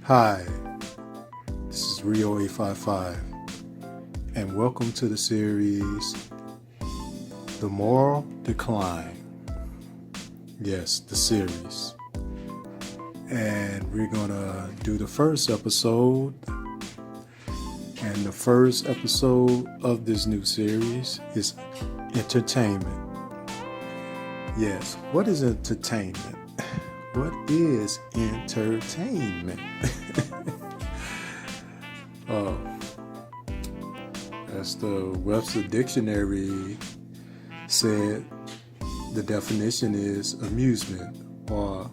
Hi, this is Rio 855, and welcome to the series The Moral Decline. Yes, the series. And we're gonna do the first episode. And the first episode of this new series is entertainment. Yes, what is entertainment? What is entertainment? As the Webster Dictionary said, the definition is amusement or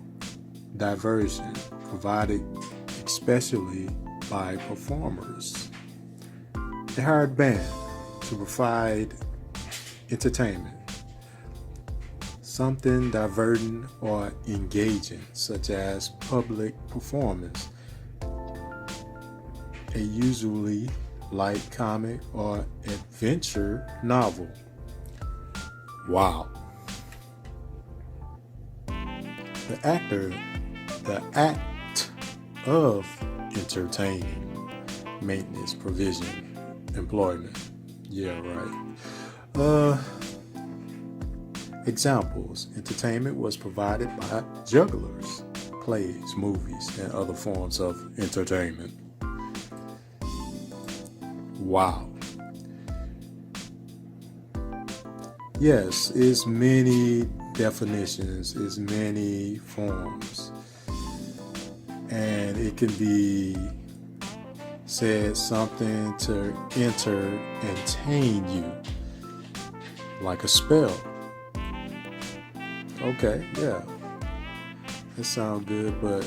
diversion provided especially by performers. A hired band to provide entertainment, something diverting or engaging, such as public performance, a usually light comic or adventure novel. Wow. The act of entertaining, maintenance, provision, employment. Yeah, right. Examples: entertainment was provided by jugglers, plays, movies, and other forms of entertainment. Wow. Yes, it's many definitions, it's many forms, and it can be said something to entertain you, like a spell. Okay, yeah, that sounds good, but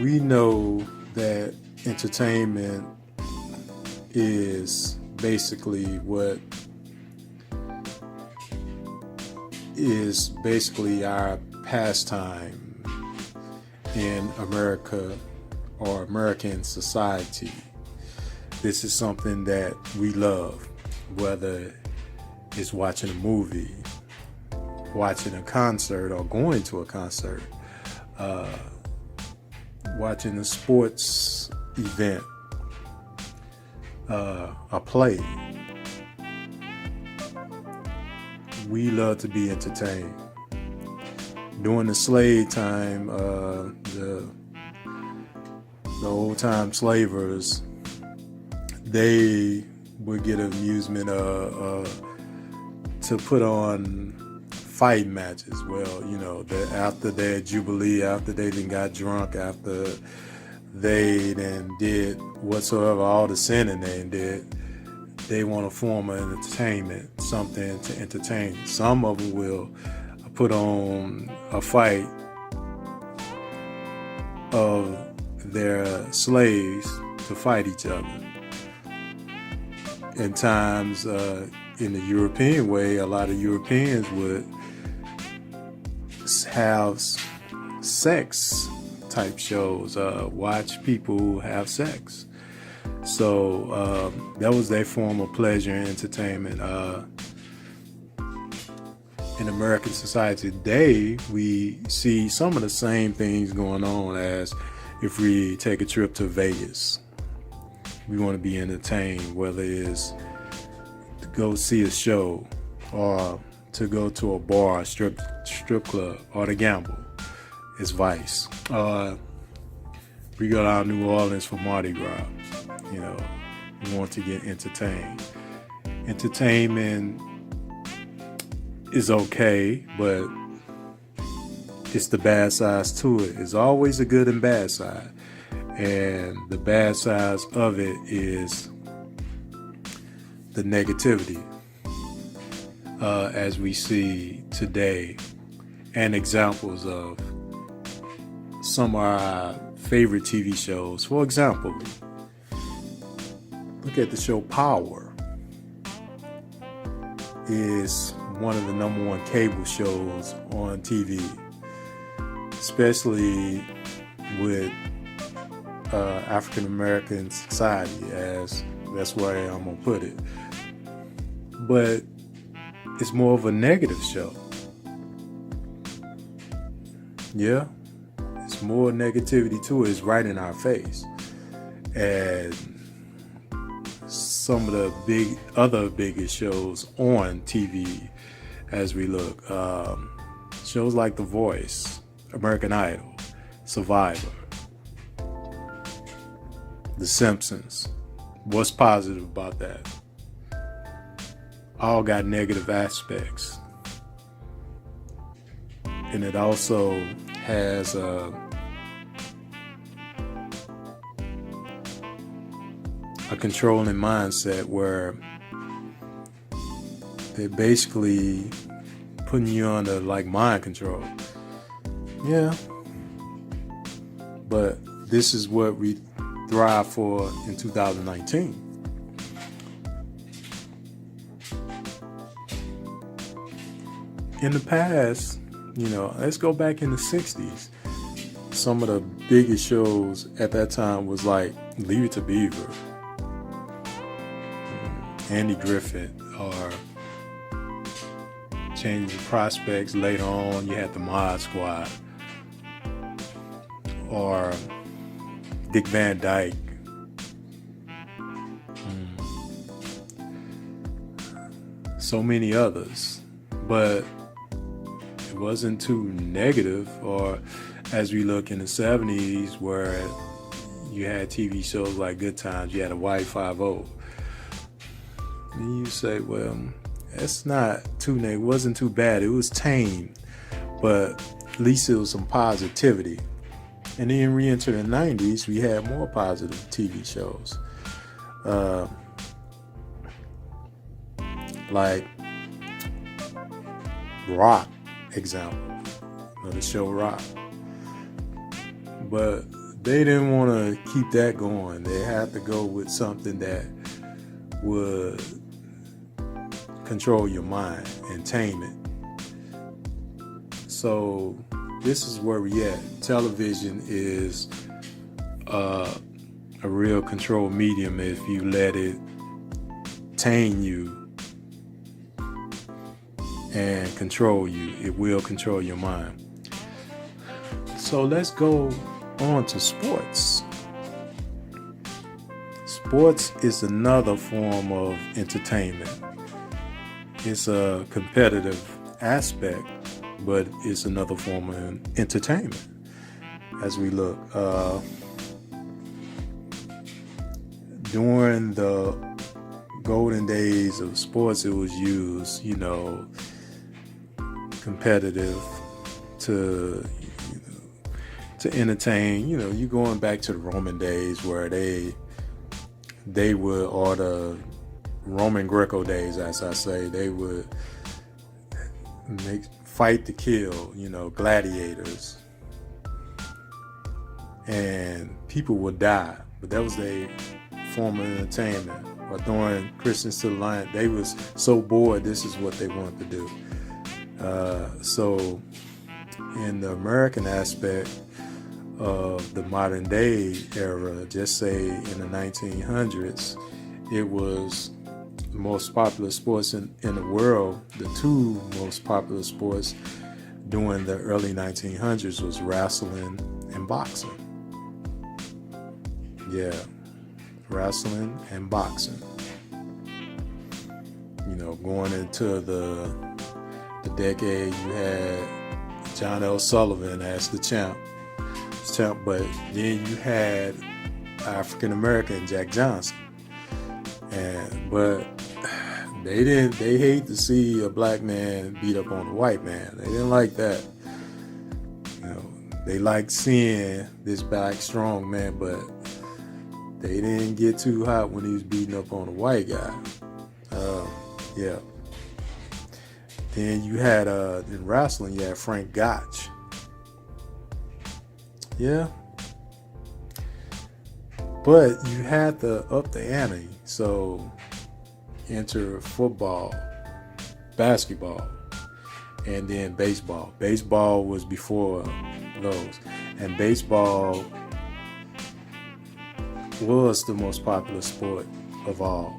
we know that entertainment is basically our pastime in America or American society. This is something that we love, whether it's watching a movie, watching a concert, or going to a concert, watching a sports event, a play. We love to be entertained. During the slave time, the old time slavers, they would get amusement to put on fight matches. Well, after their jubilee, after they then got drunk, after they then did whatsoever, all the sinning they did, they want to form an entertainment, something to entertain. Some of them will put on a fight of their slaves to fight each other. In times, in the European way, a lot of Europeans would have sex type shows, watch people have sex. So that was their form of pleasure and entertainment. In American society today, we see some of the same things going on as if we take a trip to Vegas. We want to be entertained, whether it's to go see a show or to go to a bar, strip club, or to gamble. It's Vice. We go down to New Orleans for Mardi Gras. We want to get entertained. Entertainment is okay, but it's the bad sides to it. It's always a good and bad side. And the bad sides of it is the negativity, as we see today, and examples of some of our favorite TV shows. For example, look at the show Power. It's one of the number one cable shows on TV, especially with African American society, as that's where I'm gonna put it. But it's more of a negative show. Yeah, it's It's more negativity to it. It's right in our face. And some of the other biggest shows on TV as we look, shows like The Voice, American Idol, Survivor, The Simpsons. What's positive about that? All got negative aspects. And it also has a controlling mindset where they're basically putting you under like mind control. Yeah. But this is what we thrive for in 2019. In the past, let's go back in the 60s. Some of the biggest shows at that time was like Leave It to Beaver, Andy Griffith, or Changing Prospects. Later on, you had the Mod Squad, or Dick Van Dyke. So many others, but it wasn't too negative. Or as we look in the 70s, where you had TV shows like Good Times, you had a Y50. And you say, well, that's not too negative. It wasn't too bad. It was tame, but at least it was some positivity. And then re-enter the 90s, we had more positive TV shows. Like Rock, example. The show Rock. But they didn't want to keep that going. They had to go with something that would control your mind and tame it. So this is where we at. Television is a real control medium if you let it tame you and control you. It will control your mind. So let's go on to sports. Sports is another form of entertainment. It's a competitive aspect, but it's another form of entertainment. As we look, during the golden days of sports, it was used, competitive to entertain. You going back to the Roman days where they would, or the Roman Greco days, as I say, they would fight to kill, gladiators, and people would die. But that was their form of entertainment. Or throwing Christians to the lion. They was so bored. This is what they wanted to do. So, in the American aspect of the modern day era, just say in the 1900s, it was the most popular sports in the world. The two most popular sports during the early 1900s was wrestling and boxing. Yeah, wrestling and boxing. Going into the decade, you had John L. Sullivan as the champ, but then you had African American Jack Johnson, but they hate to see a black man beat up on a white man. They didn't like that. They liked seeing this black strong man, but they didn't get too hot when he was beating up on a white guy. Yeah. Then you had in wrestling, you had Frank Gotch. Yeah. But you had to up the ante. So enter football, basketball, and then baseball. Baseball was before those. And baseball was the most popular sport of all.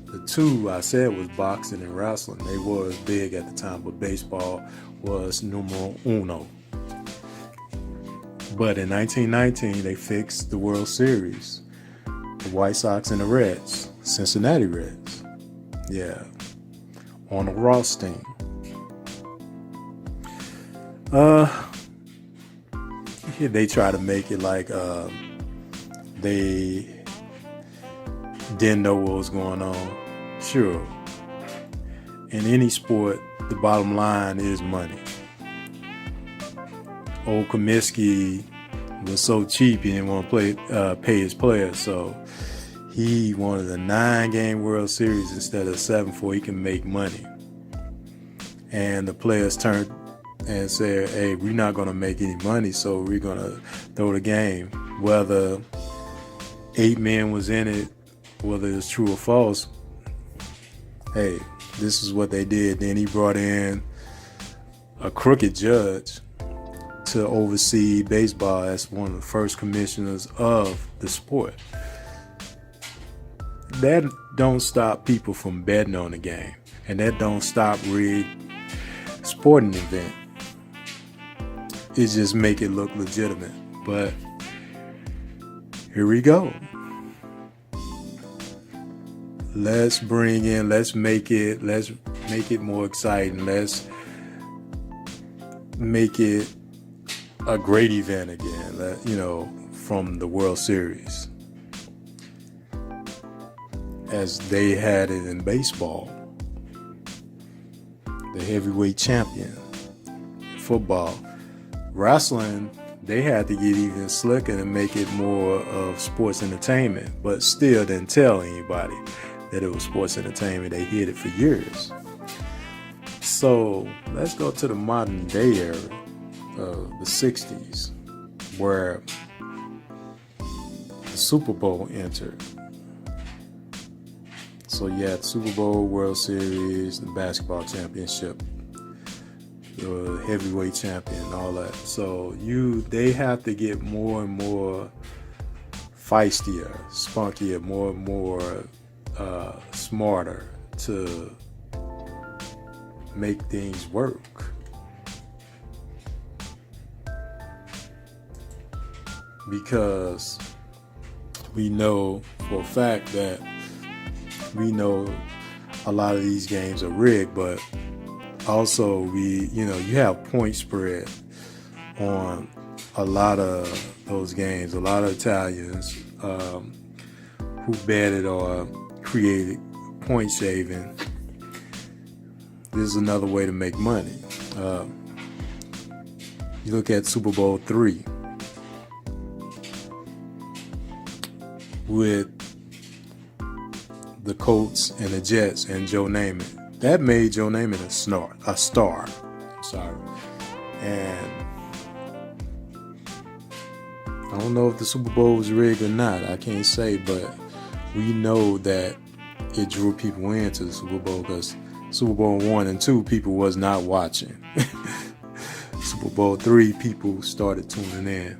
The two I said was boxing and wrestling. They was big at the time, but baseball was numero uno. But in 1919, they fixed the World Series. The White Sox and the Reds, Cincinnati Reds. Yeah. On the Ross team. Here they try to make it like they didn't know what was going on. Sure. In any sport, the bottom line is money. Old Comiskey was so cheap he didn't want to pay his players, so he wanted a 9-game World Series instead of 7 for he can make money. And the players turned and said, hey, we're not going to make any money, so we're going to throw the game. Whether 8 men was in it, whether it's true or false, hey, this is what they did. Then he brought in a crooked judge to oversee baseball as one of the first commissioners of the sport. That don't stop people from betting on the game, and that don't stop rigged sporting event. It just make it look legitimate. But here we go. Let's make it more exciting. Let's make it a great event again, from the World Series. As they had it in baseball. The heavyweight champion. Football. Wrestling, they had to get even slicker and make it more of sports entertainment, but still didn't tell anybody that it was sports entertainment. They hid it for years. So let's go to the modern day era of the 60s, where the Super Bowl entered. So you had Super Bowl, World Series, the basketball championship, the heavyweight champion, all that. So they have to get more and more feistier, spunkier, more and more smarter to make things work. Because we know for a fact that a lot of these games are rigged, but also you have point spread on a lot of those games. A lot of Italians who betted or created point shaving. This is another way to make money. You look at Super Bowl III with the Colts and the Jets and Joe Namath. That made Joe Namath a star. Sorry. And I don't know if the Super Bowl was rigged or not. I can't say, but we know that it drew people into the Super Bowl because Super Bowl I and II people was not watching. Super Bowl III people started tuning in.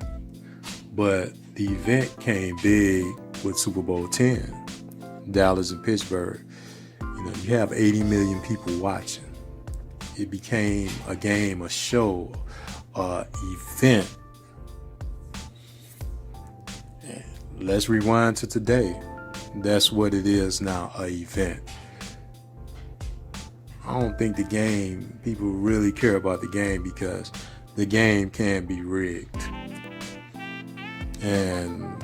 But the event came big with Super Bowl X, Dallas and Pittsburgh. You have 80 million people watching. It became a game, a show, an event. And let's rewind to today. That's what it is now, an event. I don't think people really care about the game because the game can be rigged. And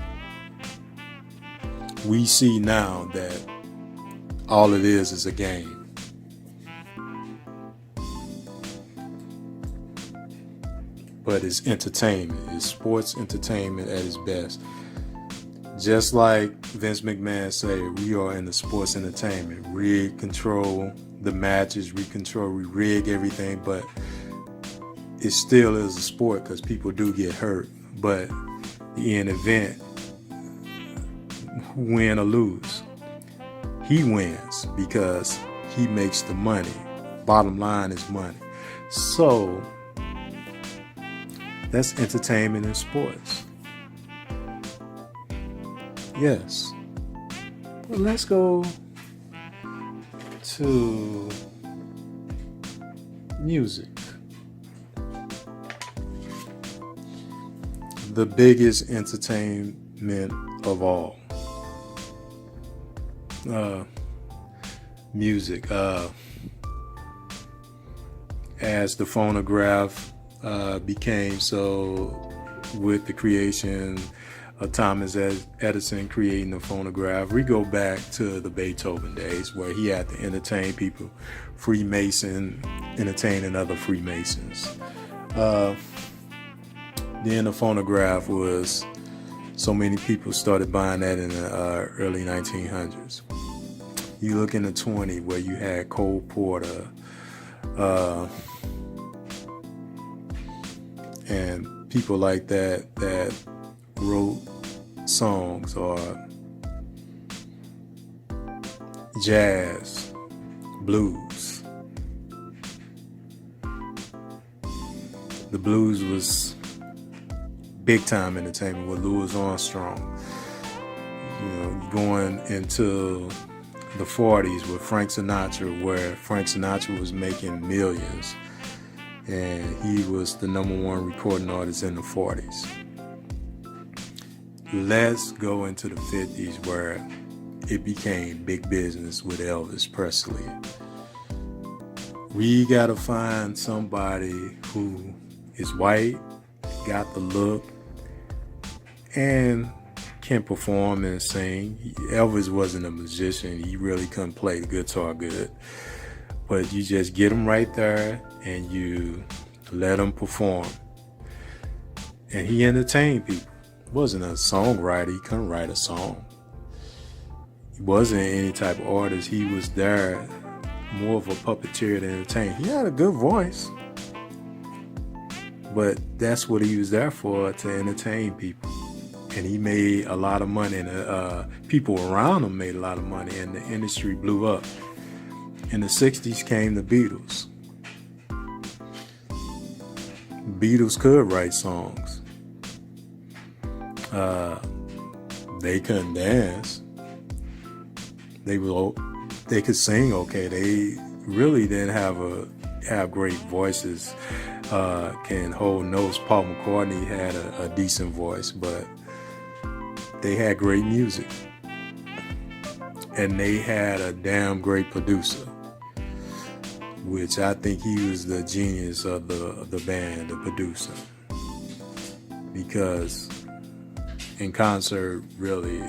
we see now that all it is a game. But it's entertainment. It's sports entertainment at its best. Just like Vince McMahon said, we are in the sports entertainment. Rig, control the matches, we rig everything, but it still is a sport because people do get hurt. But in an event, win or lose, he wins because he makes the money. Bottom line is money. So that's entertainment and sports. Yes. Well, let's go to music. the biggest entertainment of all. Music. As the phonograph became so, with the creation of Thomas Edison creating the phonograph, we go back to the Beethoven days where he had to entertain people, Freemason entertaining other Freemasons. Then the phonograph was, so many people started buying that in the early 1900s. You look in the 20s where you had Cole Porter and people like that wrote songs, or jazz, blues. The blues was big time entertainment with Louis Armstrong. Going into the 40s with Frank Sinatra, where Frank Sinatra was making millions, and he was the #1 recording artist in the 40s. Let's go into the 50s where it became big business with Elvis Presley. We gotta find somebody who is white, got the look, and can perform and sing. Elvis wasn't a musician. He really couldn't play the guitar good. But you just get him right there and you let him perform. And he entertained people. He wasn't a songwriter. He couldn't write a song. He wasn't any type of artist. He was there more of a puppeteer to entertain. He had a good voice. But that's what he was there for, to entertain people. And he made a lot of money, and people around him made a lot of money, and the industry blew up. In the 60s came the Beatles. Beatles could write songs. They couldn't dance. They could sing okay. They really didn't have great voices. Can hold notes. Paul McCartney had a decent voice, but they had great music, and they had a damn great producer, which I think he was the genius of the band, the producer, because in concert, really,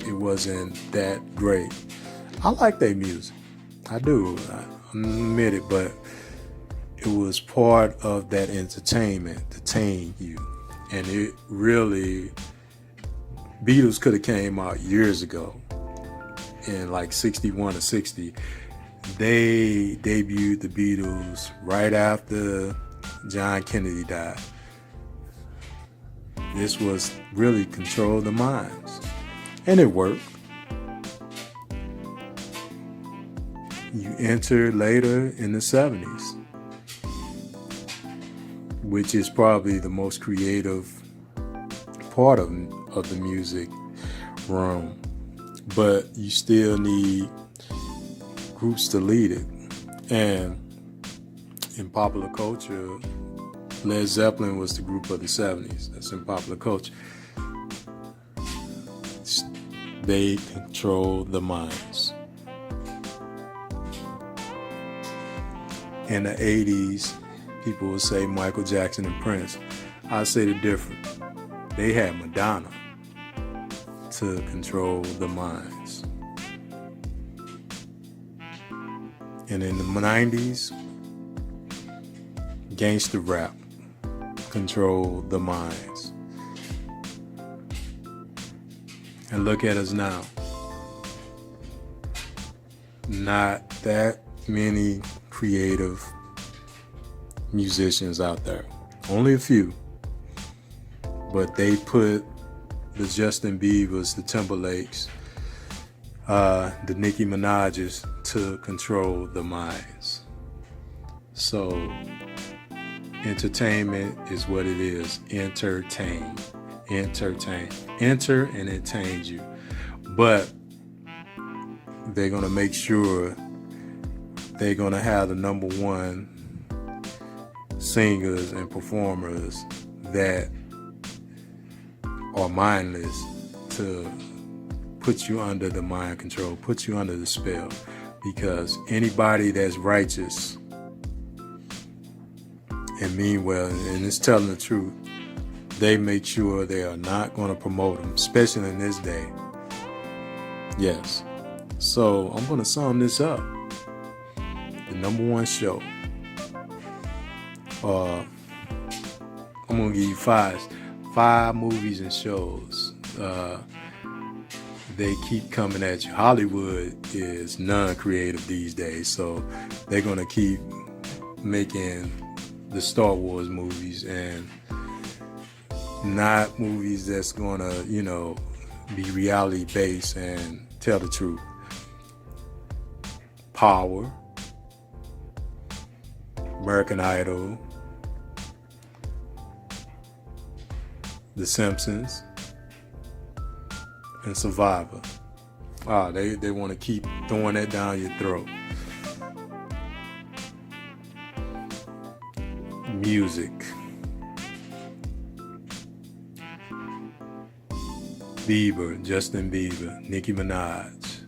it wasn't that great. I like their music, I do, I admit it, but it was part of that entertainment to tame you, and it really. Beatles could have came out years ago, in like 61 or 60. They debuted the Beatles right after John Kennedy died. This was really Control the Minds, and it worked. You enter later in the 70s, which is probably the most creative part of the music realm, but you still need groups to lead it. And in popular culture, Led Zeppelin was the group of the 70s. That's in popular culture. They control the minds. In the 80s, people would say Michael Jackson and Prince. I say the difference. They had Madonna to control the minds. And in the 90s, gangster rap controlled the minds. And look at us now. Not that many creative musicians out there. Only a few. But they put the Justin Biebers, the Timberlakes, the Nicki Minaj's to control the minds. So entertainment is what it is. Entertain. Enter and entertain you. But they're going to make sure they're going to have the #1 singers and performers that or mindless to put you under the mind control, put you under the spell. Because anybody that's righteous and mean well and is telling the truth, they make sure they are not going to promote them, especially in this day. Yes. So I'm going to sum this up. The number one show. I'm going to give you five movies and shows. They keep coming at you. Hollywood is non-creative these days, so they're going to keep making the Star Wars movies and not movies that's going to, be reality based and tell the truth. Power, American Idol, The Simpsons, and Survivor. They want to keep throwing that down your throat. Music. Bieber, Justin Bieber, Nicki Minaj,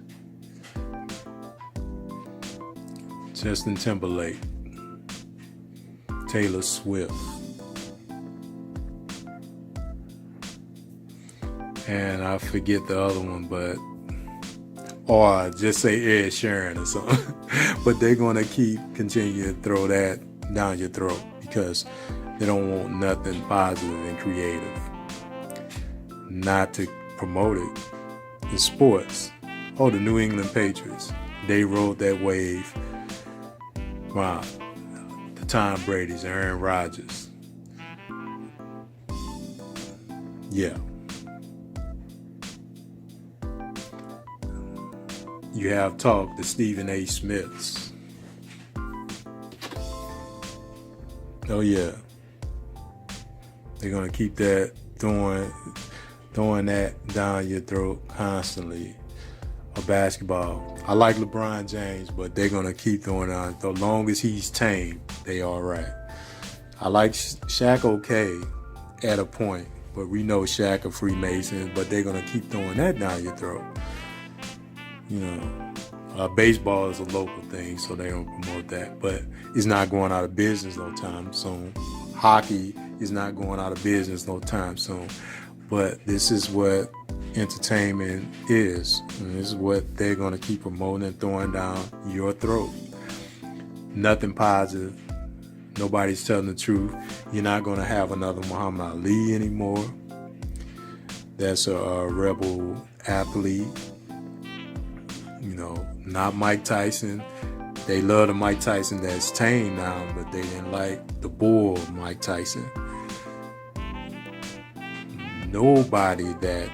Justin Timberlake, Taylor Swift, and I forget the other one, or just say Ed Sheeran or something. But they're gonna continue to throw that down your throat because they don't want nothing positive and creative. Not to promote it. In sports, the New England Patriots, they rode that wave. Wow, the Tom Brady's, Aaron Rodgers. Yeah. You have talk, the Stephen A. Smiths. Oh yeah. They're gonna keep that throwing that down your throat constantly. Or basketball. I like LeBron James, but they're gonna keep throwing on. As long as he's tame, they all right. I like Shaq okay at a point, but we know Shaq a Freemason, but they're gonna keep throwing that down your throat. Baseball is a local thing, so they don't promote that, but it's not going out of business no time soon. Hockey is not going out of business no time soon. But this is what entertainment is. And this is what they're going to keep promoting and throwing down your throat. Nothing positive. Nobody's telling the truth. You're not going to have another Muhammad Ali anymore. That's a rebel athlete. Not Mike Tyson. They love the Mike Tyson that's tame now, but they didn't like the bull Mike Tyson. Nobody that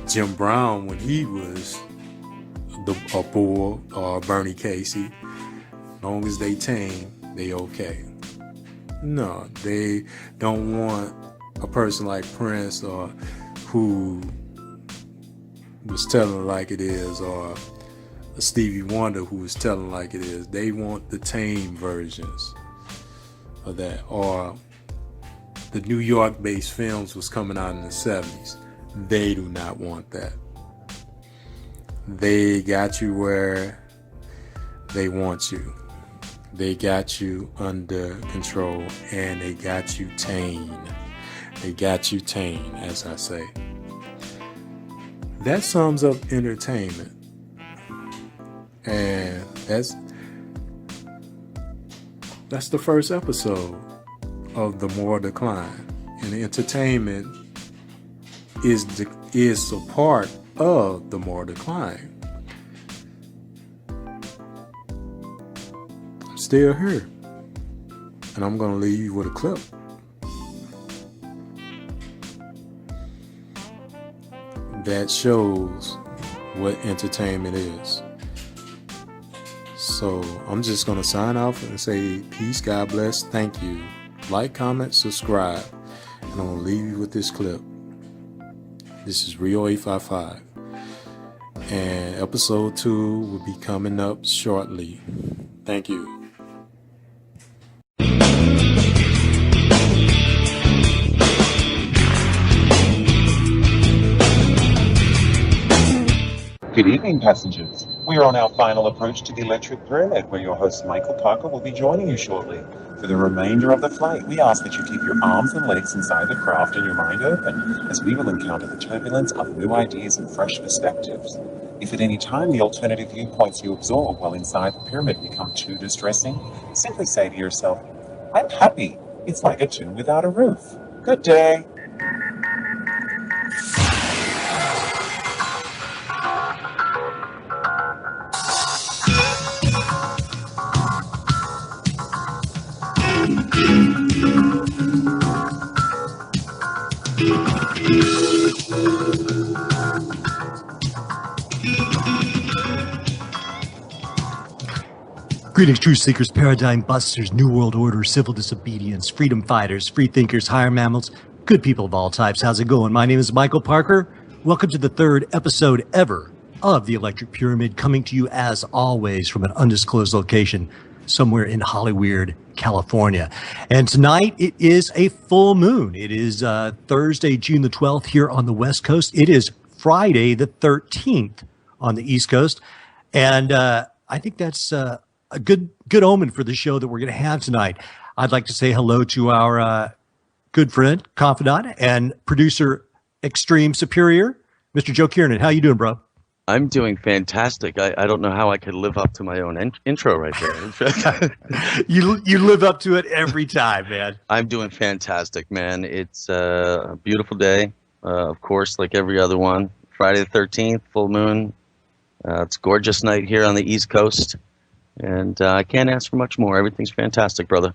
Jim Brown, when he was a bull, or Bernie Casey, as long as they tame, they okay. No, they don't want a person like Prince, or who was telling like it is, or a Stevie Wonder who was telling like it is. They want the tame versions of that. Or the New York-based films was coming out in the 70s. They do not want that. They got you where they want you. They got you under control, and they got you tame. They got you tame, as I say. That sums up entertainment. And that's the first episode of The Moral Decline. And entertainment is a part of The Moral Decline. I'm still here. And I'm going to leave you with a clip. That shows what entertainment is. So I'm just going to sign off and say peace, God bless, thank you. Like, comment, subscribe. And I'm going to leave you with this clip. This is Rio 855. And episode 2 will be coming up shortly. Thank you. Good evening, passengers. We are on our final approach to the Electric Pyramid, where your host Michael Parker will be joining you shortly. For the remainder of the flight, we ask that you keep your arms and legs inside the craft and your mind open, as we will encounter the turbulence of new ideas and fresh perspectives. If at any time the alternative viewpoints you absorb while inside the pyramid become too distressing, simply say to yourself, "I'm happy. It's like a tomb without a roof." Good day. Greetings, truth seekers, paradigm busters, new world order, civil disobedience, freedom fighters, free thinkers, higher mammals, good people of all types. How's it going? My name is Michael Parker. Welcome to the third episode ever of the Electric Pyramid, coming to you as always from an undisclosed location somewhere in Hollyweird, California. And tonight it is a full moon. It is Thursday, June the 12th here on the West Coast. It is Friday the 13th on the East Coast. And I think that's a good omen for the show that we're going to have tonight. I'd like to say hello to our good friend, confidant, and producer extreme superior, Mr. Joe Kiernan. How you doing, bro? I'm doing fantastic. I don't know how I could live up to my own intro right there. You live up to it every time, man. I'm doing fantastic, man. It's a beautiful day, of course, like every other one. Friday the 13th, full moon. It's a gorgeous night here on the East Coast. And I can't ask for much more. Everything's fantastic, brother.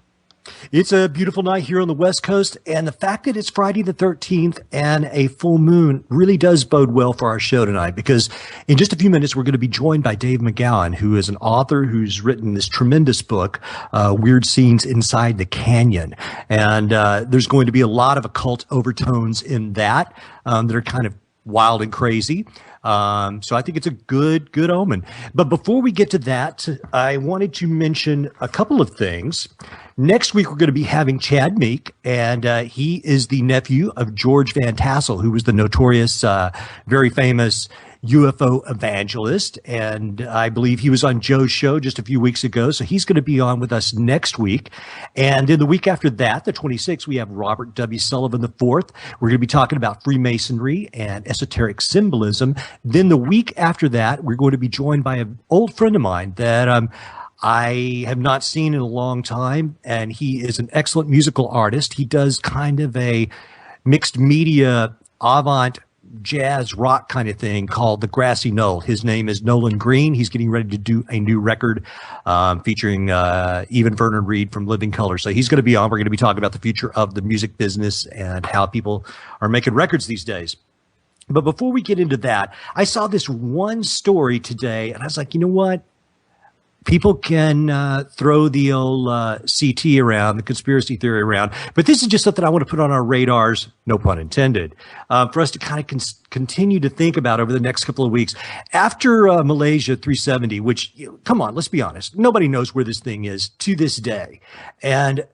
It's a beautiful night here on the West Coast, and the fact that it's Friday the 13th and a full moon really does bode well for our show tonight, because in just a few minutes, we're going to be joined by Dave McGowan, who is an author who's written this tremendous book, Weird Scenes Inside the Canyon. And there's going to be a lot of occult overtones in that that are kind of wild and crazy. So I think it's a good omen. But before we get to that, I wanted to mention a couple of things. Next week, we're going to be having Chad Meek, and he is the nephew of George Van Tassel, who was the notorious, very famous UFO evangelist. And I believe he was on Joe's show just a few weeks ago. So he's going to be on with us next week. And in the week after that, the 26th, we have Robert W. Sullivan IV. We're going to be talking about Freemasonry and esoteric symbolism. Then the week after that, we're going to be joined by an old friend of mine that I have not seen in a long time, and he is an excellent musical artist. He does kind of a mixed media avant jazz rock kind of thing called The Grassy Knoll. His name is Nolan Green. He's getting ready to do a new record featuring even Vernon Reid from Living Colour. So he's going to be on. We're going to be talking about the future of the music business and how people are making records these days. But before we get into that, I saw this one story today, and I was like, you know what? People can throw the old CT around, the conspiracy theory around, but this is just something I want to put on our radars, no pun intended, for us to kind of continue to think about over the next couple of weeks. After Malaysia 370, which, come on, let's be honest, nobody knows where this thing is to this day. And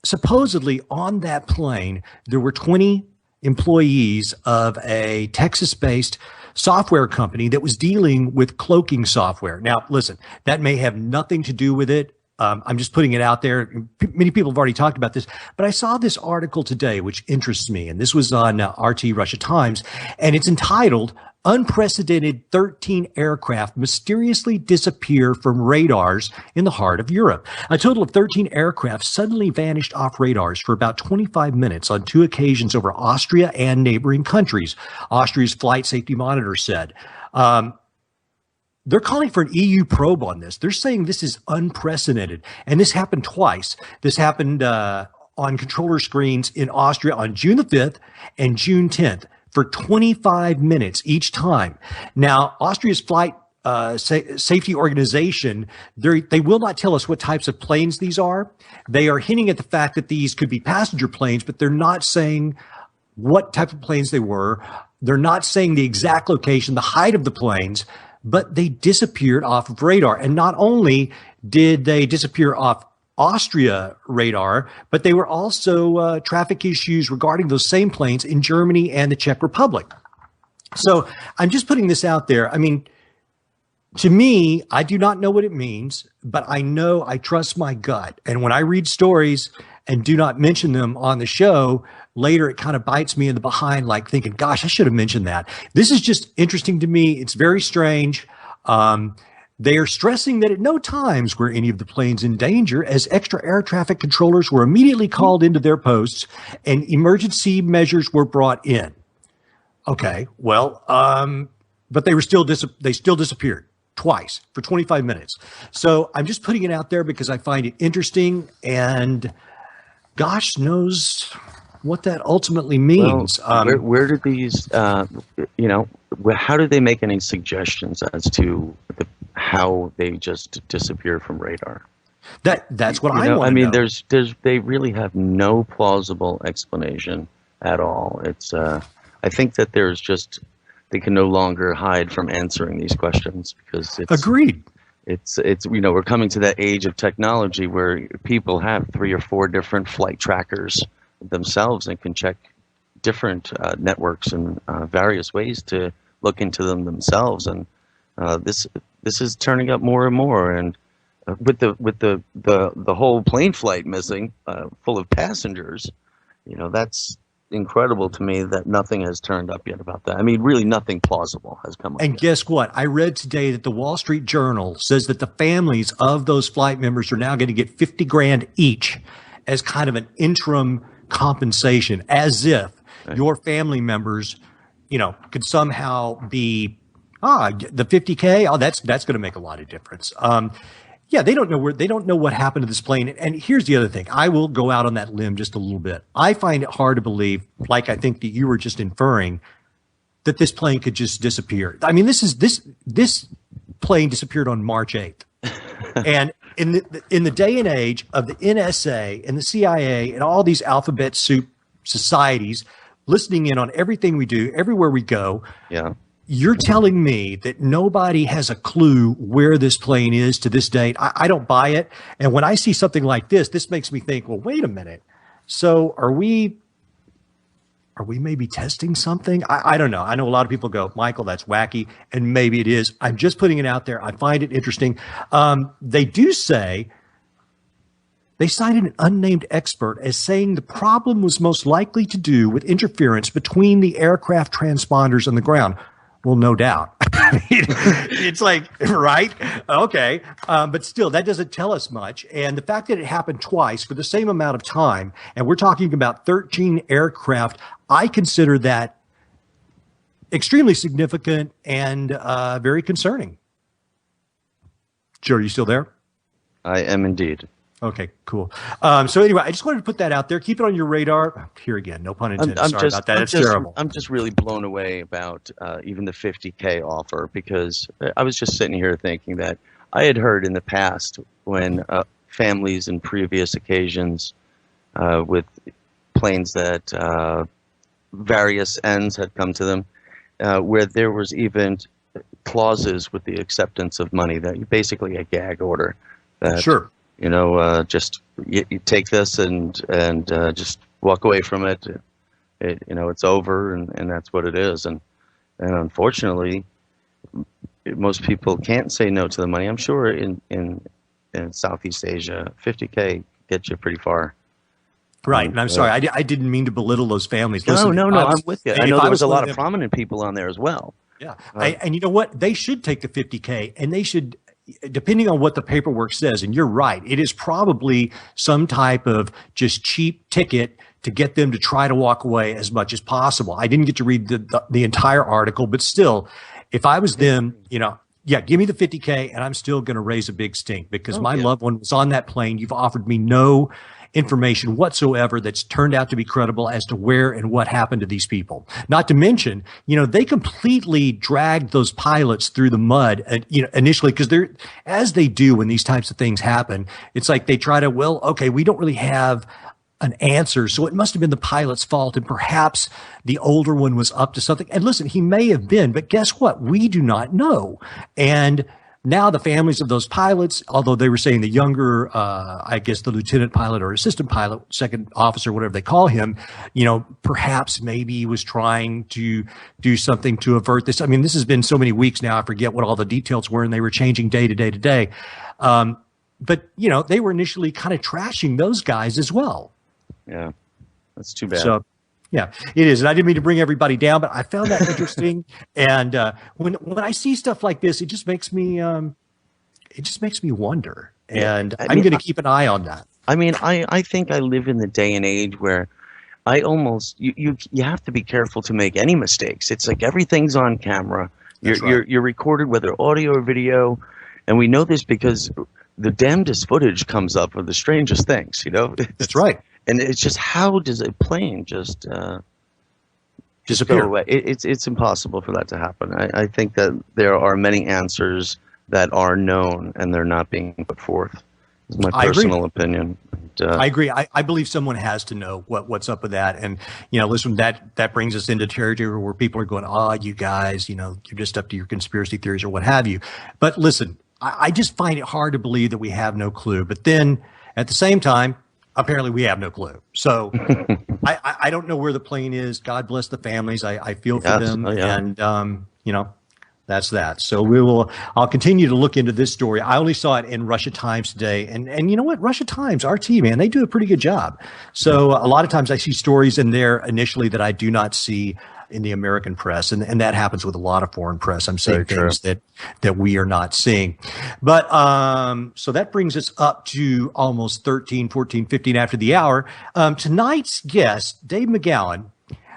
supposedly on that plane, there were 20 employees of a Texas-based software company that was dealing with cloaking software. Now, listen, that may have nothing to do with it. I'm just putting it out there. Many people have already talked about this, but I saw this article today, which interests me, and this was on RT Russia Times, and it's entitled, Unprecedented 13 Aircraft Mysteriously Disappear from Radars in the Heart of Europe. A total of 13 aircraft suddenly vanished off radars for about 25 minutes on two occasions over Austria and neighboring countries, Austria's Flight Safety Monitor said. They're calling for an EU probe on this. They're saying this is unprecedented. And this happened twice. This happened on controller screens in Austria on June the 5th and June 10th for 25 minutes each time. Now, Austria's Flight Safety Organization, they will not tell us what types of planes these are. They are hinting at the fact that these could be passenger planes, but they're not saying what type of planes they were. They're not saying the exact location, the height of the planes, but they disappeared off of radar. And not only did they disappear off Austria radar, but they were also traffic issues regarding those same planes in Germany and the Czech Republic. So I'm just putting this out there. I mean, to me, I do not know what it means, but I know I trust my gut. And when I read stories and do not mention them on the show, later it kind of bites me in the behind, like thinking, gosh, I should have mentioned that. This is just interesting to me. It's very strange. They are stressing that at no times were any of the planes in danger, as extra air traffic controllers were immediately called into their posts and emergency measures were brought in. Okay, well, but they still disappeared twice for 25 minutes. So I'm just putting it out there because I find it interesting, and gosh knows what that ultimately means. Well, where do these, how do they make any suggestions as to how they just disappear from radar? That's what I want to know. I mean, they really have no plausible explanation at all. It's, I think that they can no longer hide from answering these questions because it's agreed. It's we're coming to that age of technology where people have 3 or 4 different flight trackers themselves and can check different networks and various ways to look into them themselves. And this is turning up more and more. And with the whole plane flight missing, full of passengers, that's incredible to me that nothing has turned up yet about that. I mean, really nothing plausible has come up. And yet. Guess what? I read today that the Wall Street Journal says that the families of those flight members are now going to get $50,000 each as kind of an interim compensation, as if your family members, could somehow be, the $50K. Oh, that's going to make a lot of difference. Yeah, they don't know what happened to this plane. And here's the other thing. I will go out on that limb just a little bit. I find it hard to believe, like I think that you were just inferring, that this plane could just disappear. I mean, this plane disappeared on March 8th. And in the day and age of the NSA and the CIA and all these alphabet soup societies listening in on everything we do, everywhere we go. Yeah. You're telling me that nobody has a clue where this plane is to this date? I don't buy it. And when I see something like this makes me think, well, wait a minute. So are we maybe testing something? I don't know. I know a lot of people go, Michael, that's wacky. And maybe it is. I'm just putting it out there. I find it interesting. They do say, they cited an unnamed expert as saying the problem was most likely to do with interference between the aircraft transponders and the ground. Well, no doubt. I mean, it's like, right? Okay. But still, that doesn't tell us much. And the fact that it happened twice for the same amount of time, and we're talking about 13 aircraft, I consider that extremely significant and very concerning. Joe, are you still there? I am indeed. Okay, cool. So anyway, I just wanted to put that out there. Keep it on your radar. Here again, no pun intended. Sorry about that. It's terrible. I'm just really blown away about even the $50K offer, because I was just sitting here thinking that I had heard in the past when families in previous occasions with planes that various ends had come to them, where there was even clauses with the acceptance of money, that basically a gag order. That, sure. Just you take this and just walk away from it. It's over, and that's what it is. And unfortunately, most people can't say no to the money. I'm sure in Southeast Asia, $50K gets you pretty far. Right. And I'm sorry, I didn't mean to belittle those families. Listen, no, I'm with you. I know there was a lot of prominent people on there as well. Yeah. And you know what? They should take the $50K, and they should, depending on what the paperwork says, and you're right, it is probably some type of just cheap ticket to get them to try to walk away as much as possible. I didn't get to read the entire article, but still, if I was them, yeah, give me the $50K, and I'm still going to raise a big stink, because my loved one was on that plane. You've offered me no information whatsoever that's turned out to be credible as to where and what happened to these people. Not to mention, they completely dragged those pilots through the mud, initially, because as they do when these types of things happen, it's like they try to, we don't really have an answer, so it must have been the pilot's fault, and perhaps the older one was up to something. And listen, he may have been, but guess what? We do not know. And now the families of those pilots, although they were saying the younger, I guess the lieutenant pilot or assistant pilot, second officer, whatever they call him, perhaps maybe he was trying to do something to avert this. I mean, this has been so many weeks now, I forget what all the details were, and they were changing day to day to day. But, they were initially kind of trashing those guys as well. Yeah, that's too bad. So, yeah, it is. And I didn't mean to bring everybody down, but I found that interesting. And when I see stuff like this, it just makes me wonder. And I'm going to keep an eye on that. I mean, I think I live in the day and age where I almost you have to be careful to make any mistakes. It's like everything's on camera. You're recorded, whether audio or video, and we know this because the damnedest footage comes up of the strangest things. That's right. And it's just, how does a plane just disappear go away? It's impossible for that to happen. I think that there are many answers that are known and they're not being put forth. It's my personal opinion. I agree. I believe someone has to know what's up with that. And, listen, that brings us into territory where people are going, you guys, you're just up to your conspiracy theories or what have you. But listen, I just find it hard to believe that we have no clue. But then at the same time, apparently we have no clue. So I don't know where the plane is. God bless the families. I feel for them. Oh, yeah. And, that's that. So I'll continue to look into this story. I only saw it in Russia Times today. And you know what? Russia Times, RT, man, they do a pretty good job. So a lot of times I see stories in there initially that I do not see in the American press. And that happens with a lot of foreign press. I'm seeing things that we are not seeing. But so that brings us up to almost 13, 14, 15 after the hour. Tonight's guest, Dave McGowan.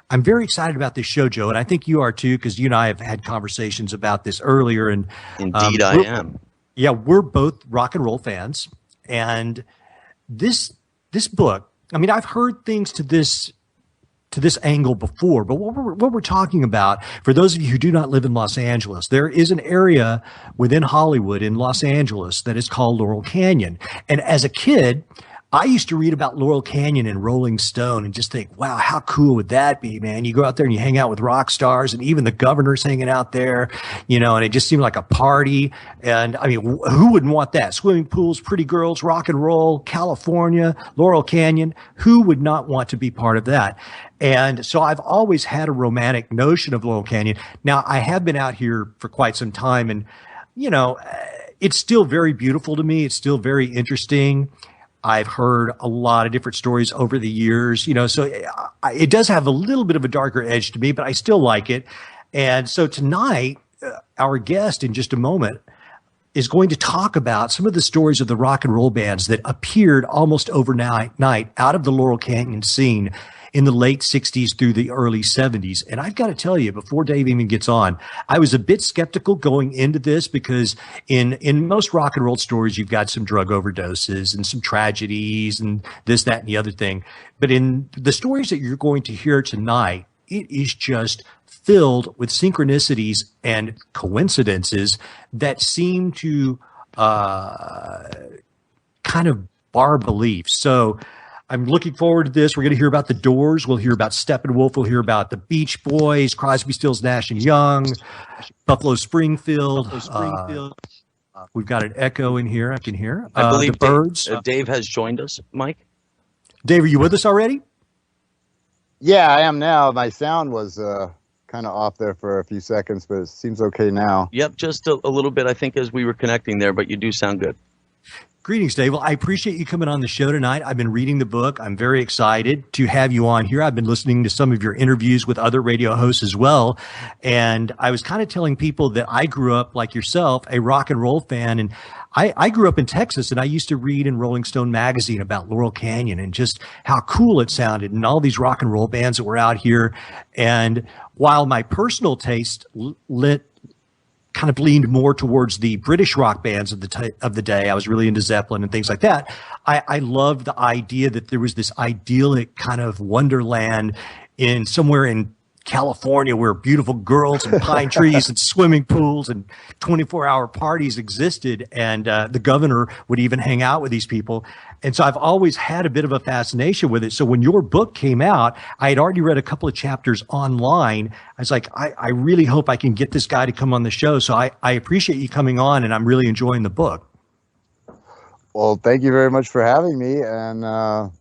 I'm very excited about this show, Joe, and I think you are too, because you and I have had conversations about this earlier. And indeed, I am. Yeah, we're both rock and roll fans, and this book. I mean, I've heard things to this angle before, but what we're talking about, for those of you who do not live in Los Angeles, there is an area within Hollywood in Los Angeles that is called Laurel Canyon. And as a kid, I used to read about Laurel Canyon in Rolling Stone and just think, wow, how cool would that be, man? You go out there and you hang out with rock stars, and even the governor's hanging out there, and it just seemed like a party. And I mean, who wouldn't want that? Swimming pools, pretty girls, rock and roll, California, Laurel Canyon. Who would not want to be part of that? And so I've always had a romantic notion of Laurel Canyon. Now, I have been out here for quite some time, and, it's still very beautiful to me. It's still very interesting. I've heard a lot of different stories over the years, so it does have a little bit of a darker edge to me, but I still like it. And so tonight, our guest in just a moment is going to talk about some of the stories of the rock and roll bands that appeared almost overnight out of the Laurel Canyon scene in the late 60s through the early 70s. And I've got to tell you, before Dave even gets on, I was a bit skeptical going into this because in most rock and roll stories, you've got some drug overdoses and some tragedies and this, that, and the other thing. But in the stories that you're going to hear tonight, it is just filled with synchronicities and coincidences that seem to kind of bar belief. So I'm looking forward to this. We're going to hear about the Doors. We'll hear about Steppenwolf. We'll hear about the Beach Boys, Crosby, Stills, Nash and Young, Buffalo Springfield. We've got an echo in here. I can hear. I believe the Byrds. Dave has joined us. Mike? Dave, are you with us already? Yeah, I am now. My sound was kind of off there for a few seconds, but it seems okay now. Yep, just a little bit, I think, as we were connecting there, but you do sound good. Greetings, Dave. Well, I appreciate you coming on the show tonight. I've been reading the book. I'm very excited to have you on here. I've been listening to some of your interviews with other radio hosts as well. And I was kind of telling people that I grew up, like yourself, a rock and roll fan. And I grew up in Texas, and I used to read in Rolling Stone magazine about Laurel Canyon and just how cool it sounded and all these rock and roll bands that were out here. And while my personal taste kind of leaned more towards the British rock bands of the day. I was really into Zeppelin and things like that. I loved the idea that there was this idyllic kind of wonderland somewhere in California where beautiful girls and pine trees and swimming pools and 24-hour parties existed. And the governor would even hang out with these people. And so I've always had a bit of a fascination with it. So when your book came out, I had already read a couple of chapters online. I was like, I really hope I can get this guy to come on the show. So I appreciate you coming on, and I'm really enjoying the book. Well, thank you very much for having me, and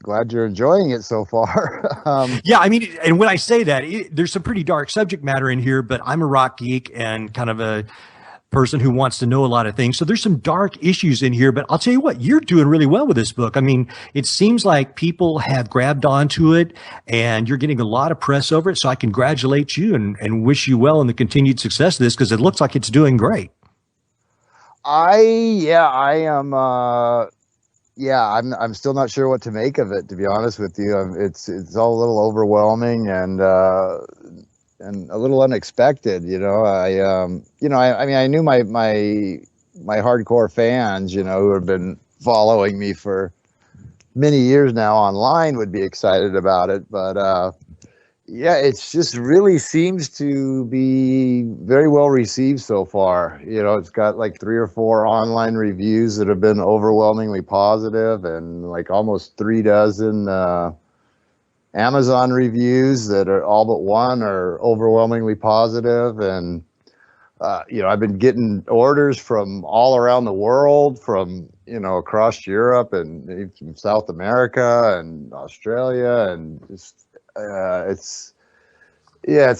glad you're enjoying it so far. Yeah, I mean, and when I say that, there's some pretty dark subject matter in here, but I'm a rock geek and kind of a person who wants to know a lot of things. So there's some dark issues in here, but I'll tell you what, you're doing really well with this book. I mean, it seems like people have grabbed onto it and you're getting a lot of press over it. So I congratulate you and wish you well in the continued success of this, because it looks like it's doing great. I'm still not sure what to make of it, to be honest with you. It's all a little overwhelming and a little unexpected, you know. I mean, I knew my hardcore fans, you know, who have been following me for many years now online would be excited about it, but yeah, it's just really seems to be very well received so far. You know, it's got like 3 or 4 online reviews that have been overwhelmingly positive, and like almost 3 dozen Amazon reviews that are all but one are overwhelmingly positive. And you know, I've been getting orders from all around the world, from, you know, across Europe and maybe from South America and Australia, and just it's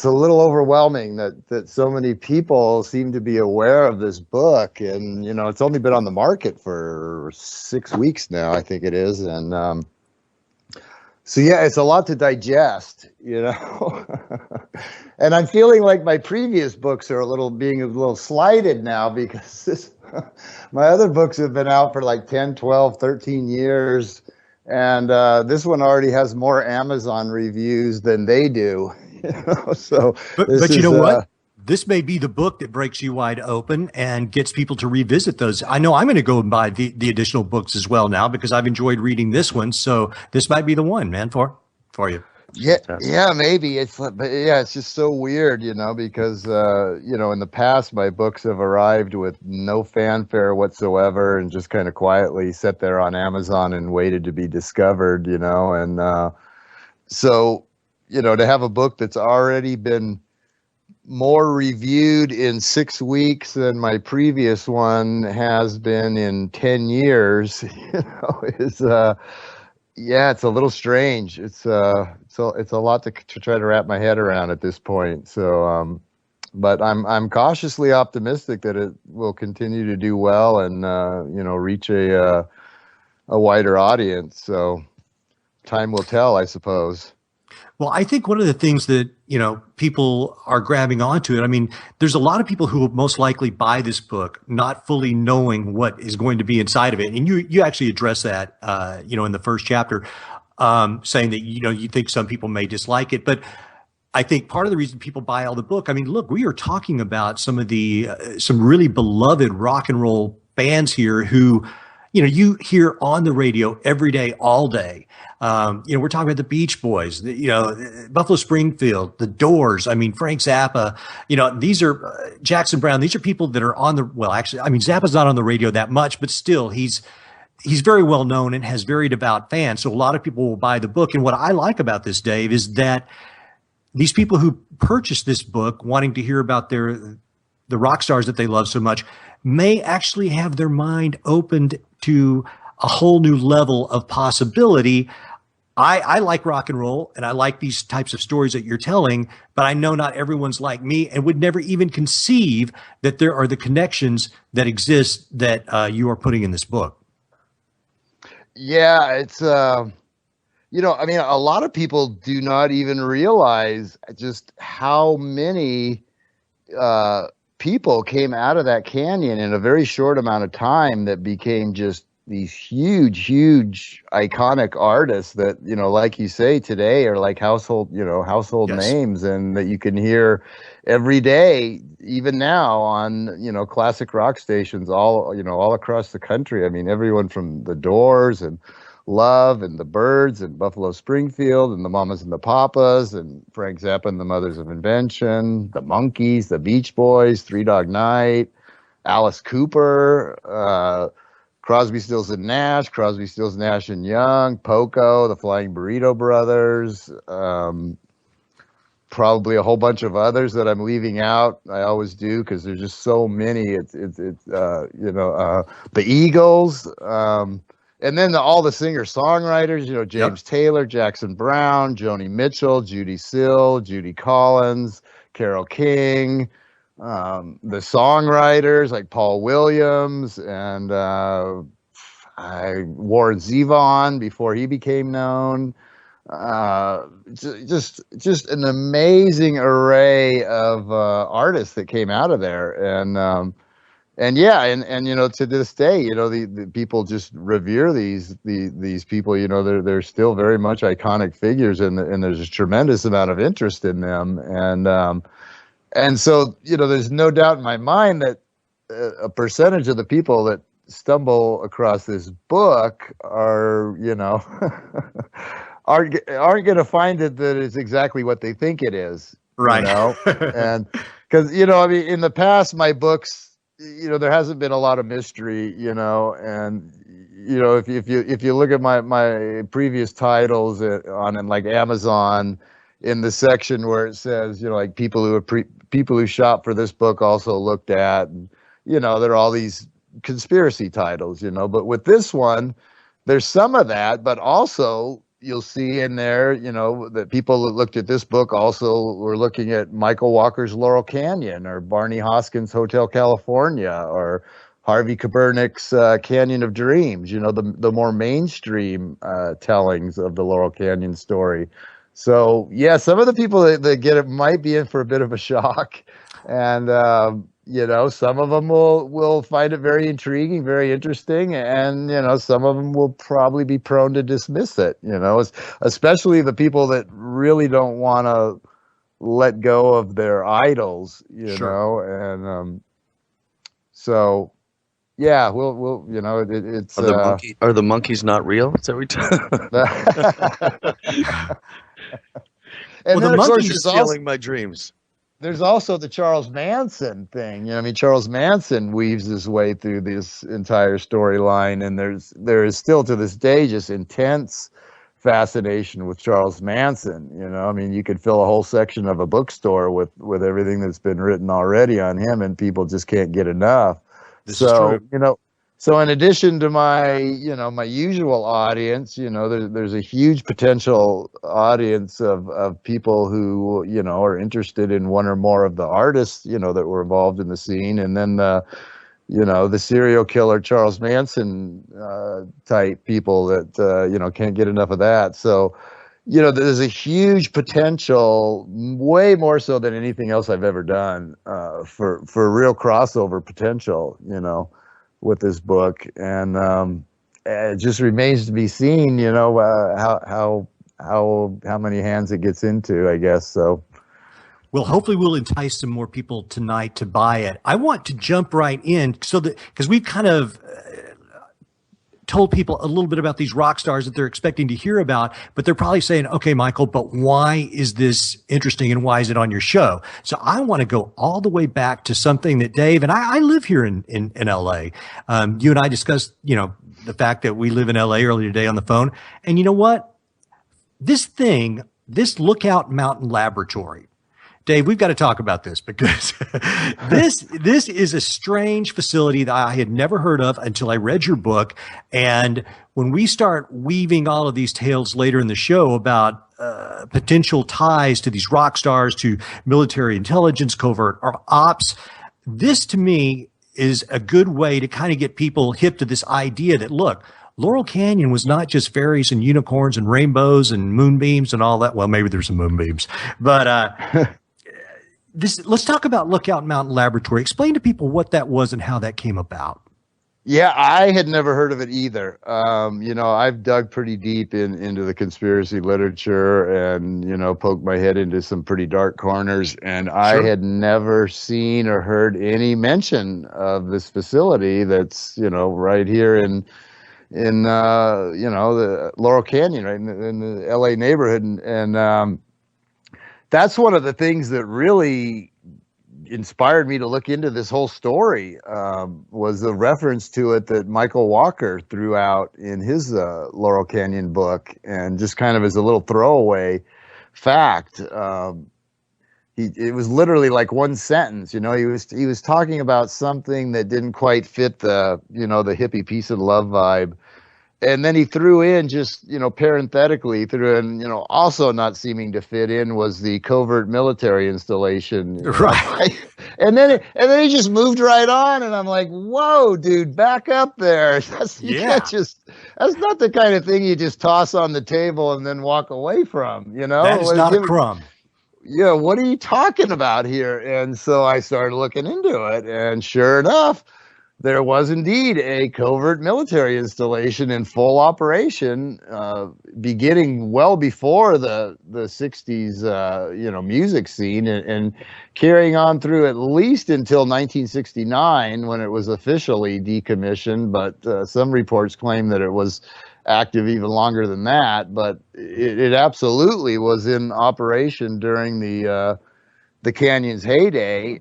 a little overwhelming that so many people seem to be aware of this book. And, you know, it's only been on the market for 6 weeks now, I think it is. And so yeah, it's a lot to digest, you know. And I'm feeling like my previous books are being a little slighted now, because my other books have been out for like 10, 12, 13 years. And this one already has more Amazon reviews than they do. You know? So, but you know what? This may be the book that breaks you wide open and gets people to revisit those. I know I'm going to go and buy the additional books as well now, because I've enjoyed reading this one. So this might be the one, man, for you. Yeah, maybe but yeah, it's just so weird, you know, because you know, in the past my books have arrived with no fanfare whatsoever and just kind of quietly sat there on Amazon and waited to be discovered, you know. And so, you know, to have a book that's already been more reviewed in 6 weeks than my previous one has been in 10 years, you know, is yeah, it's a little strange. It's a lot to try to wrap my head around at this point. So, but I'm cautiously optimistic that it will continue to do well and you know, reach a wider audience. So, time will tell, I suppose. Well, I think one of the things that, you know, people are grabbing onto it. I mean, there's a lot of people who will most likely buy this book not fully knowing what is going to be inside of it. And you actually address that, you know, in the first chapter, saying that, you know, you think some people may dislike it. But I think part of the reason people buy all the book, I mean, look, we are talking about some of the, some really beloved rock and roll bands here who, you know, you hear on the radio every day, all day. You know, we're talking about the Beach Boys, you know, Buffalo Springfield, the Doors. I mean, Frank Zappa, you know, these are Jackson Browne. These are people that are on the, well, actually, I mean, Zappa's not on the radio that much, but still he's very well known and has very devout fans. So a lot of people will buy the book. And what I like about this, Dave, is that these people who purchase this book wanting to hear about the rock stars that they love so much may actually have their mind opened to a whole new level of possibility. I like rock and roll and I like these types of stories that you're telling, but I know not everyone's like me and would never even conceive that there are the connections that exist that you are putting in this book. Yeah, it's, you know, I mean, a lot of people do not even realize just how many people came out of that canyon in a very short amount of time that became just these huge iconic artists that, you know, like you say, today are like household yes. names, and that you can hear every day, even now on, you know, classic rock stations all across the country. I mean, everyone from the Doors and Love and the Byrds and Buffalo Springfield and the Mamas and the Papas and Frank Zappa and the Mothers of Invention, the Monkees, the Beach Boys, Three Dog Night, Alice Cooper, Crosby, Stills and Nash, Crosby, Stills, Nash and Young, Poco, the Flying Burrito Brothers, probably a whole bunch of others that I'm leaving out. I always do because there's just so many. It's the Eagles, and then all the singer-songwriters. James Taylor, Jackson Browne, Joni Mitchell, Judy Sill, Judy Collins, Carole King. The songwriters like Paul Williams and Warren Zevon before he became known. Just an amazing array of artists that came out of there, and to this day, the people just revere these people. They're still very much iconic figures, and there's a tremendous amount of interest in them, and so there's no doubt in my mind that a percentage of the people that stumble across this book are aren't going to find it that it's exactly what they think it is, right? And because in the past, my books, there hasn't been a lot of mystery, and if you look at my previous titles on like Amazon, in the section where it says like people who shop for this book also looked at, and there are all these conspiracy titles, but with this one, there's some of that, but also you'll see in there, that people that looked at this book also were looking at Michael Walker's Laurel Canyon or Barney Hoskins' Hotel California or Harvey Kaepernick's Canyon of Dreams, the more mainstream tellings of the Laurel Canyon story. So, yeah, some of the people that get it might be in for a bit of a shock. And, some of them will find it very intriguing, very interesting. And, some of them will probably be prone to dismiss it, especially the people that really don't want to let go of their idols, Sure. And so, yeah, we'll it's... Are the monkeys not real? Is that what And well, then, the of course, monkeys are stealing my dreams. There's also the Charles Manson thing. Charles Manson weaves his way through this entire storyline, and there is still to this day just intense fascination with Charles Manson. You could fill a whole section of a bookstore with everything that's been written already on him, and people just can't get enough. This is true. So in addition to my usual audience, there's a huge potential audience of people who, are interested in one or more of the artists, that were involved in the scene. And then, the serial killer Charles Manson type people that, can't get enough of that. So, there's a huge potential, way more so than anything else I've ever done, for real crossover potential, with this book, and it just remains to be seen, how many hands it gets into, I guess. So, well, hopefully we'll entice some more people tonight to buy it. I want to jump right in because we've kind of told people a little bit about these rock stars that they're expecting to hear about, but they're probably saying, okay, Michael, but why is this interesting and why is it on your show? So I want to go all the way back to something that Dave, and I live here in LA. You and I discussed, the fact that we live in LA earlier today on the phone. And you know what? This Lookout Mountain Laboratory, Dave, we've got to talk about this because this is a strange facility that I had never heard of until I read your book. And when we start weaving all of these tales later in the show about potential ties to these rock stars, to military intelligence, covert ops, this to me is a good way to kind of get people hip to this idea that, look, Laurel Canyon was not just fairies and unicorns and rainbows and moonbeams and all that. Well, maybe there's some moonbeams, but let's talk about Lookout Mountain Laboratory. Explain to people what that was and how that came about. Yeah, I had never heard of it either. I've dug pretty deep into the conspiracy literature and, poked my head into some pretty dark corners. And sure. I had never seen or heard any mention of this facility that's, right here in the Laurel Canyon, right in the LA neighborhood, and that's one of the things that really inspired me to look into this whole story, was the reference to it that Michael Walker threw out in his Laurel Canyon book, and just kind of as a little throwaway fact. It was literally like one sentence. He was talking about something that didn't quite fit the hippie peace and love vibe. And then he threw in, just, parenthetically threw in, also not seeming to fit in was the covert military installation. Right. And then he just moved right on. And I'm like, whoa, dude, back up there. That's not the kind of thing you just toss on the table and then walk away from, That is not a crumb. Yeah, what are you talking about here? And so I started looking into it. And sure enough, there was indeed a covert military installation in full operation, beginning well before the 60s, music scene, and carrying on through at least until 1969, when it was officially decommissioned. But some reports claim that it was active even longer than that. But it absolutely was in operation during the canyon's heyday.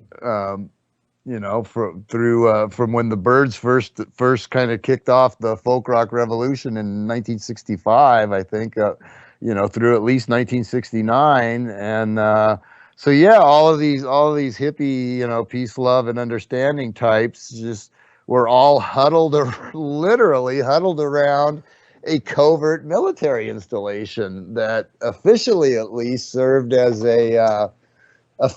From when the Byrds first kind of kicked off the folk rock revolution in 1965, I think, through at least 1969, and all of these hippie, peace, love, and understanding types just were all literally huddled around a covert military installation that officially, at least, served as a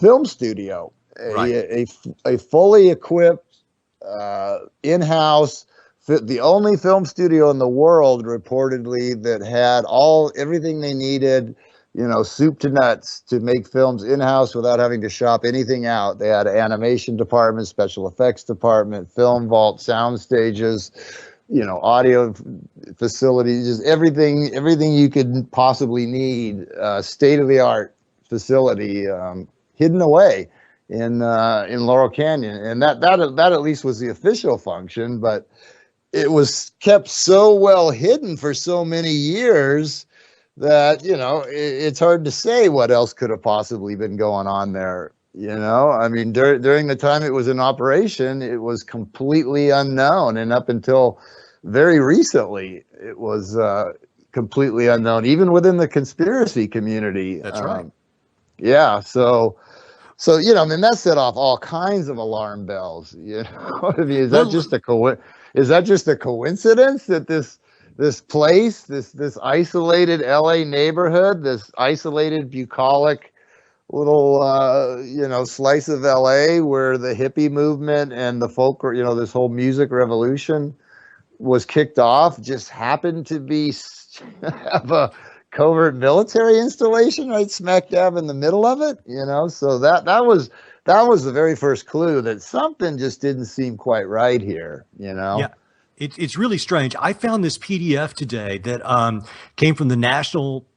film studio. Right. A fully equipped, in-house, the only film studio in the world, reportedly, that had everything they needed, soup to nuts, to make films in-house without having to shop anything out. They had an animation department, special effects department, film vault, sound stages, audio facilities, just everything you could possibly need, state-of-the-art facility, hidden away in Laurel Canyon. And that at least was the official function, but it was kept so well hidden for so many years that, it's hard to say what else could have possibly been going on there. I mean, during the time it was in operation, it was completely unknown. And up until very recently, it was completely unknown, even within the conspiracy community. That's right. Yeah. So, that set off all kinds of alarm bells. I mean, is that just a coincidence that this place, this isolated LA neighborhood, this isolated bucolic little slice of LA where the hippie movement and the folk, this whole music revolution was kicked off, just happened to have a covert military installation right smack dab in the middle of it, so that was the very first clue that something just didn't seem quite right here. Yeah, it's really strange. I found this PDF today that came from the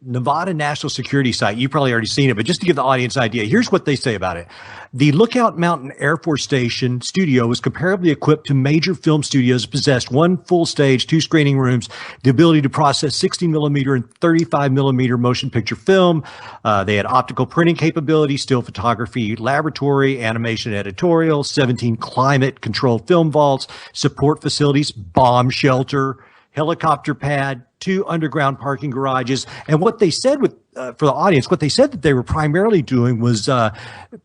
Nevada National Security site. You've probably already seen it, but just to give the audience an idea, here's what they say about it. The Lookout Mountain Air Force Station studio was comparably equipped to major film studios, possessed one full stage, 2 screening rooms, the ability to process 60 millimeter and 35 millimeter motion picture film. They had optical printing capability, still photography laboratory, animation editorial, 17 climate controlled film vaults, support facilities, bomb shelter, helicopter pad, 2 underground parking garages. And what they said for the audience, what they said that they were primarily doing was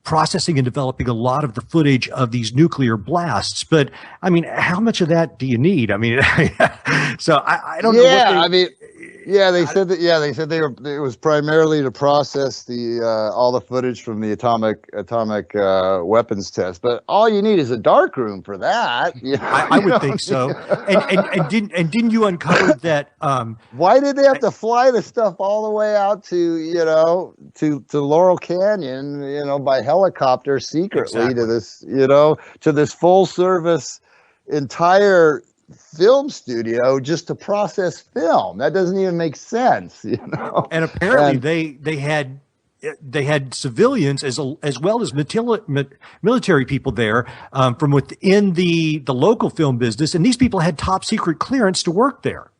processing and developing a lot of the footage of these nuclear blasts. But I mean, how much of that do you need? I mean, so I don't know. They said it was primarily to process all the footage from the atomic weapons test. But all you need is a dark room for that. I would think so. And didn't you uncover that? Why did they have to fly the stuff all the way out to Laurel Canyon, by helicopter secretly, exactly, to this full service entire film studio just to process film? That doesn't even make sense. And apparently they had they had civilians as well as military people there from within the local film business, and these people had top secret clearance to work there.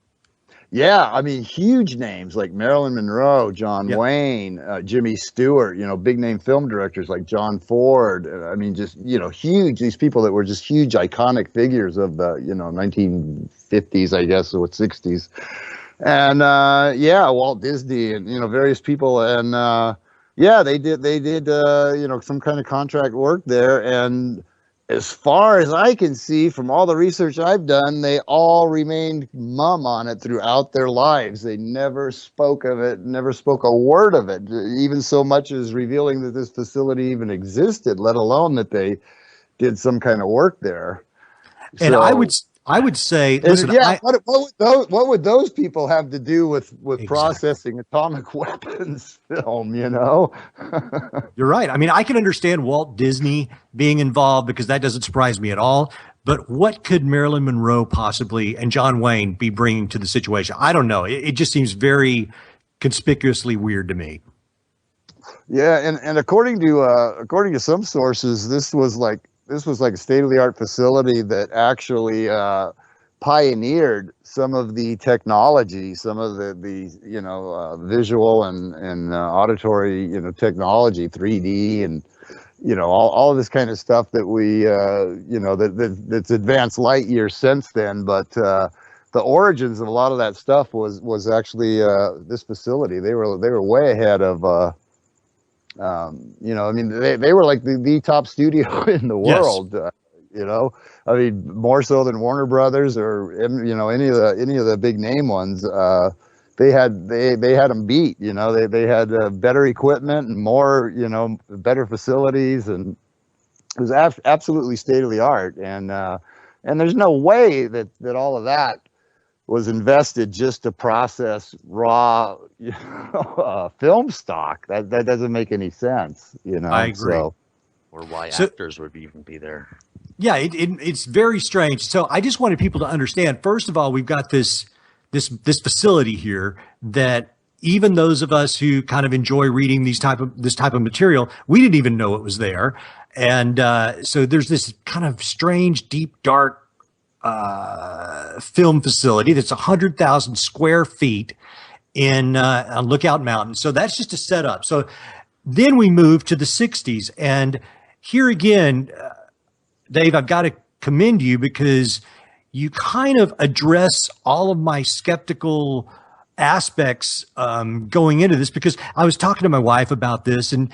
Yeah, I mean, huge names like Marilyn Monroe, John Yep. Wayne, Jimmy Stewart, big name film directors like John Ford. I mean, just, huge, these people that were just huge iconic figures of the, 1950s, I guess, or 60s. And, Walt Disney and, various people. And, they did, some kind of contract work there. And as far as I can see from all the research I've done, they all remained mum on it throughout their lives. They never spoke of it, never spoke a word of it, even so much as revealing that this facility even existed, let alone that they did some kind of work there. And So, I would say, listen, what would those people have to do with Exactly. processing atomic weapons film, You're right. I mean, I can understand Walt Disney being involved because that doesn't surprise me at all. But what could Marilyn Monroe possibly and John Wayne be bringing to the situation? I don't know. It just seems very conspicuously weird to me. Yeah, and according to some sources, this was like a state-of-the-art facility that actually pioneered some of the technology, some of the visual and auditory technology, 3D and all of this kind of stuff that we that's advanced light years since then. But the origins of a lot of that stuff was actually this facility. They were way ahead of. I mean, they were like the top studio in the world. Yes. I mean, more so than Warner Brothers or any of the big name ones. They had them beat. They had better equipment and more better facilities, and it was absolutely state of the art. And there's no way that all of that was invested just to process raw film stock. That doesn't make any sense, I agree. So, Or why actors would even be there. Yeah, it's very strange. So I just wanted people to understand, first of all, we've got this facility here that even those of us who kind of enjoy reading this type of material, we didn't even know it was there. And so there's this kind of strange, deep, dark film facility that's 100,000 square feet on Lookout Mountain. So that's just a setup. So then we move to the 60s. And here again, Dave, I've got to commend you because you kind of address all of my skeptical aspects going into this, because I was talking to my wife about this, and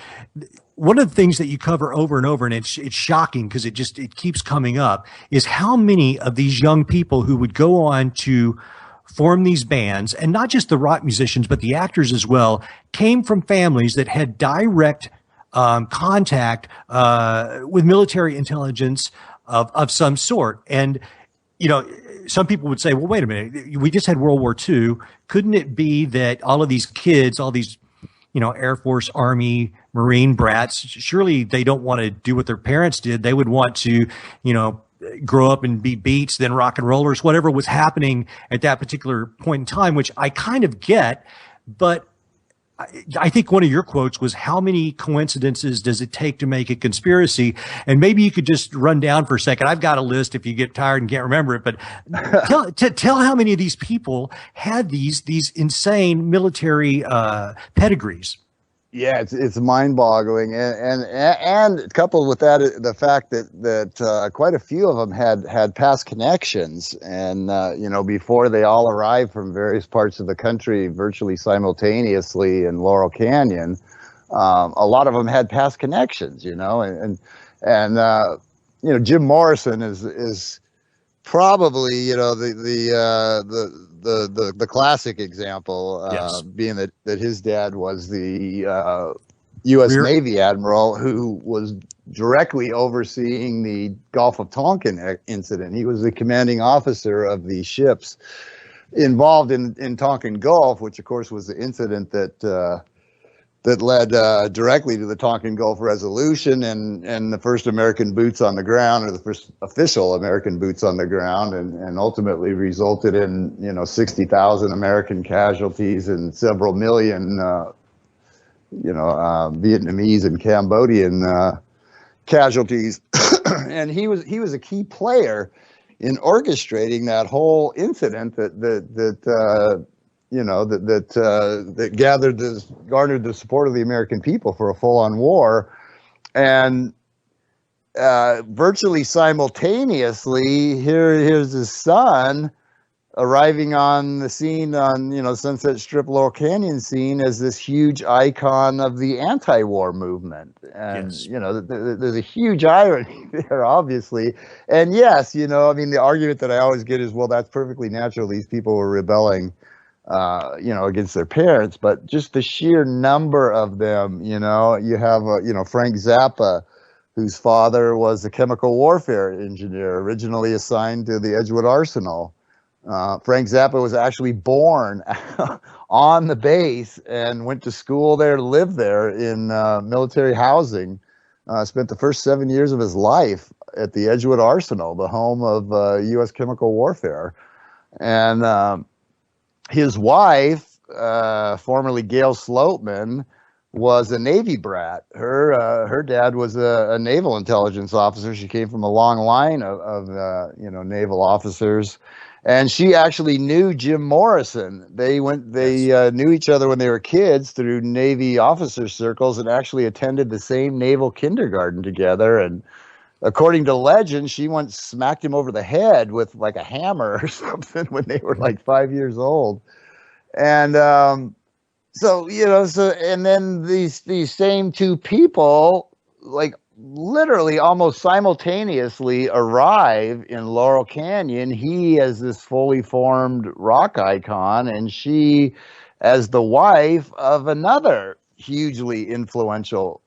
one of the things that you cover over and over, and it's shocking because it keeps coming up, is how many of these young people who would go on to form these bands, and not just the rock musicians, but the actors as well, came from families that had direct contact with military intelligence of some sort. And, some people would say, well, wait a minute, we just had World War II. Couldn't it be that all of these kids, all these, Air Force, Army, Marine brats, surely they don't want to do what their parents did. They would want to, grow up and be beats, then rock and rollers, whatever was happening at that particular point in time, which I kind of get. But I think one of your quotes was, how many coincidences does it take to make a conspiracy? And maybe you could just run down for a second. I've got a list if you get tired and can't remember it, but tell how many of these people had these insane military pedigrees. Yeah, it's mind-boggling, and coupled with that, the fact that quite a few of them had past connections, and before they all arrived from various parts of the country, virtually simultaneously in Laurel Canyon, a lot of them had past connections, and Jim Morrison is probably the classic example, Yes. being that his dad was the U.S. Navy admiral who was directly overseeing the Gulf of Tonkin incident. He was the commanding officer of the ships involved in Tonkin Gulf, which of course was the incident that led directly to the Tonkin Gulf resolution and the first American boots on the ground, or the first official American boots on the ground, and ultimately resulted in 60,000 American casualties and several million Vietnamese and Cambodian casualties, and he was a key player in orchestrating that whole incident that garnered the support of the American people for a full-on war. And virtually simultaneously, here's his son arriving on the scene on Sunset Strip, Laurel Canyon scene as this huge icon of the anti-war movement. And Yes. there's a huge irony there, obviously. And yes, the argument that I always get is, well, that's perfectly natural. These people were rebelling against their parents, but just the sheer number of them, you have Frank Zappa, whose father was a chemical warfare engineer originally assigned to the Edgewood Arsenal. Frank Zappa was actually born on the base and went to school there, lived there in military housing, spent the first 7 years of his life at the Edgewood Arsenal, the home of U.S. chemical warfare. And his wife, formerly Gail Sloatman, was a Navy brat. Her dad was a naval intelligence officer. She came from a long line of naval officers. And she actually knew Jim Morrison. They knew each other when they were kids through Navy officer circles, and actually attended the same naval kindergarten together. And according to legend, she once smacked him over the head with like a hammer or something when they were like 5 years old. And and then these same two people, like, literally almost simultaneously arrive in Laurel Canyon. He as this fully formed rock icon, and she as the wife of another hugely influential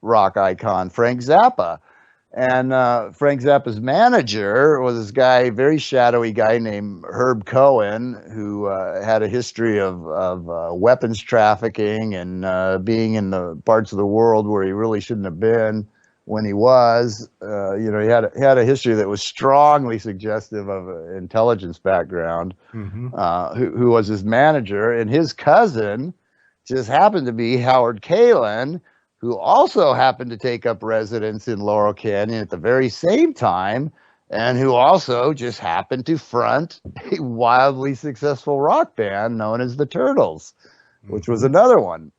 rock icon, Frank Zappa. And Frank Zappa's manager was this guy, very shadowy guy named Herb Cohen, who had a history of weapons trafficking and being in the parts of the world where he really shouldn't have been when he was. He had a history that was strongly suggestive of an intelligence background. Who was his manager, and his cousin just happened to be Howard Kalin, who also happened to take up residence in Laurel Canyon at the very same time, and who also just happened to front a wildly successful rock band known as the Turtles, which was another one.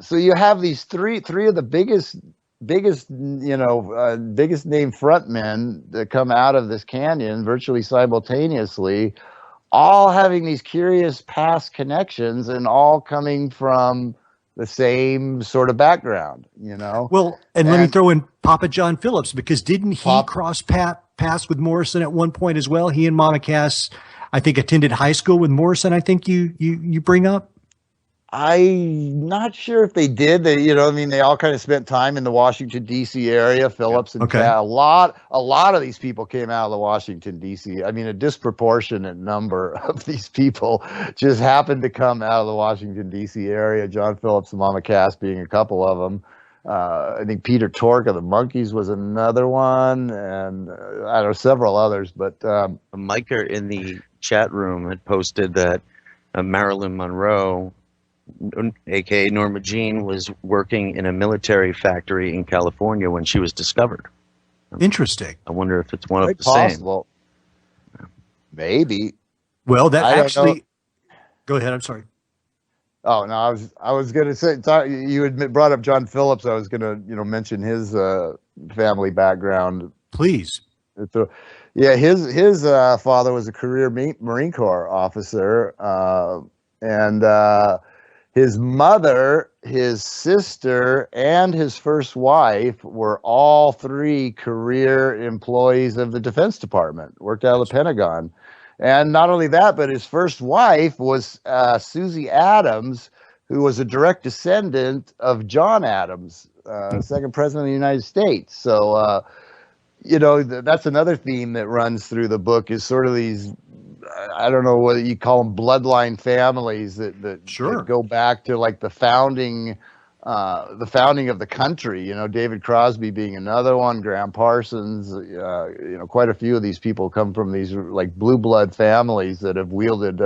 So you have these three of the biggest name frontmen that come out of this canyon virtually simultaneously, all having these curious past connections and all coming from the same sort of background, Well, and let me throw in Papa John Phillips, because didn't he cross paths with Morrison at one point as well? He and Mama Cass, I think, attended high school with Morrison. I think you bring up. I'm not sure if they did. They all kind of spent time in the Washington D.C. area. Phillips and Cass, a lot of these people came out of the Washington D.C. A disproportionate number of these people just happened to come out of the Washington D.C. area. John Phillips and Mama Cass being a couple of them. I think Peter Tork of the Monkees was another one, and I don't know, several others. But Micah in the chat room had posted that Marilyn Monroe, aka Norma Jean, was working in a military factory in California when she was discovered. Interesting. I wonder if it's one of the possible. Same. Maybe. Well, that actually. Go ahead. I'm sorry. Oh no, I was going to say, you had brought up John Phillips. I was going to mention his family background. Please. So, yeah, his father was a career Marine Corps officer, and his mother, his sister, and his first wife were all three career employees of the Defense Department, worked out of the Pentagon. And not only that, but his first wife was Susie Adams, who was a direct descendant of John Adams, second president of the United States. So, that's another theme that runs through the book, is sort of these, I don't know what you call them, bloodline families that go back to like the founding of the country. David Crosby being another one, Graham Parsons. Quite a few of these people come from these like blue blood families that have wielded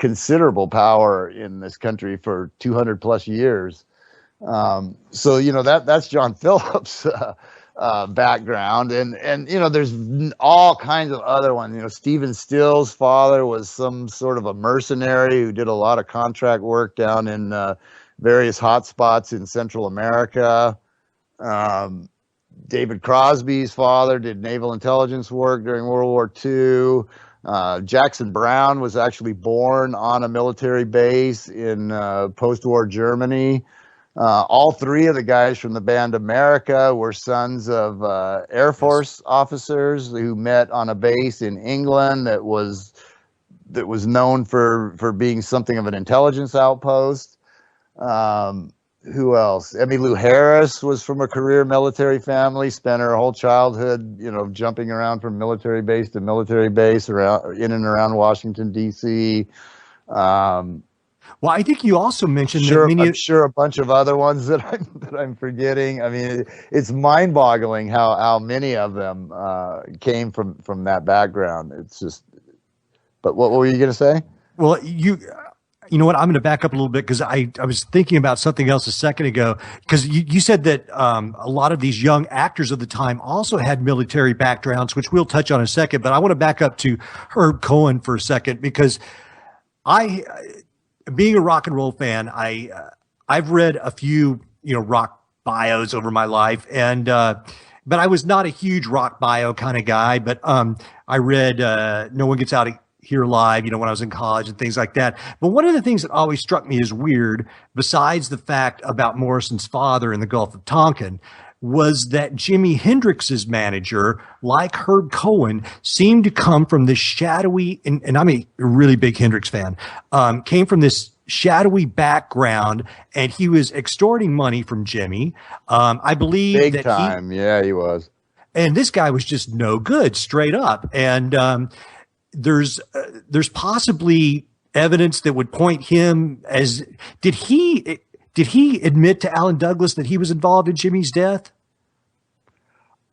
considerable power in this country for 200 plus years. So, you know, that's John Phillips' background. And, you know, there's all kinds of other ones. You know, Stephen Still's father was some sort of a mercenary who did a lot of contract work down in various hotspots in Central America. David Crosby's father did naval intelligence work during World War II. Jackson Browne was actually born on a military base in post-war Germany. All three of the guys from the band America were sons of Air Force officers who met on a base in England that was known for being something of an intelligence outpost. Who else? Emmylou Harris was from a career military family, spent her whole childhood, you know, jumping around from military base to military base around in and around Washington, D.C. Well, I think you also mentioned I'm sure a bunch of other ones that I'm forgetting. I mean, it's mind-boggling how many of them came from that background. It's just. But what were you going to say? Well, you know what? I'm going to back up a little bit because I was thinking about something else a second ago, because you said that a lot of these young actors of the time also had military backgrounds, which we'll touch on in a second. But I want to back up to Herb Cohen for a second, because being a rock and roll fan, I've read a few, you know, rock bios over my life, and but I was not a huge rock bio kind of guy. But I read No One Gets Out of Here Alive, you know, when I was in college and things like that. But one of the things that always struck me as weird, besides the fact about Morrison's father in the Gulf of Tonkin, was that Jimi Hendrix's manager, like Herb Cohen, seemed to come from this shadowy, and I'm a really big Hendrix fan, came from this shadowy background, and he was extorting money from Jimmy. I believe big time. Yeah, he was. And this guy was just no good, straight up. And there's possibly evidence that would point him as did he admit to Alan Douglas that he was involved in Jimmy's death?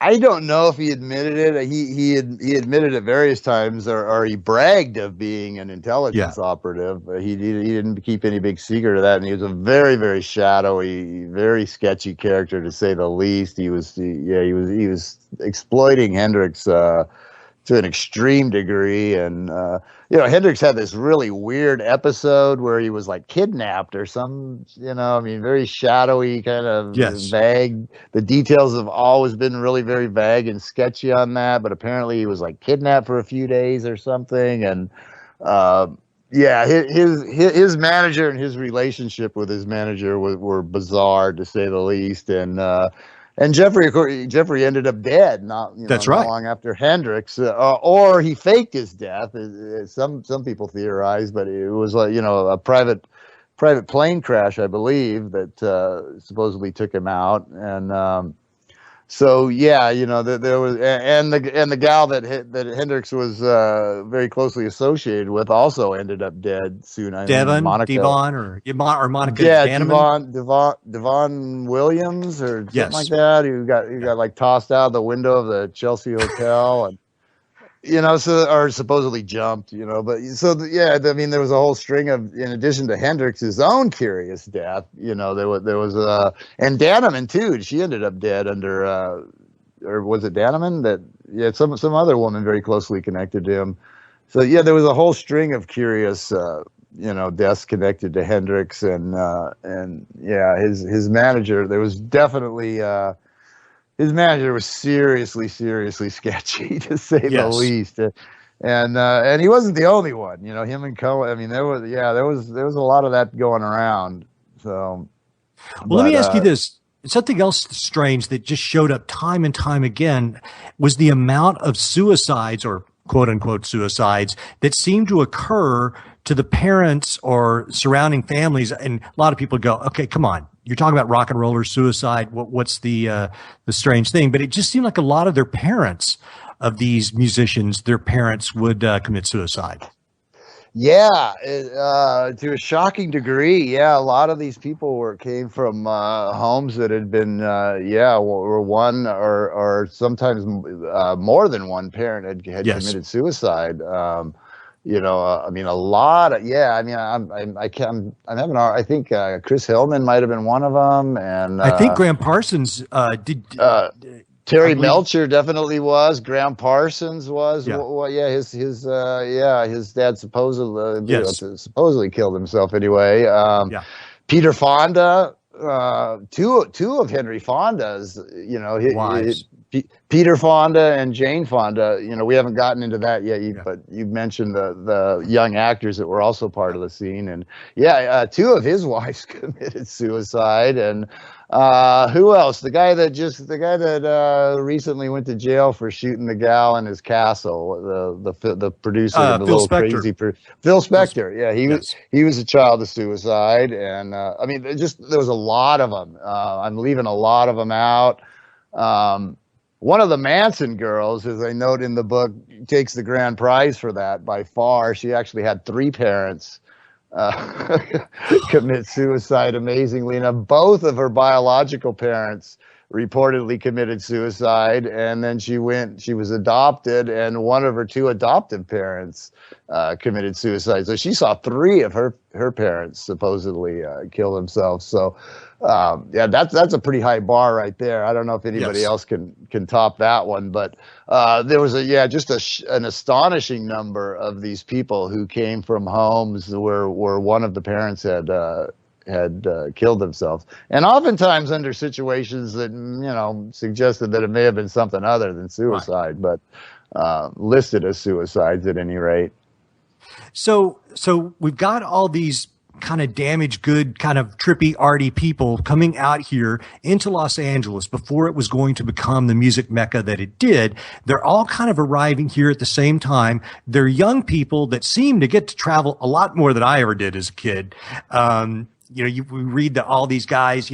I don't know if he admitted it. He admitted it various times, or he bragged of being an intelligence operative. He didn't keep any big secret of that, and he was a very, very shadowy, very sketchy character, to say the least. He was exploiting Hendrix to an extreme degree. And you know, Hendrix had this really weird episode where he was like kidnapped or some, you know, I mean, very shadowy, kind of vague. The details have always been really very vague and sketchy on that, but apparently he was like kidnapped for a few days or something. And yeah, his manager and his relationship with his manager were bizarre, to say the least. And Jeffrey ended up dead, not long after Hendrix, or he faked his death. Some people theorize, but it was a private plane crash, I believe, that supposedly took him out. And so yeah, you know, there was, and the gal that Hendrix was very closely associated with also ended up dead soon. Devon Monica Devon Williams or something like that, who got like tossed out the window of the Chelsea hotel, and you know, or supposedly jumped, you know. But yeah, I mean, there was a whole string of, in addition to Hendrix's own curious death, you know, there was and Danneman too. She ended up dead under, or was it Danneman that? Yeah, some other woman very closely connected to him. So yeah, there was a whole string of curious, you know, deaths connected to Hendrix, and yeah, his manager. There was definitely. His manager was seriously sketchy, to say the least, and he wasn't the only one. You know, him and Cohen. I mean, there was a lot of that going around. So, well, let me ask you this: something else strange that just showed up time and time again was the amount of suicides, or quote unquote suicides, that seemed to occur to the parents or surrounding families. And a lot of people go, "Okay, come on. You're talking about rock and roller suicide. What's the strange thing?" But it just seemed like a lot of their parents, of these musicians, their parents would commit suicide. Yeah, to a shocking degree. Yeah, a lot of these people came from homes that had been, were one or sometimes more than one parent had committed suicide. I mean, a lot of, yeah. I mean, I'm having, I think Chris Hillman might have been one of them, and I think Graham Parsons did. Terry Melcher definitely was. Graham Parsons was. Yeah. Well, yeah, his dad supposedly Yes. supposedly killed himself anyway. Yeah. Peter Fonda, two of Henry Fonda's, Wives. Peter Fonda and Jane Fonda. We haven't gotten into that yet, but you mentioned the young actors that were also part of the scene, and two of his wives committed suicide, and who else? The guy that recently went to jail for shooting the gal in his castle, the producer, the Phil little Spector. crazy Phil Spector. Yeah, he was a child of suicide, and I mean, there was a lot of them. I'm leaving a lot of them out. One of the Manson girls, as I note in the book, takes the grand prize for that by far. She actually had 3 parents commit suicide, amazingly enough. Both of her biological parents reportedly committed suicide, and then she was adopted, and one of her 2 adoptive parents committed suicide. So she saw 3 of her parents supposedly kill themselves. So that's a pretty high bar right there. I don't know if anybody else can top that one, but there was an astonishing number of these people who came from homes where one of the parents had killed themselves, and oftentimes under situations that suggested that it may have been something other than suicide, but listed as suicides at any rate. So we've got all these kind of damaged good, kind of trippy, arty people coming out here into Los Angeles before it was going to become the music mecca that it did. They're all kind of arriving here at the same time. They're young people that seem to get to travel a lot more than I ever did as a kid. We read that all these guys,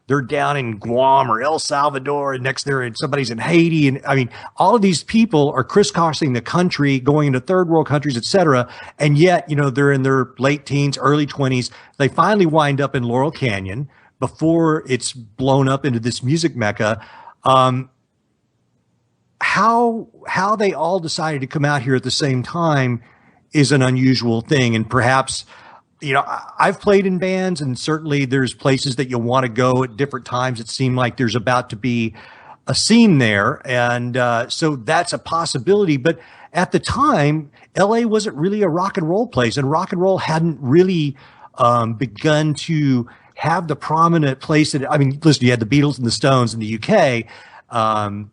they're down in Guam or El Salvador, and next somebody's in Haiti. And I mean, all of these people are crisscrossing the country, going into third world countries, et cetera. And yet, they're in their late teens, early 20s. They finally wind up in Laurel Canyon before it's blown up into this music mecca. How they all decided to come out here at the same time is an unusual thing. And perhaps, I've played in bands, and certainly there's places that you'll want to go at different times. It seemed like there's about to be a scene there. And so that's a possibility. But at the time, LA wasn't really a rock and roll place, and rock and roll hadn't really begun to have the prominent place that, listen, you had the Beatles and the Stones in the UK.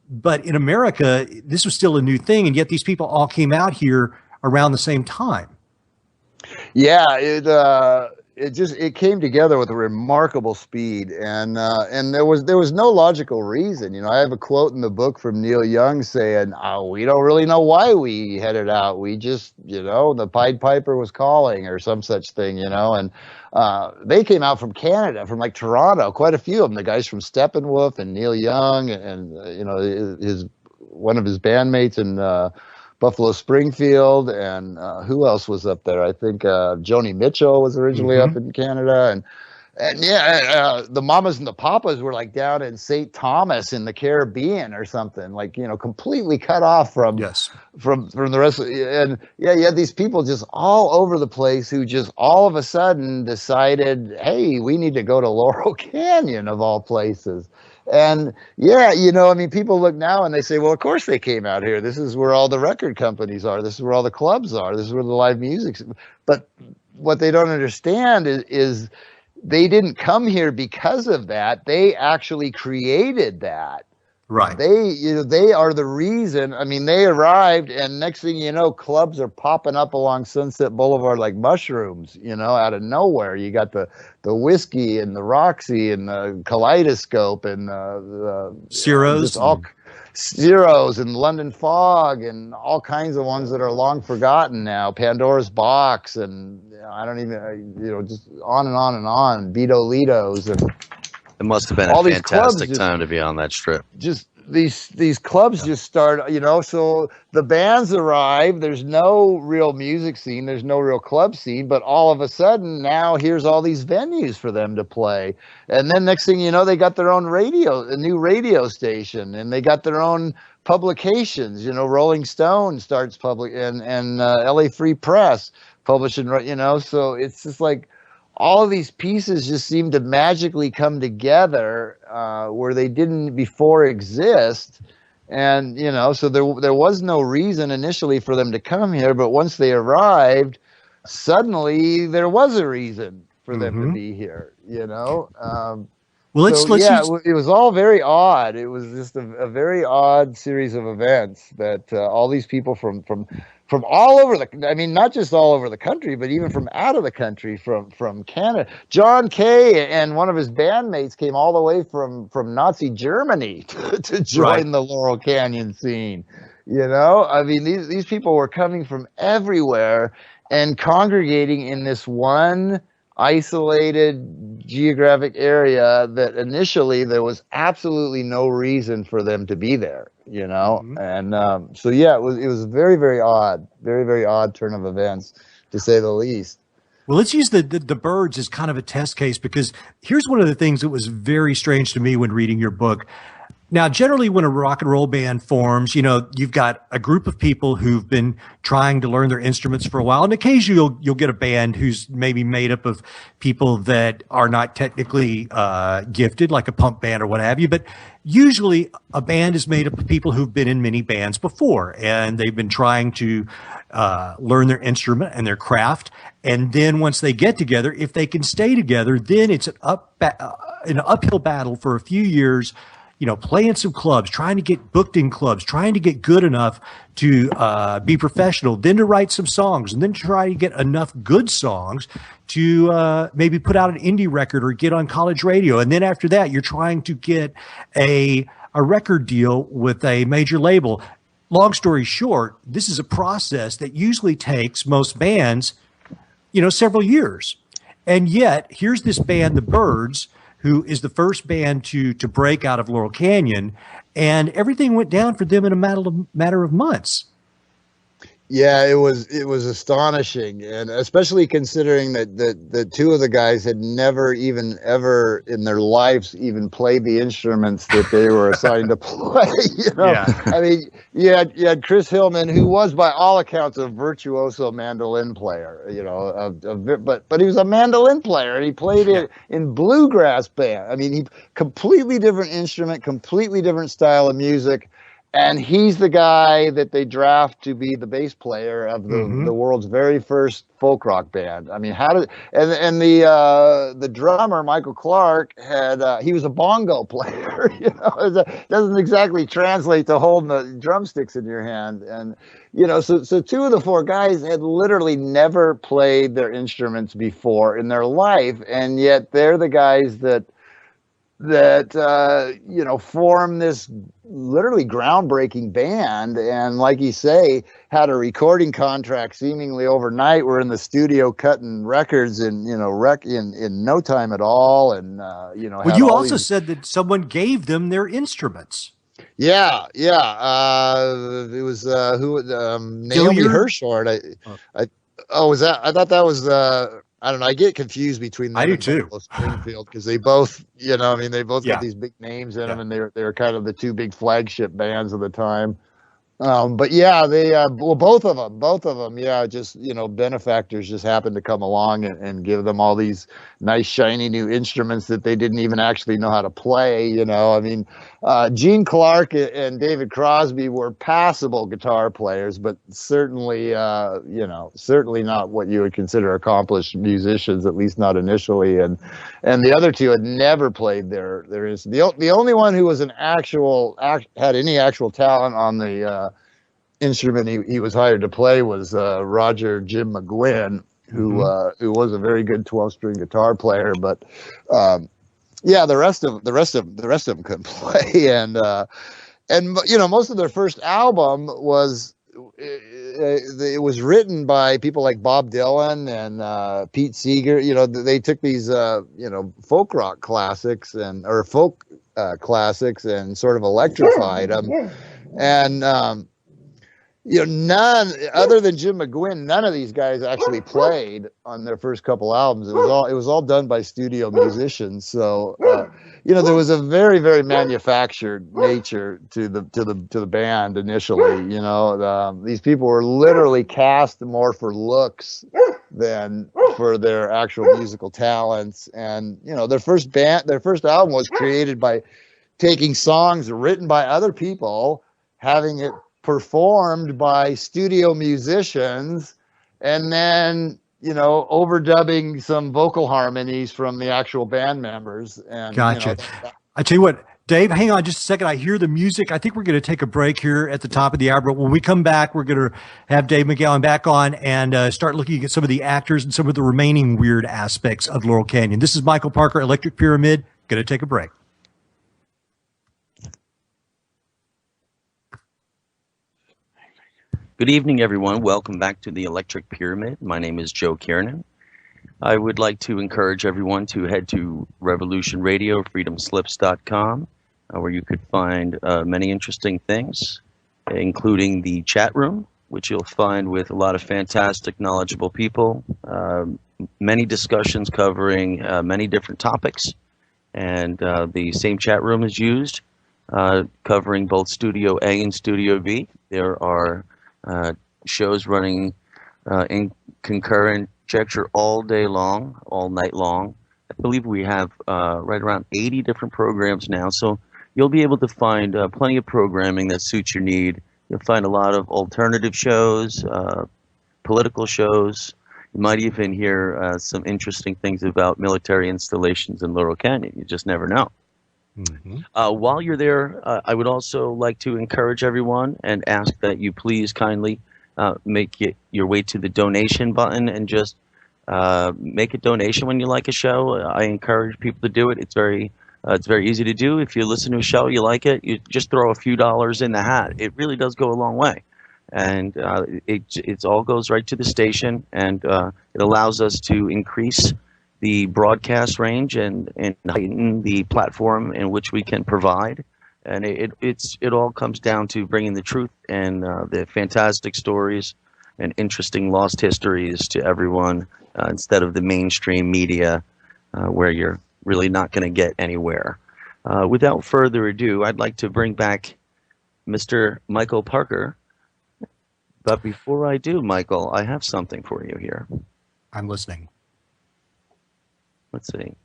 But in America, this was still a new thing. And yet these people all came out here around the same time. Yeah, it came together with a remarkable speed, and there was no logical reason. I have a quote in the book from Neil Young saying, "We don't really know why we headed out. We just, the Pied Piper was calling," or some such thing, and they came out from Canada, from like Toronto, quite a few of them. The guys from Steppenwolf and Neil Young, and one of his bandmates in Buffalo Springfield, and who else was up there? I think Joni Mitchell was originally up in Canada, and the Mamas and the Papas were like down in St. Thomas in the Caribbean or something, like completely cut off from the rest of, and you had these people just all over the place who just all of a sudden decided, hey, we need to go to Laurel Canyon of all places. And people look now and they say, well, of course they came out here. This is where all the record companies are. This is where all the clubs are. This is where the live music. But what they don't understand is they didn't come here because of that. They actually created that. Right. They are the reason. They arrived, and next thing you know, clubs are popping up along Sunset Boulevard like mushrooms, out of nowhere. You got the Whiskey and the Roxy and the Kaleidoscope and the Ciro's. Ciro's and London Fog and all kinds of ones that are long forgotten now. Pandora's Box, and I don't even, just on and on and on. Vito Litos, and it must have been a fantastic time to be on that strip. Just these clubs just start, so the bands arrive. There's no real music scene. There's no real club scene. But all of a sudden, now here's all these venues for them to play. And then next thing you know, they got their own a new radio station, and they got their own publications. You know, Rolling Stone starts public, and LA Free Press publishing, you know. So it's just like all of these pieces just seem to magically come together where they didn't before exist. And, you know, so there was no reason initially for them to come here, but once they arrived, suddenly there was a reason for them to be here, you know. Well, it was all very odd. It was just a very odd series of events that all these people from all over I mean, not just all over the country, but even from out of the country, from Canada. John Kay and one of his bandmates came all the way from Nazi Germany to join the Laurel Canyon scene. You know, I mean, these people were coming from everywhere and congregating in this one isolated geographic area that initially there was absolutely no reason for them to be there, you know. And so yeah, it was very, very odd, very, very odd turn of events, to say the least. Well, let's use the Byrds as kind of a test case, because here's one of the things that was very strange to me when reading your book. Now, generally, when a rock and roll band forms, you know, you've got a group of people who've been trying to learn their instruments for a while, and occasionally you'll get a band who's maybe made up of people that are not technically gifted, like a punk band or what have you. But usually, a band is made up of people who've been in many bands before, and they've been trying to learn their instrument and their craft. And then once they get together, if they can stay together, then it's an uphill battle for a few years. You know, playing some clubs, trying to get booked in clubs, trying to get good enough to be professional, then to write some songs, and then try to get enough good songs to maybe put out an indie record or get on college radio. And then after that, you're trying to get a record deal with a major label. Long story short, this is a process that usually takes most bands, you know, several years. And yet, here's this band, the Byrds, who is the first band to break out of Laurel Canyon, and everything went down for them in a matter of months. Yeah, it was astonishing, and especially considering that two of the guys had never even ever in their lives even played the instruments that they were assigned to play. You know, yeah. I mean, you had Chris Hillman, who was by all accounts a virtuoso mandolin player. You know, but he was a mandolin player, and he played it in bluegrass band. I mean, he completely different instrument, completely different style of music. And he's the guy that they draft to be the bass player of the world's very first folk rock band. I mean, the drummer, Michael Clark, he was a bongo player. You know, it doesn't exactly translate to holding the drumsticks in your hand. And you know, so two of the four guys had literally never played their instruments before in their life, and yet they're the guys that you know, form this literally groundbreaking band, and like you say, had a recording contract seemingly overnight. We're in the studio cutting records in, you know, in no time at all. And you know, well, you also said that someone gave them their instruments. Yeah. It was Naomi Hirshhorn. I thought that was I don't know. I get confused between them. I do too. Springfield, because they both, you know, I mean, they both got these big names in them, and they were kind of the two big flagship bands of the time. But yeah, they both of them, yeah, just, you know, benefactors just happened to come along and give them all these nice shiny new instruments that they didn't even actually know how to play. You know, I mean, Gene Clark and David Crosby were passable guitar players, but certainly, you know, certainly not what you would consider accomplished musicians, at least not initially. And the other two had never played their instrument. The only one who was had any actual talent on the instrument he was hired to play was Roger Jim McGuinn, who was a very good 12-string guitar player, but yeah, the rest of them couldn't play. And you know, most of their first album was it was written by people like Bob Dylan and Pete Seeger. You know, they took these you know, folk rock classics or folk classics and sort of electrified them. And you know, none other than Jim McGuinn, none of these guys actually played on their first couple albums. It was all done by studio musicians. So there was a very, very manufactured nature to the band initially. These people were literally cast more for looks than for their actual musical talents. And their first album was created by taking songs written by other people, having it performed by studio musicians, and then overdubbing some vocal harmonies from the actual band members. And gotcha. I tell you what, Dave, hang on just a second. I hear the music. I think we're going to take a break here at the top of the hour. But when we come back, we're going to have Dave McGowan back on and start looking at some of the actors and some of the remaining weird aspects of Laurel Canyon. This is Michael Parker, Electric Pyramid. Going to take a break. Good evening, everyone. Welcome back to the Electric Pyramid. My name is Joe Kiernan. I would like to encourage everyone to head to Revolution Radio, freedomslips.com, where you could find many interesting things, including the chat room, which you'll find with a lot of fantastic, knowledgeable people, many discussions covering many different topics, and the same chat room is used, covering both Studio A and Studio B. There are shows running in concurrent conjecture all day long, all night long. I believe we have right around 80 different programs now, so you'll be able to find plenty of programming that suits your need. You'll find a lot of alternative shows, political shows. You might even hear some interesting things about military installations in Laurel Canyon. You just never know. Mm-hmm. While you're there, I would also like to encourage everyone and ask that you please kindly make your way to the donation button and just make a donation when you like a show. I encourage people to do it. It's very easy to do. If you listen to a show, you like it, you just throw a few dollars in the hat. It really does go a long way. And it all goes right to the station, and it allows us to increase the broadcast range and heighten the platform in which we can provide. And it all comes down to bringing the truth and the fantastic stories and interesting lost histories to everyone instead of the mainstream media where you're really not going to get anywhere. Without further ado, I'd like to bring back Mr. Michael Parker. But before I do, Michael, I have something for you here. I'm listening. Let's see.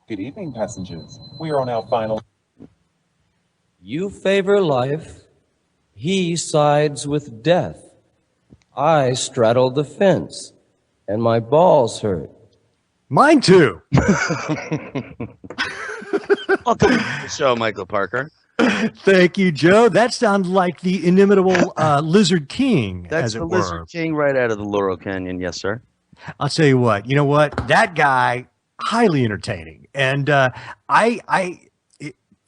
Good evening, passengers. We are on our final... You favor life, he sides with death. I straddled the fence, and my balls hurt. Mine too. Welcome to the show, Michael Parker. Thank you, Joe. That sounds like the inimitable Lizard King. That's as it the were. Lizard King right out of the Laurel Canyon. Yes, sir. I'll tell you what. You know what? That guy, highly entertaining. And I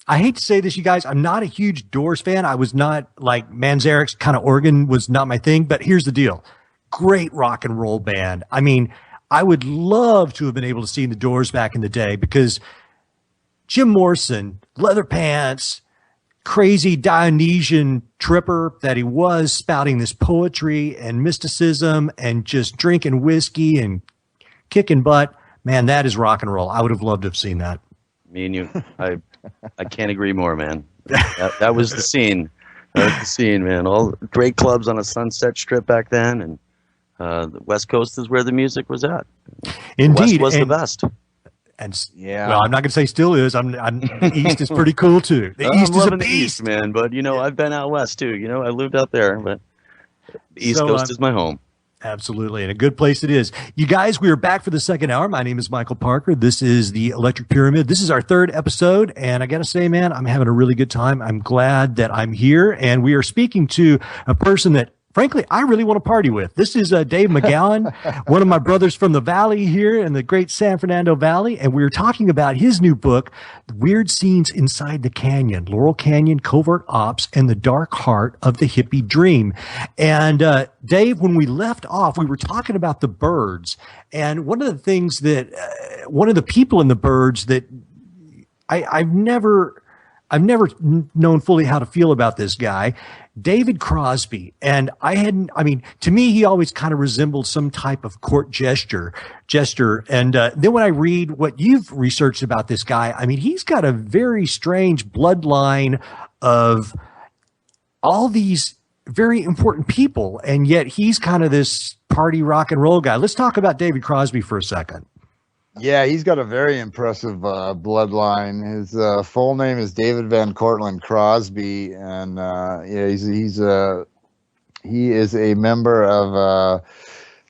hate to say this, you guys, I'm not a huge Doors fan. I was not like Manzarek's kind of organ was not my thing. But here's the deal. Great rock and roll band. I mean, I would love to have been able to see the Doors back in the day because Jim Morrison, leather pants, crazy Dionysian tripper that he was, spouting this poetry and mysticism and just drinking whiskey and kicking butt. Man, that is rock and roll. I would have loved to have seen that. Me and you, I can't agree more, man. That was the scene. That was the scene, man. All great clubs on a Sunset Strip back then, and the West Coast is where the music was at. Indeed. The West was the best. And yeah, well, I'm not going to say still is. The East is pretty cool too. The East is a beast, East, man. But I've been out west too. I lived out there, but the East Coast is my home. Absolutely, and a good place it is. You guys, we are back for the second hour. My name is Michael Parker. This is the Electric Pyramid. This is our third episode, and I got to say, man, I'm having a really good time. I'm glad that I'm here, and we are speaking to a person that, frankly, I really want to party with. This is Dave McGowan, one of my brothers from the Valley here in the great San Fernando Valley. And we were talking about his new book, Weird Scenes Inside the Canyon, Laurel Canyon, Covert Ops, and the Dark Heart of the Hippie Dream. And Dave, when we left off, we were talking about the Byrds. And one of the things that, one of the people in the Byrds that I've never I've never known fully how to feel about this guy, David Crosby. And to me, he always kind of resembled some type of court jester. And then when I read what you've researched about this guy, I mean, he's got a very strange bloodline of all these very important people. And yet he's kind of this party rock and roll guy. Let's talk about David Crosby for a second. Yeah, he's got a very impressive bloodline. His full name is David Van Cortlandt Crosby, and he is a member of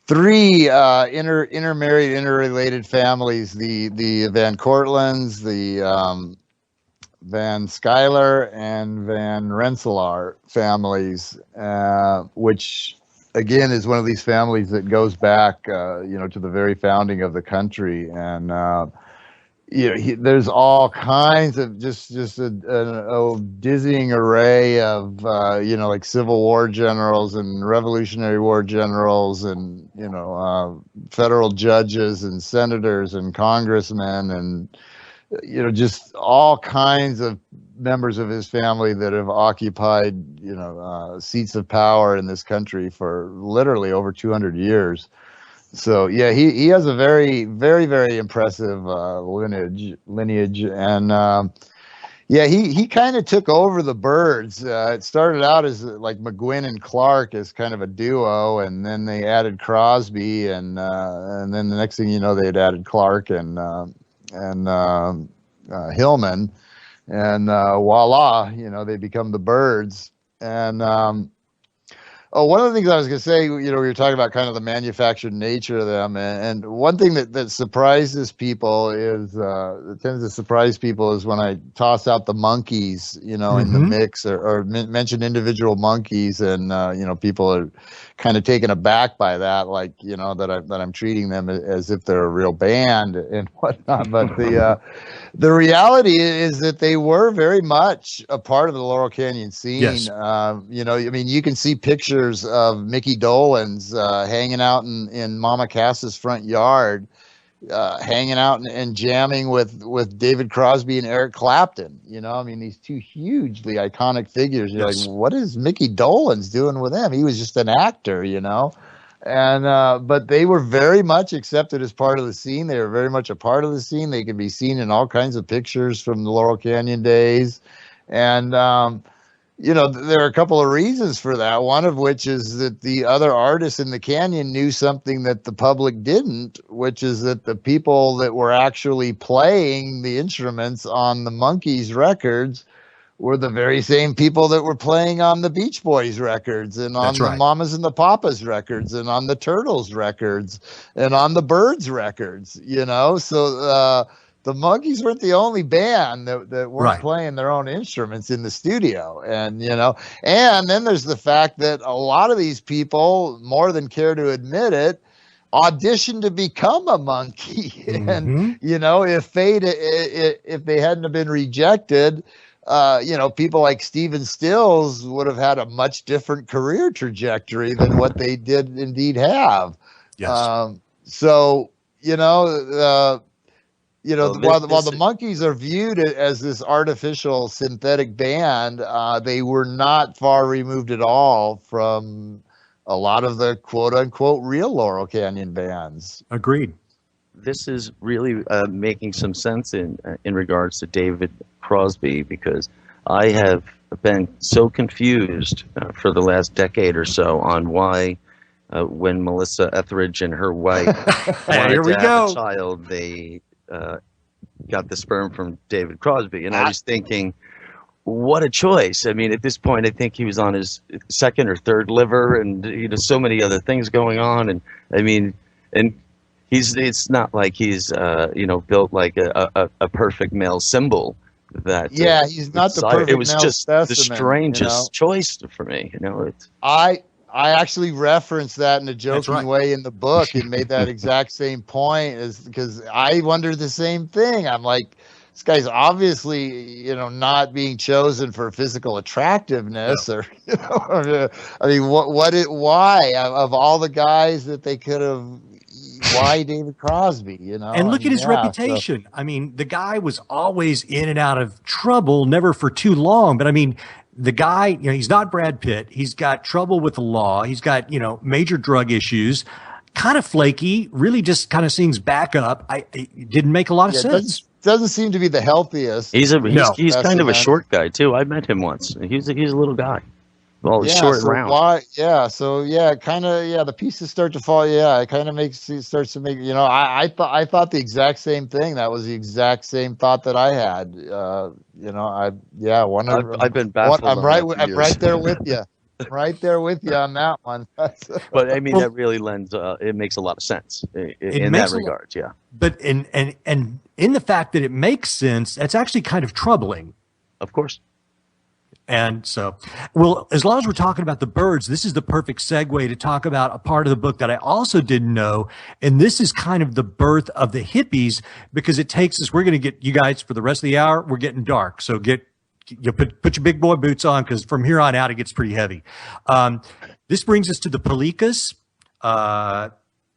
three intermarried, interrelated families: the Van Cortlandts, the Van Schuyler, and Van Rensselaer families, which again is one of these families that goes back to the very founding of the country. And there's all kinds of just a dizzying array of like Civil War generals and Revolutionary War generals, and federal judges and senators and congressmen, and just all kinds of members of his family that have occupied, seats of power in this country for literally over 200 years. So yeah, he has a very, very, very impressive lineage, and he kind of took over the Byrds. It started out as like McGuinn and Clark as kind of a duo, and then they added Crosby, and then the next thing you know, they had added Clark and Hillman. And voila, they become the Byrds. And one of the things I was going to say, we were talking about kind of the manufactured nature of them. And one thing that surprises people is, that tends to surprise people, is when I toss out the monkeys, in the mix, or mention individual monkeys, and, people are kind of taken aback by that, like, that I'm treating them as if they're a real band and whatnot. But the reality is that they were very much a part of the Laurel Canyon scene. Yes. You can see pictures of Mickey Dolenz hanging out in Mama Cass's front yard, hanging out and jamming with David Crosby and Eric Clapton. These two hugely iconic figures. You're Yes. like, what is Mickey Dolenz doing with them? He was just an actor, And but they were very much accepted as part of the scene. They were very much a part of the scene. They could be seen in all kinds of pictures from the Laurel Canyon days. And there are a couple of reasons for that. One of which is that the other artists in the canyon knew something that the public didn't, which is that the people that were actually playing the instruments on the Monkees records were the very same people that were playing on the Beach Boys records, and on the Mamas and the Papas records, and on the Turtles records, and on the Byrds records, So the Monkees weren't the only band that weren't playing their own instruments in the studio. And, and then there's the fact that a lot of these people, more than care to admit it, auditioned to become a Monkee. And, if they hadn't have been rejected, people like Stephen Stills would have had a much different career trajectory than what they did indeed have. Yes. While the Monkees are viewed as this artificial synthetic band, they were not far removed at all from a lot of the quote unquote real Laurel Canyon bands. Agreed. This is really making some sense in regards to David Crosby, because I have been so confused for the last decade or so on why when Melissa Etheridge and her wife wanted to have a child, they got the sperm from David Crosby. And I was thinking, what a choice. I mean, at this point, I think he was on his second or third liver, and so many other things going on. And I mean, and it's not like he's built like a perfect male symbol. That he's not the perfect. It was male just specimen, the strangest choice for me. I actually referenced that in a joking way in the book, and made that exact same point, because I wondered the same thing. I'm like, this guy's obviously, not being chosen for physical attractiveness, or, why of all the guys that they could have why David Crosby, And look at his So, reputation. I mean, the guy was always in and out of trouble, never for too long. But I mean, the guy, he's not Brad Pitt. He's got trouble with the law. He's got, major drug issues, kind of flaky, really just kind of sings back up. It didn't make a lot of sense. doesn't seem to be the healthiest. He's No. kind of a short guy too. I met him once. He's a little guy. Well, he's short and round. The pieces start to fall. Yeah, it kind of starts to make. I thought the exact same thing. That was the exact same thought that I had. I've been baffled. I'm right there with you. Right there with you on that one. But I mean, that really lends. It makes a lot of sense in that regard. Yeah. But in the fact that it makes sense, that's actually kind of troubling. Of course. And so, well, as long as we're talking about the Byrds, this is the perfect segue to talk about a part of the book that I also didn't know. And this is kind of the birth of the hippies, because it takes us, we're going to get you guys for the rest of the hour. We're getting dark. So put your big boy boots on, because from here on out, it gets pretty heavy. This brings us to the Palikas,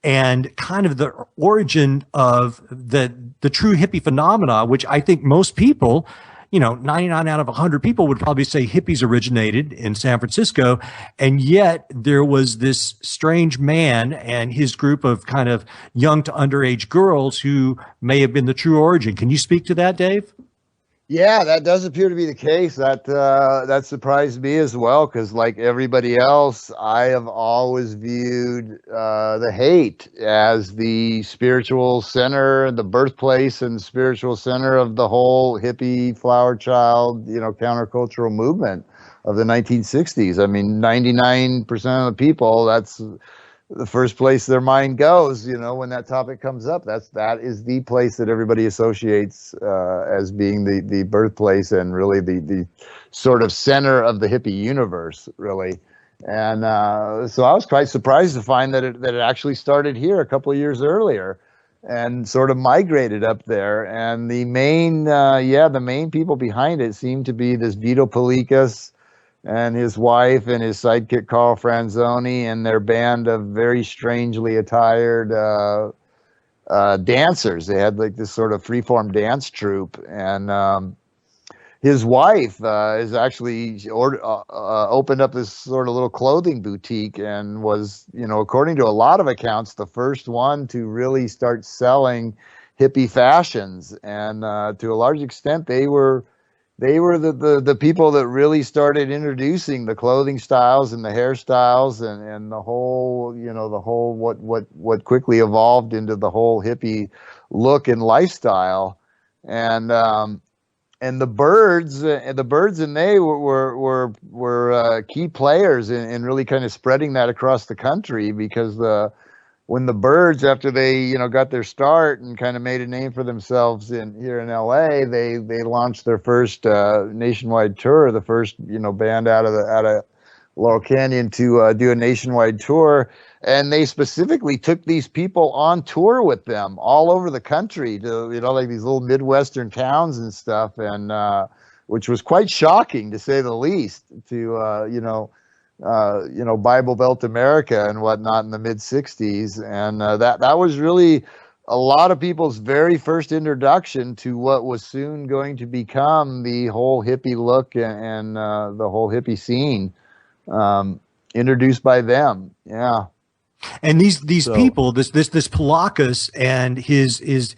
and kind of the origin of the true hippie phenomena, which I think most people, 99 out of 100 people would probably say hippies originated in San Francisco. And yet there was this strange man and his group of kind of young to underage girls who may have been the true origin. Can you speak to that, Dave? Yeah, that does appear to be the case. That surprised me as well, because like everybody else, I have always viewed the hate as the spiritual center, the birthplace and spiritual center of the whole hippie, flower child, countercultural movement of the 1960s. I mean, 99% of the people, that's the first place their mind goes, when that topic comes up. That is the place that everybody associates as being the birthplace and really the sort of center of the hippie universe, really. And so I was quite surprised to find that it actually started here a couple of years earlier and sort of migrated up there. And the main people behind it seem to be this Vito Palikas and his wife and his sidekick Carl Franzoni and their band of very strangely attired dancers. They had like this sort of freeform dance troupe, and his wife is actually opened up this sort of little clothing boutique and was, according to a lot of accounts, the first one to really start selling hippie fashions. And to a large extent, they were the people that really started introducing the clothing styles and the hairstyles and the whole, what quickly evolved into the whole hippie look and lifestyle. And the Byrds and they were key players in really kind of spreading that across the country, because when the Byrds, after they got their start and kind of made a name for themselves here in LA, they launched their first nationwide tour, the first band out of Laurel Canyon to do a nationwide tour, and they specifically took these people on tour with them all over the country to like these little Midwestern towns and stuff, and which was quite shocking to say the least to Bible Belt America and whatnot in the mid '60s, and that was really a lot of people's very first introduction to what was soon going to become the whole hippie look and the whole hippie scene, introduced by them. Yeah, and these people, this Palakas and his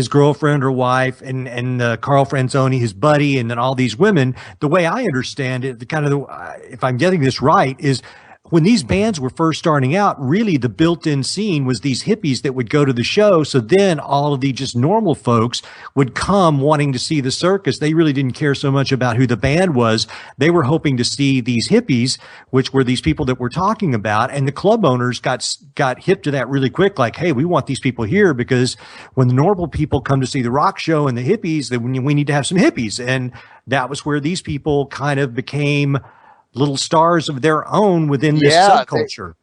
girlfriend or wife, and Carl Franzoni, his buddy, and then all these women. The way I understand it, if I'm getting this right, is when these bands were first starting out, really the built-in scene was these hippies that would go to the show. So then all of the just normal folks would come wanting to see the circus. They really didn't care so much about who the band was. They were hoping to see these hippies, which were these people that we're talking about. And the club owners got hip to that really quick. Like, hey, we want these people here, because when the normal people come to see the rock show and the hippies, then we need to have some hippies. And that was where these people kind of became little stars of their own within this subculture.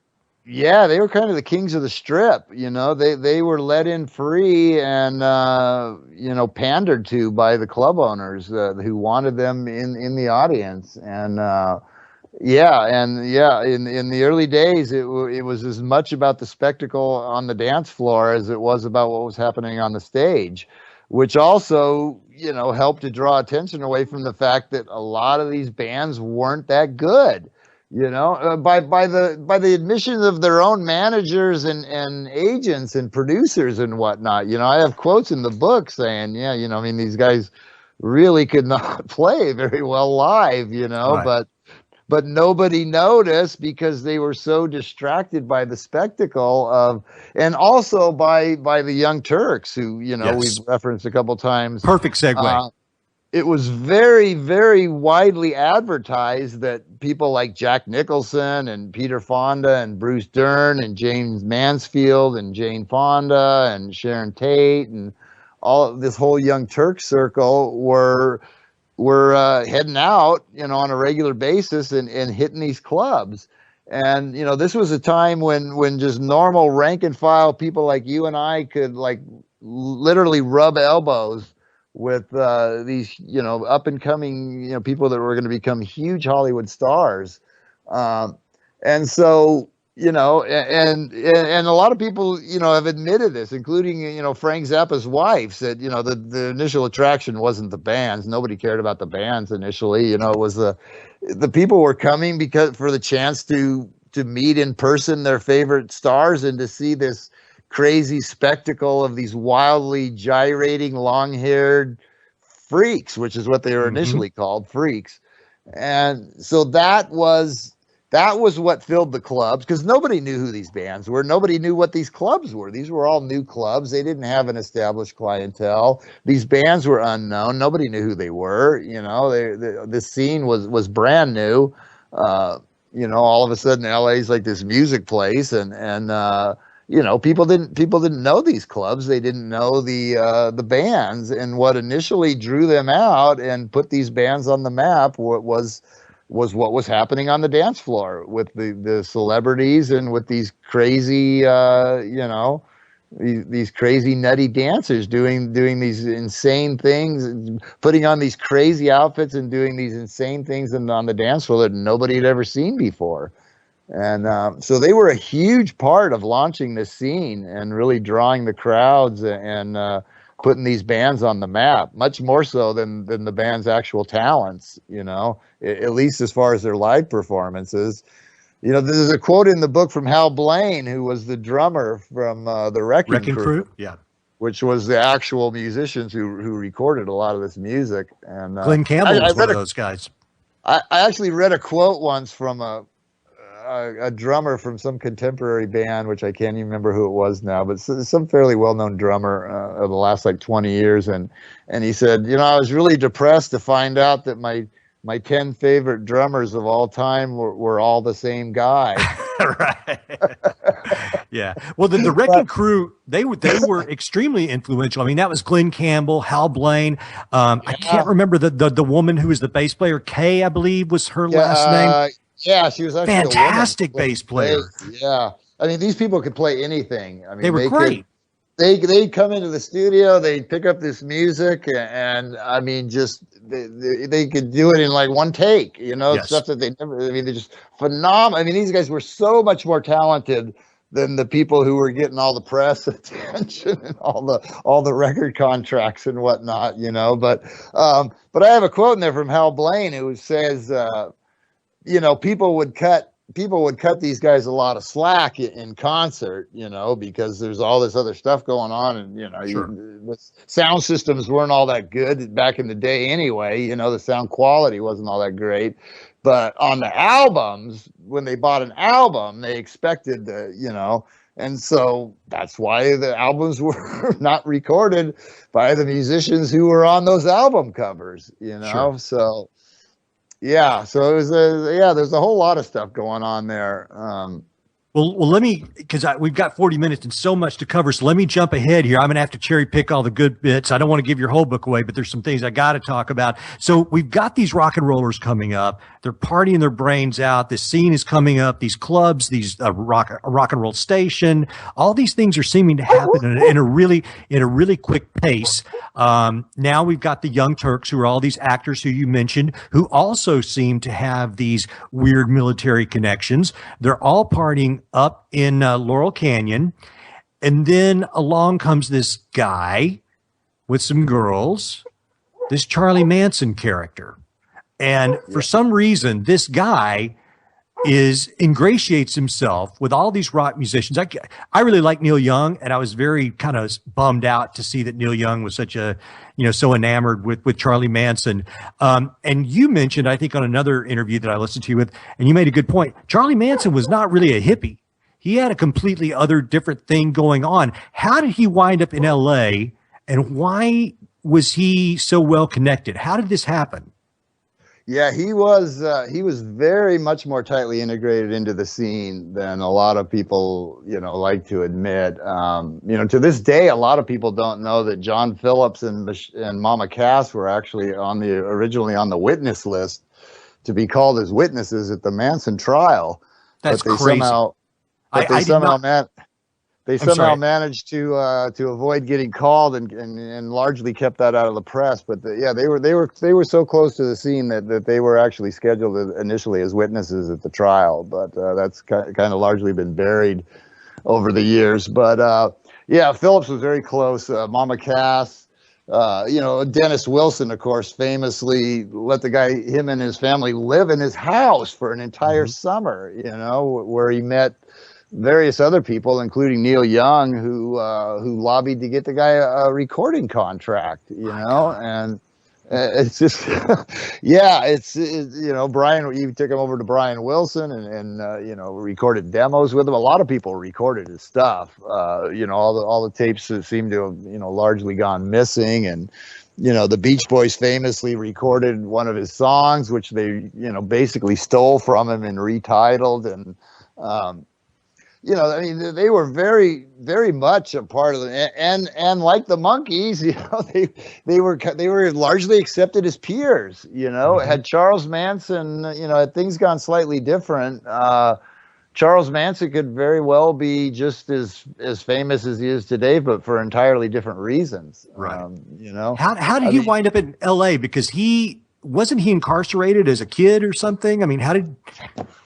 They were kind of the kings of the strip. They were let in free and pandered to by the club owners who wanted them in the audience. And Yeah, and yeah, in the early days, it was as much about the spectacle on the dance floor as it was about what was happening on the stage, which also, helped to draw attention away from the fact that a lot of these bands weren't that good. By the admission of their own managers and agents and producers and whatnot. I have quotes in the book saying, yeah, I mean, these guys really could not play very well live, Right. but nobody noticed because they were so distracted by the spectacle of, and also by the Young Turks, who we've Yes. referenced a couple times. Perfect segue. It was very, very widely advertised that people like Jack Nicholson and Peter Fonda and Bruce Dern and James Mansfield and Jane Fonda and Sharon Tate and all of this whole Young Turks circle were heading out, on a regular basis and hitting these clubs. And, this was a time when just normal rank and file people like you and I could like literally rub elbows with these, up and coming, people that were going to become huge Hollywood stars. And so, and a lot of people, have admitted this, including, Frank Zappa's wife said, the initial attraction wasn't the bands. Nobody cared about the bands initially. It was the people were coming because for the chance to meet in person their favorite stars and to see this crazy spectacle of these wildly gyrating, long-haired freaks, which is what they were initially called, freaks. And so that was what filled the clubs, because nobody knew who these bands were. Nobody knew what these clubs were. These were all new clubs. They didn't have an established clientele. These bands were unknown. Nobody knew who they were. The scene was brand new. All of a sudden LA's like this music place, and people didn't know these clubs. They didn't know the bands, and what initially drew them out and put these bands on the map was what was happening on the dance floor with the celebrities and with these crazy, these crazy nutty dancers doing these insane things, putting on these crazy outfits and doing these insane things on the dance floor that nobody had ever seen before. And so they were a huge part of launching this scene and really drawing the crowds and putting these bands on the map, much more so than the band's actual talents, at least as far as their live performances. There's a quote in the book from Hal Blaine, who was the drummer from the Wrecking Crew. Yeah. Which was the actual musicians who recorded a lot of this music. And Glenn Campbell was one of those guys. I actually read a quote once from a drummer from some contemporary band, which I can't even remember who it was now, but some fairly well-known drummer of the last like 20 years. And he said, I was really depressed to find out that my 10 favorite drummers of all time were all the same guy. Right. Yeah. Well, the Wrecking Crew, they were extremely influential. I mean, that was Glenn Campbell, Hal Blaine. I can't remember the woman who was the bass player. Kay, I believe, was her last name. Yeah, she was actually fantastic bass player. Yeah, I mean, these people could play anything. I mean, they were great. They'd come into the studio, they'd pick up this music, and I mean, just they could do it in like one take. Yes. Stuff that they never. I mean, they're just phenomenal. I mean, these guys were so much more talented than the people who were getting all the press attention and all the record contracts and whatnot. But I have a quote in there from Hal Blaine who says. People would cut these guys a lot of slack in concert, because there's all this other stuff going on, and the sound systems weren't all that good back in the day anyway. The sound quality wasn't all that great, but on the albums, when they bought an album, they expected and so that's why the albums were not recorded by the musicians who were on those album covers, Sure. So. Yeah, so it was there's a whole lot of stuff going on there. Well, let me, because we've got 40 minutes and so much to cover. So let me jump ahead here. I'm going to have to cherry pick all the good bits. I don't want to give your whole book away, but there's some things I got to talk about. So we've got these rock and rollers coming up. They're partying their brains out. This scene is coming up. These clubs, these rock and roll station. All these things are seeming to happen in a really quick pace. Now we've got the Young Turks, who are all these actors who you mentioned, who also seem to have these weird military connections. They're all partying up in Laurel Canyon. And then along comes this guy with some girls, this Charlie Manson character. And for some reason, this guy ingratiates himself with all these rock musicians. I really like Neil Young, and I was very kind of bummed out to see that Neil Young was such a, so enamored with Charlie Manson. And you mentioned, I think on another interview that I listened to you with, and you made a good point, Charlie Manson was not really a hippie. He had a completely other different thing going on. How did he wind up in LA, and why was he so well connected? How did this happen? Yeah, he was very much more tightly integrated into the scene than a lot of people, like to admit. To this day, a lot of people don't know that John Phillips and Mama Cass were actually originally on the witness list to be called as witnesses at the Manson trial. That's crazy. They somehow managed to avoid getting called and largely kept that out of the press. But they were so close to the scene that they were actually scheduled initially as witnesses at the trial. But that's kind of largely been buried over the years. But Phillips was very close. Mama Cass, Dennis Wilson, of course, famously let him and his family live in his house for an entire summer. Where he met various other people, including Neil Young, who lobbied to get the guy a recording contract, and it's just, Brian, you took him over to Brian Wilson and recorded demos with him. A lot of people recorded his stuff. All the tapes seem to have, largely gone missing. And, the Beach Boys famously recorded one of his songs, which they, basically stole from him and retitled. And, they were very, very much a part of it, and like the Monkees, they were largely accepted as peers. Had Charles Manson, had things gone slightly different, Charles Manson could very well be just as famous as he is today, but for entirely different reasons. Right. How did he wind up in L.A.? Because wasn't he incarcerated as a kid or something? I mean,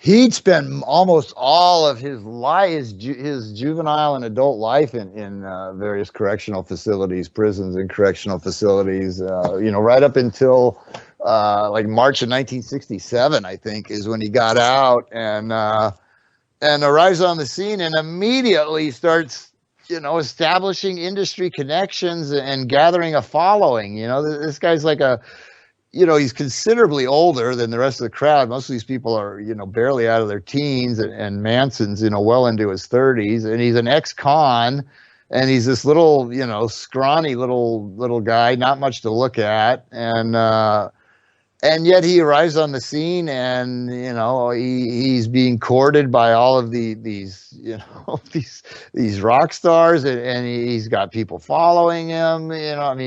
he'd spent almost all of his life, his juvenile and adult life in various correctional facilities, prisons and correctional facilities, right up until like March of 1967, I think, is when he got out and arrives on the scene and immediately starts, establishing industry connections and gathering a following. This guy's like he's considerably older than the rest of the crowd. Most of these people are, barely out of their teens, and Manson's, well into his 30s, and he's an ex-con, and he's this little, scrawny little guy, not much to look at, and yet he arrives on the scene, and he's being courted by all of these rock stars, and he's got people following him.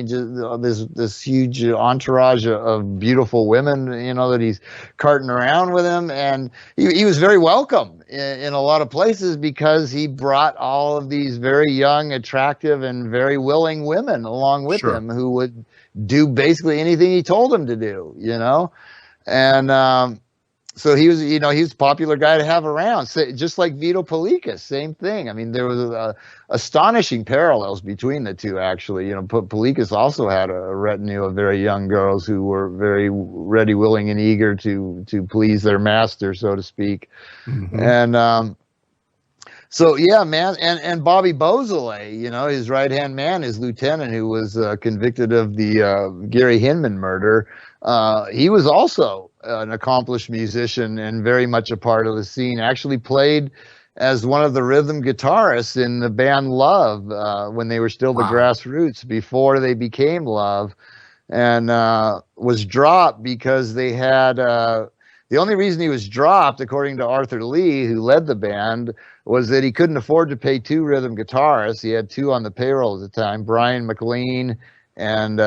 Just this huge entourage of beautiful women, that he's carting around with him, and he was very welcome in a lot of places because he brought all of these very young, attractive, and very willing women along with him who would do basically anything he told him to do, and so he was a popular guy to have around. So, just like Vito Palikas, same thing. I mean, there was astonishing parallels between the two, actually. Palikas also had a retinue of very young girls who were very ready, willing, and eager to please their master, so to speak. Mm-hmm. And so, yeah, man, and Bobby Beausoleil, his right-hand man, his lieutenant, who was convicted of the Gary Hinman murder, he was also an accomplished musician and very much a part of the scene. Actually played as one of the rhythm guitarists in the band Love when they were still the Grassroots, before they became Love, and was dropped because they had The only reason he was dropped, according to Arthur Lee, who led the band, was that he couldn't afford to pay 2 rhythm guitarists. He had 2 on the payroll at the time, Brian McLean and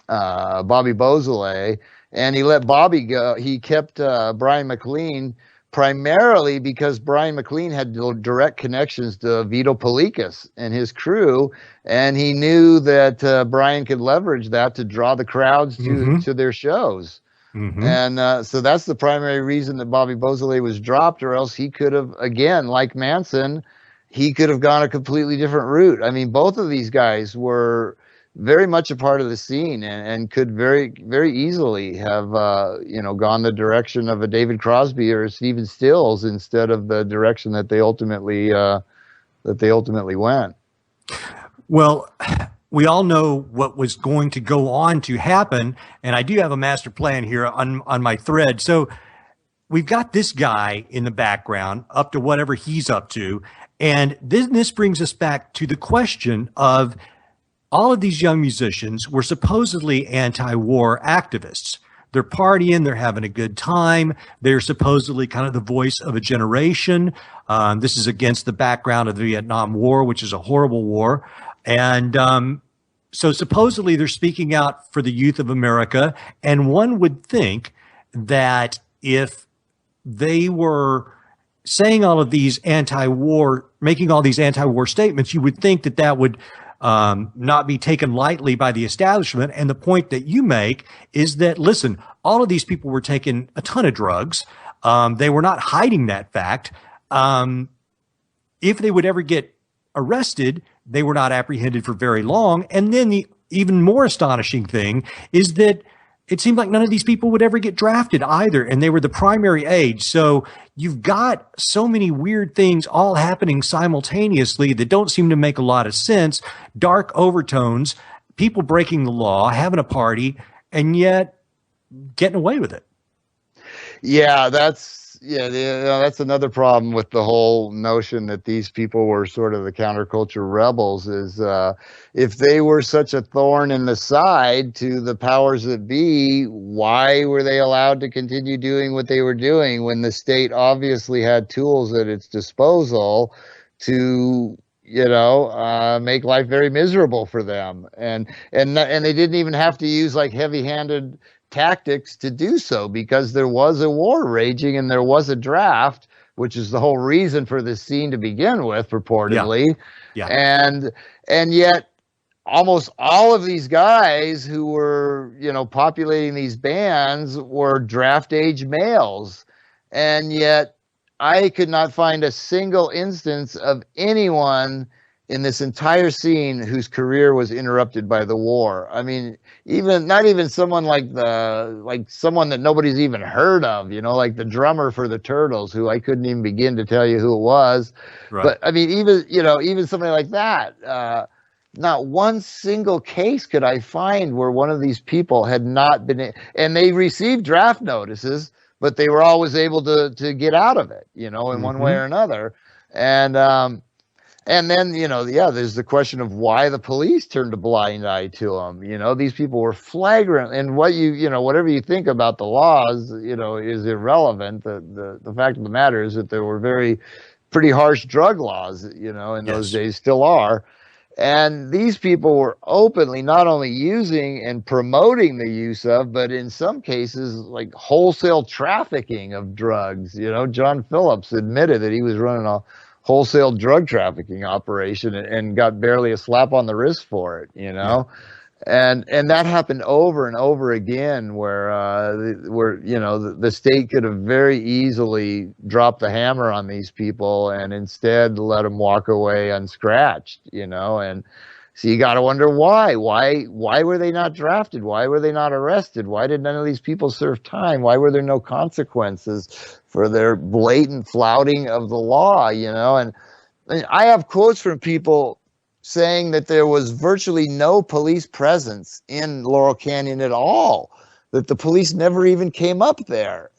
Bobby Beausoleil, and he let Bobby go. He kept Brian McLean primarily because Brian McLean had direct connections to Vito Polikas and his crew, and he knew that Brian could leverage that to draw the crowds to their shows. And so that's the primary reason that Bobby Beausoleil was dropped, or else he could have, again, like Manson, he could have gone a completely different route. I mean, both of these guys were very much a part of the scene and could very, very easily have, gone the direction of a David Crosby or a Stephen Stills instead of the direction that they ultimately went. Well, we all know what was going to go on to happen, and I do have a master plan here on my thread. So we've got this guy in the background up to whatever he's up to, and this brings us back to the question of all of these young musicians were supposedly anti-war activists. They're partying, they're having a good time. They're supposedly kind of the voice of a generation. This is against the background of the Vietnam War, which is a horrible war. And so supposedly they're speaking out for the youth of America. And one would think that if they were saying all of these anti-war, making all these anti-war statements, you would think that that would not be taken lightly by the establishment. And the point that you make is that, listen, all of these people were taking a ton of drugs. They were not hiding that fact. If they would ever get arrested, they were not apprehended for very long. And then the even more astonishing thing is that it seemed like none of these people would ever get drafted either. And they were the primary age. So you've got so many weird things all happening simultaneously that don't seem to make a lot of sense. Dark overtones, people breaking the law, having a party, and yet getting away with it. Yeah, that's another problem with the whole notion that these people were sort of the counterculture rebels is if they were such a thorn in the side to the powers that be, why were they allowed to continue doing what they were doing when the state obviously had tools at its disposal to make life very miserable for them, and they didn't even have to use like heavy-handed tactics to do so, because there was a war raging and there was a draft, which is the whole reason for this scene to begin with, purportedly. Yeah. And yet almost all of these guys who were, populating these bands were draft age males. And yet I could not find a single instance of anyone in this entire scene whose career was interrupted by the war. I mean, not even someone like someone that nobody's even heard of, like the drummer for the Turtles, who I couldn't even begin to tell you who it was. Right. But I mean, even somebody like that, not one single case could I find where one of these people had not been, and they received draft notices, but they were always able to get out of it, in one way or another. And then, there's the question of why the police turned a blind eye to them. These people were flagrant, and whatever you think about the laws, is irrelevant. The fact of the matter is that there were pretty harsh drug laws, in those days, still are. And these people were openly not only using and promoting the use of, but in some cases, like wholesale trafficking of drugs. John Phillips admitted that he was running a wholesale drug trafficking operation and got barely a slap on the wrist for it, and that happened over and over again where the state could have very easily dropped the hammer on these people and instead let them walk away unscratched, and so you got to wonder why were they not drafted? Why were they not arrested? Why did none of these people serve time? Why were there no consequences for their blatant flouting of the law, And I have quotes from people saying that there was virtually no police presence in Laurel Canyon at all, that the police never even came up there,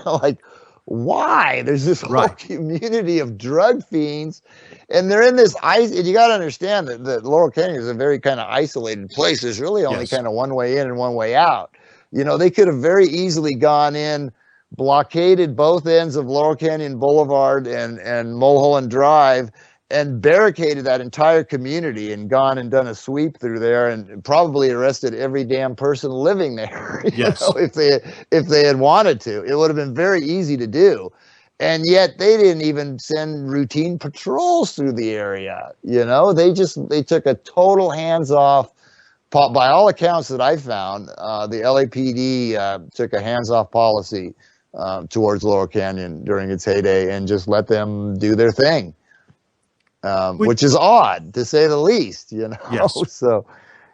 like, why? There's this whole community of drug fiends, and they're in this ice. And you got to understand that Laurel Canyon is a very kind of isolated place. There's really only kind of one way in and one way out. You know, they could have very easily gone in, blockaded both ends of Laurel Canyon Boulevard and Mulholland Drive, and barricaded that entire community and gone and done a sweep through there and probably arrested every damn person living there. Yes. If they had wanted to. It would have been very easy to do. And yet they didn't even send routine patrols through the area. You know, they took a total hands-off. By all accounts that I found, the LAPD took a hands-off policy towards Laurel Canyon during its heyday and just let them do their thing. Which is odd, to say the least, you know. Yes. So,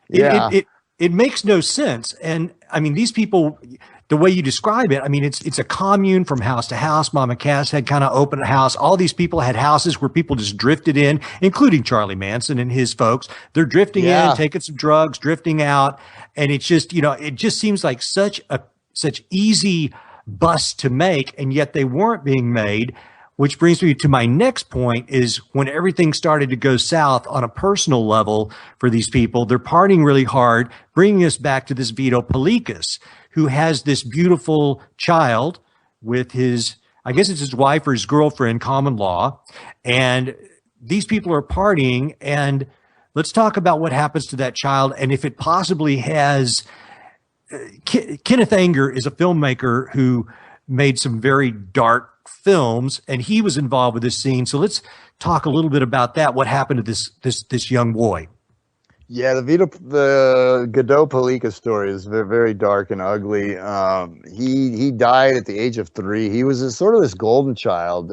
yeah, it makes no sense. And I mean, these people, the way you describe it, I mean, it's a commune from house to house. Mama Cass had kind of open a house. All these people had houses where people just drifted in, including Charlie Manson and his folks. They're drifting in, taking some drugs, drifting out, and it's just, you know, it just seems like such easy busts to make, and yet they weren't being made. Which brings me to my next point is when everything started to go south on a personal level for these people, they're partying really hard, bringing us back to this Vito Pelikas, who has this beautiful child with his, I guess it's his wife or his girlfriend, common law. And these people are partying. And let's talk about what happens to that child and if it possibly has. Kenneth Anger is a filmmaker who made some very dark films, and he was involved with this scene. So let's talk a little bit about that. What happened to this young boy? Yeah, the Godot Palika story is very, very dark and ugly. He died at the age of 3. He was sort of this golden child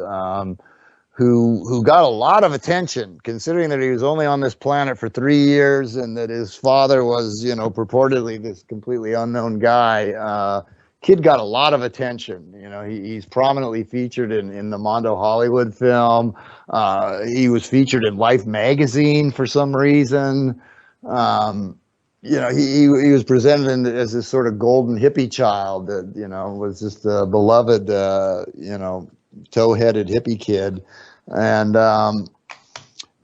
who got a lot of attention, considering that he was only on this planet for 3 years and that his father was, you know, purportedly this completely unknown guy. Kid got a lot of attention. You know, he's prominently featured in the Mondo Hollywood film. He was featured in Life magazine for some reason. You know, he was presented as this sort of golden hippie child that, you know, was just a beloved, you know, tow-headed hippie kid, and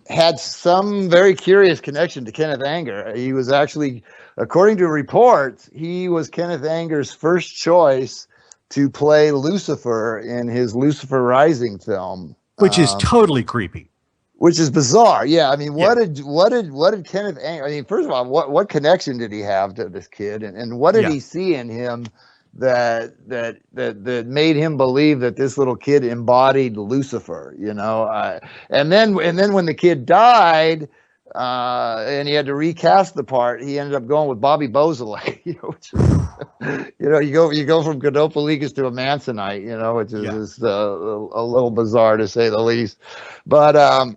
had some very curious connection to Kenneth Anger. He was actually, according to reports, he was Kenneth Anger's first choice to play Lucifer in his Lucifer Rising film, which is totally creepy. Which is bizarre. Yeah, I mean, what did Kenneth Anger? I mean, first of all, what connection did he have to this kid, and what did he see in him that made him believe that this little kid embodied Lucifer? You know, and then when the kid died. And he had to recast the part. He ended up going with Bobby Beausoleil. You know, which is, you know, you go from Godot Pelikas to a Mansonite. You know, which is just, a little bizarre to say the least. But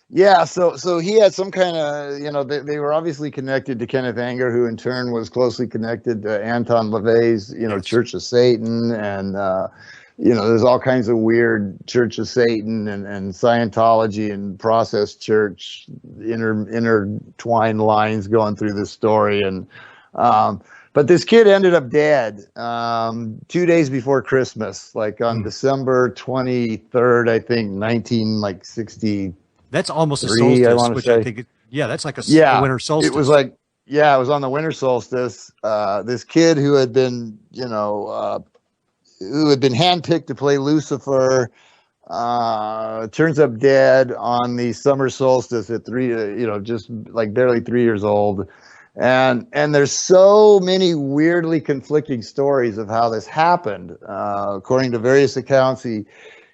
yeah, so he had some kind of, you know, they were obviously connected to Kenneth Anger, who in turn was closely connected to Anton LaVey's, you know, Church of Satan, and you know, there's all kinds of weird Church of Satan and Scientology and process church intertwined lines going through this story. And but this kid ended up dead 2 days before Christmas, like on December 23rd, I think, 1960. That's almost a solstice, which I think, that's like a winter solstice. It was like, it was on the winter solstice. This kid who had been, you know, who had been handpicked to play Lucifer, turns up dead on the summer solstice at 3, you know, just like barely 3 years old. And there's so many weirdly conflicting stories of how this happened. According to various accounts,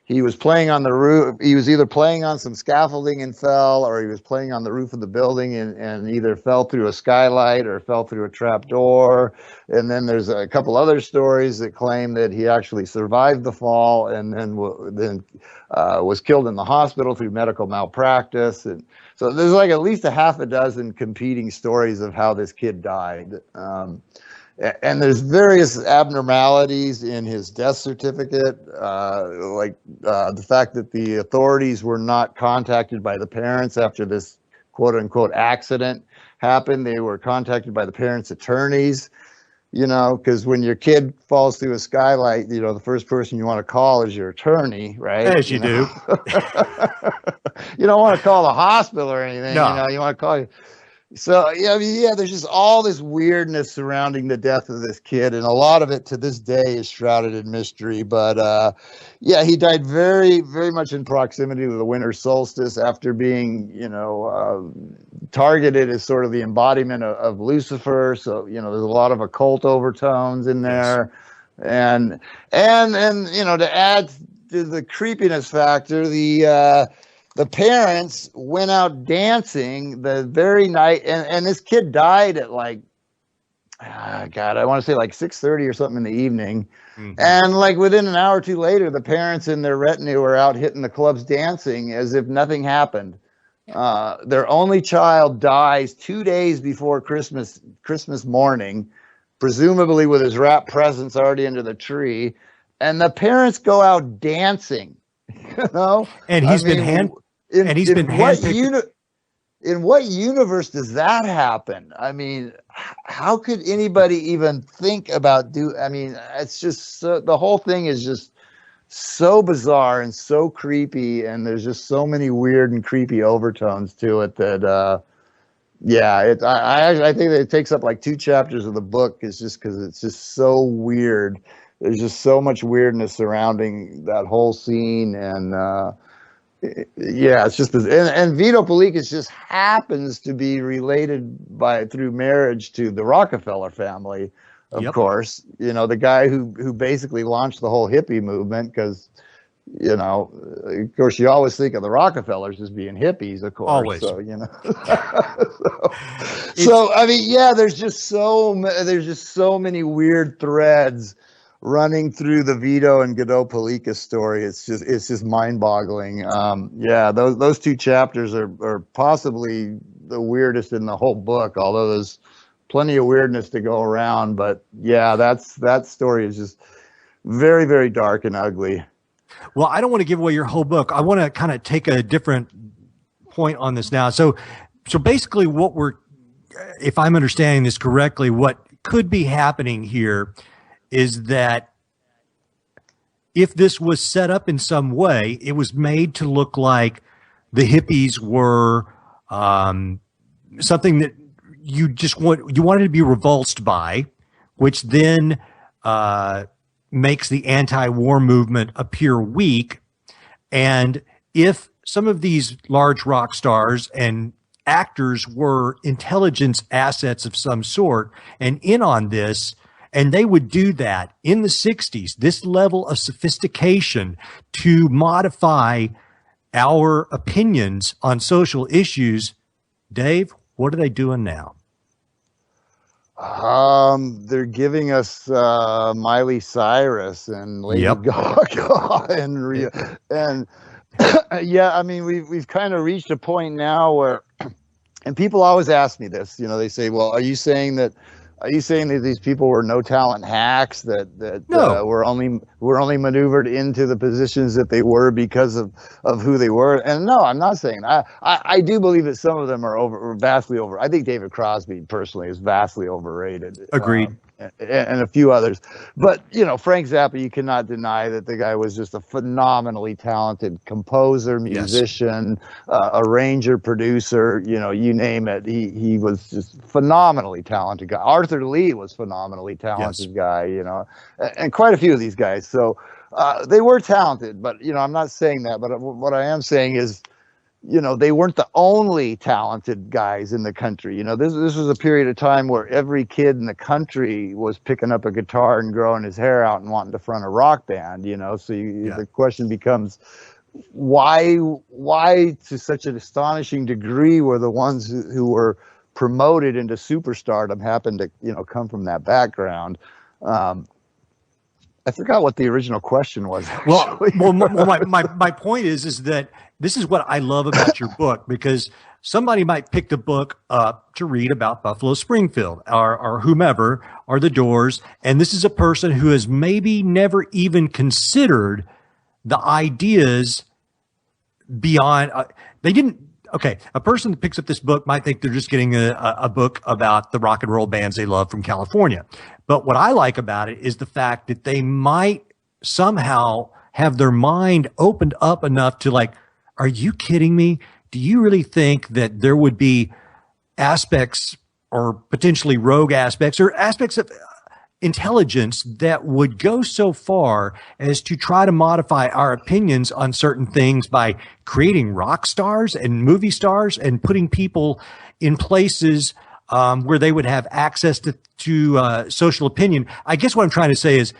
he was playing on the roof. He was either playing on some scaffolding and fell, or he was playing on the roof of the building and either fell through a skylight or fell through a trap door. And then there's a couple other stories that claim that he actually survived the fall and then was killed in the hospital through medical malpractice. And so there's like at least a half a dozen competing stories of how this kid died. And there's various abnormalities in his death certificate, like the fact that the authorities were not contacted by the parents after this quote-unquote accident happened. They were contacted by the parents' attorneys, you know, because when your kid falls through a skylight, you know, the first person you want to call is your attorney, right? As you do. You don't want to call the hospital or anything, No. you know, you want to call you. So yeah, I mean, yeah, there's just all this weirdness surrounding the death of this kid, and a lot of it to this day is shrouded in mystery. But yeah, he died very, very much in proximity to the winter solstice after being, targeted as sort of the embodiment of Lucifer. So there's a lot of occult overtones in Yes. there, and to add to the creepiness factor, the parents went out dancing the very night, and this kid died at like, God, I want to say like 6:30 or something in the evening. Mhm. And like within an hour or two later, the parents and their retinue were out hitting the clubs dancing as if nothing happened. Their only child dies 2 days before Christmas morning, presumably with his wrapped presents already under the tree. And the parents go out dancing, And he's been handpicked. In what universe does that happen? I mean, how could anybody even think about it's just the whole thing is just so bizarre and so creepy, and there's just so many weird and creepy overtones to it that I think that it takes up like 2 chapters of the book, is just because it's just so weird. There's just so much weirdness surrounding that whole scene, and yeah, it's just and Vito Pelikas just happens to be related through marriage to the Rockefeller family, of course. The guy who basically launched the whole hippie movement, because of course you always think of the Rockefellers as being hippies, of course. Always. So so I mean, yeah, there's just so many weird threads running through the Vito and Godot Pelikas story. It's just mind-boggling. Yeah, those 2 chapters are possibly the weirdest in the whole book, although there's plenty of weirdness to go around. But yeah, that story is just very, very dark and ugly. Well, I don't want to give away your whole book. I want to kind of take a different point on this now. So basically if I'm understanding this correctly, what could be happening here is that if this was set up in some way, it was made to look like the hippies were something that you wanted to be revulsed by, which then makes the anti-war movement appear weak. And if some of these large rock stars and actors were intelligence assets of some sort and in on this, and they would do that in the 60s, this level of sophistication to modify our opinions on social issues, Dave, what are they doing now? They're giving us Miley Cyrus and Lady Gaga and yeah, I mean, we've kind of reached a point now where, and people always ask me this, they say, well, are you saying that these people were no talent hacks that No. were only maneuvered into the positions that they were because of who they were? And no, I'm not saying I do believe that some of them are vastly over. I think David Crosby personally is vastly overrated. Agreed. And a few others, but Frank Zappa, you cannot deny that the guy was just a phenomenally talented composer, musician, arranger, producer, you name it. He was just phenomenally talented guy. Arthur Lee was phenomenally talented guy, and quite a few of these guys. So they were talented, but I'm not saying that. But what I am saying is, they weren't the only talented guys in the country. This was a period of time where every kid in the country was picking up a guitar and growing his hair out and wanting to front a rock band. So the question becomes, why to such an astonishing degree were the ones who were promoted into superstardom happened to come from that background? I forgot what the original question was. Well, my point is that this is what I love about your book, because somebody might pick the book up to read about Buffalo Springfield or whomever, or the Doors, and this is a person who has maybe never even considered the ideas beyond. A person that picks up this book might think they're just getting a book about the rock and roll bands they love from California. But what I like about it is the fact that they might somehow have their mind opened up enough to like, are you kidding me? Do you really think that there would be aspects or potentially rogue aspects or aspects of intelligence that would go so far as to try to modify our opinions on certain things by creating rock stars and movie stars and putting people in places where they would have access to social opinion. I guess what I'm trying to say is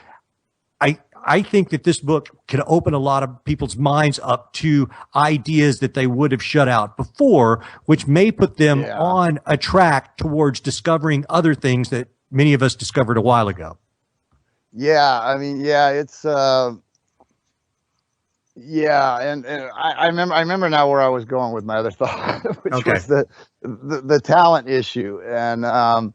I think that this book can open a lot of people's minds up to ideas that they would have shut out before, which may put them on a track towards discovering other things that many of us discovered a while ago. Yeah, I mean, yeah, it's yeah, and I remember now where I was going with my other thought, which was the talent issue, and I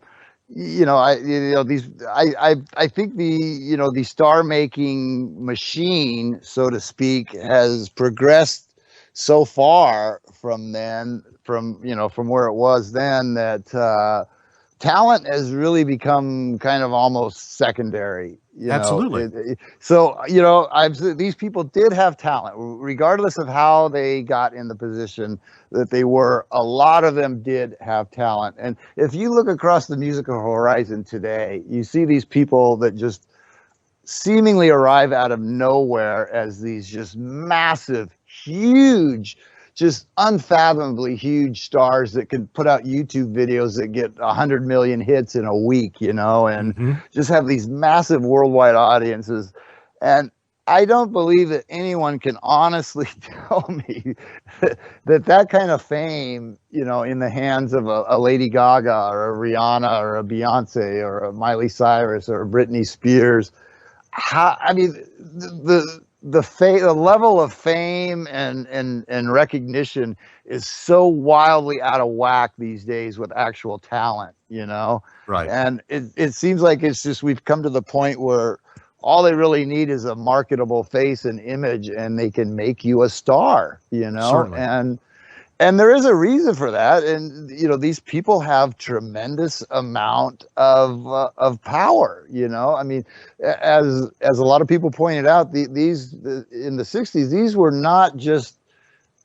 think the star making machine, so to speak, has progressed so far from where it was then that talent has really become kind of almost secondary. Absolutely. These people did have talent, regardless of how they got in the position that they were. A lot of them did have talent. And if you look across the musical horizon today, you see these people that just seemingly arrive out of nowhere as these just massive, huge, just unfathomably huge stars that can put out YouTube videos that get 100 million hits in a week, and just have these massive worldwide audiences. And I don't believe that anyone can honestly tell me that kind of fame, in the hands of a Lady Gaga or a Rihanna or a Beyonce or a Miley Cyrus or a Britney Spears, the level of fame and recognition is so wildly out of whack these days with actual talent, Right. And it seems like it's just, we've come to the point where all they really need is a marketable face and image, and they can make you a star, Certainly. And there is a reason for that. And, these people have tremendous amount of power, I mean, as a lot of people pointed out, these in the 60s, these were not just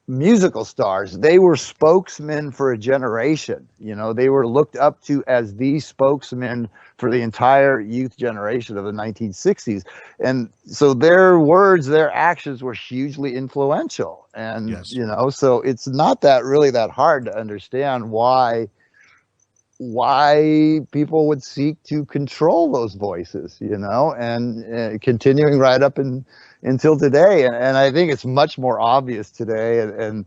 musical stars. They were spokesmen for a generation. They were looked up to as the spokesmen for the entire youth generation of the 1960s. And so their words, their actions were hugely influential. And, Yes. So it's not really that hard to understand why people would seek to control those voices, and continuing right up until today. And I think it's much more obvious today, and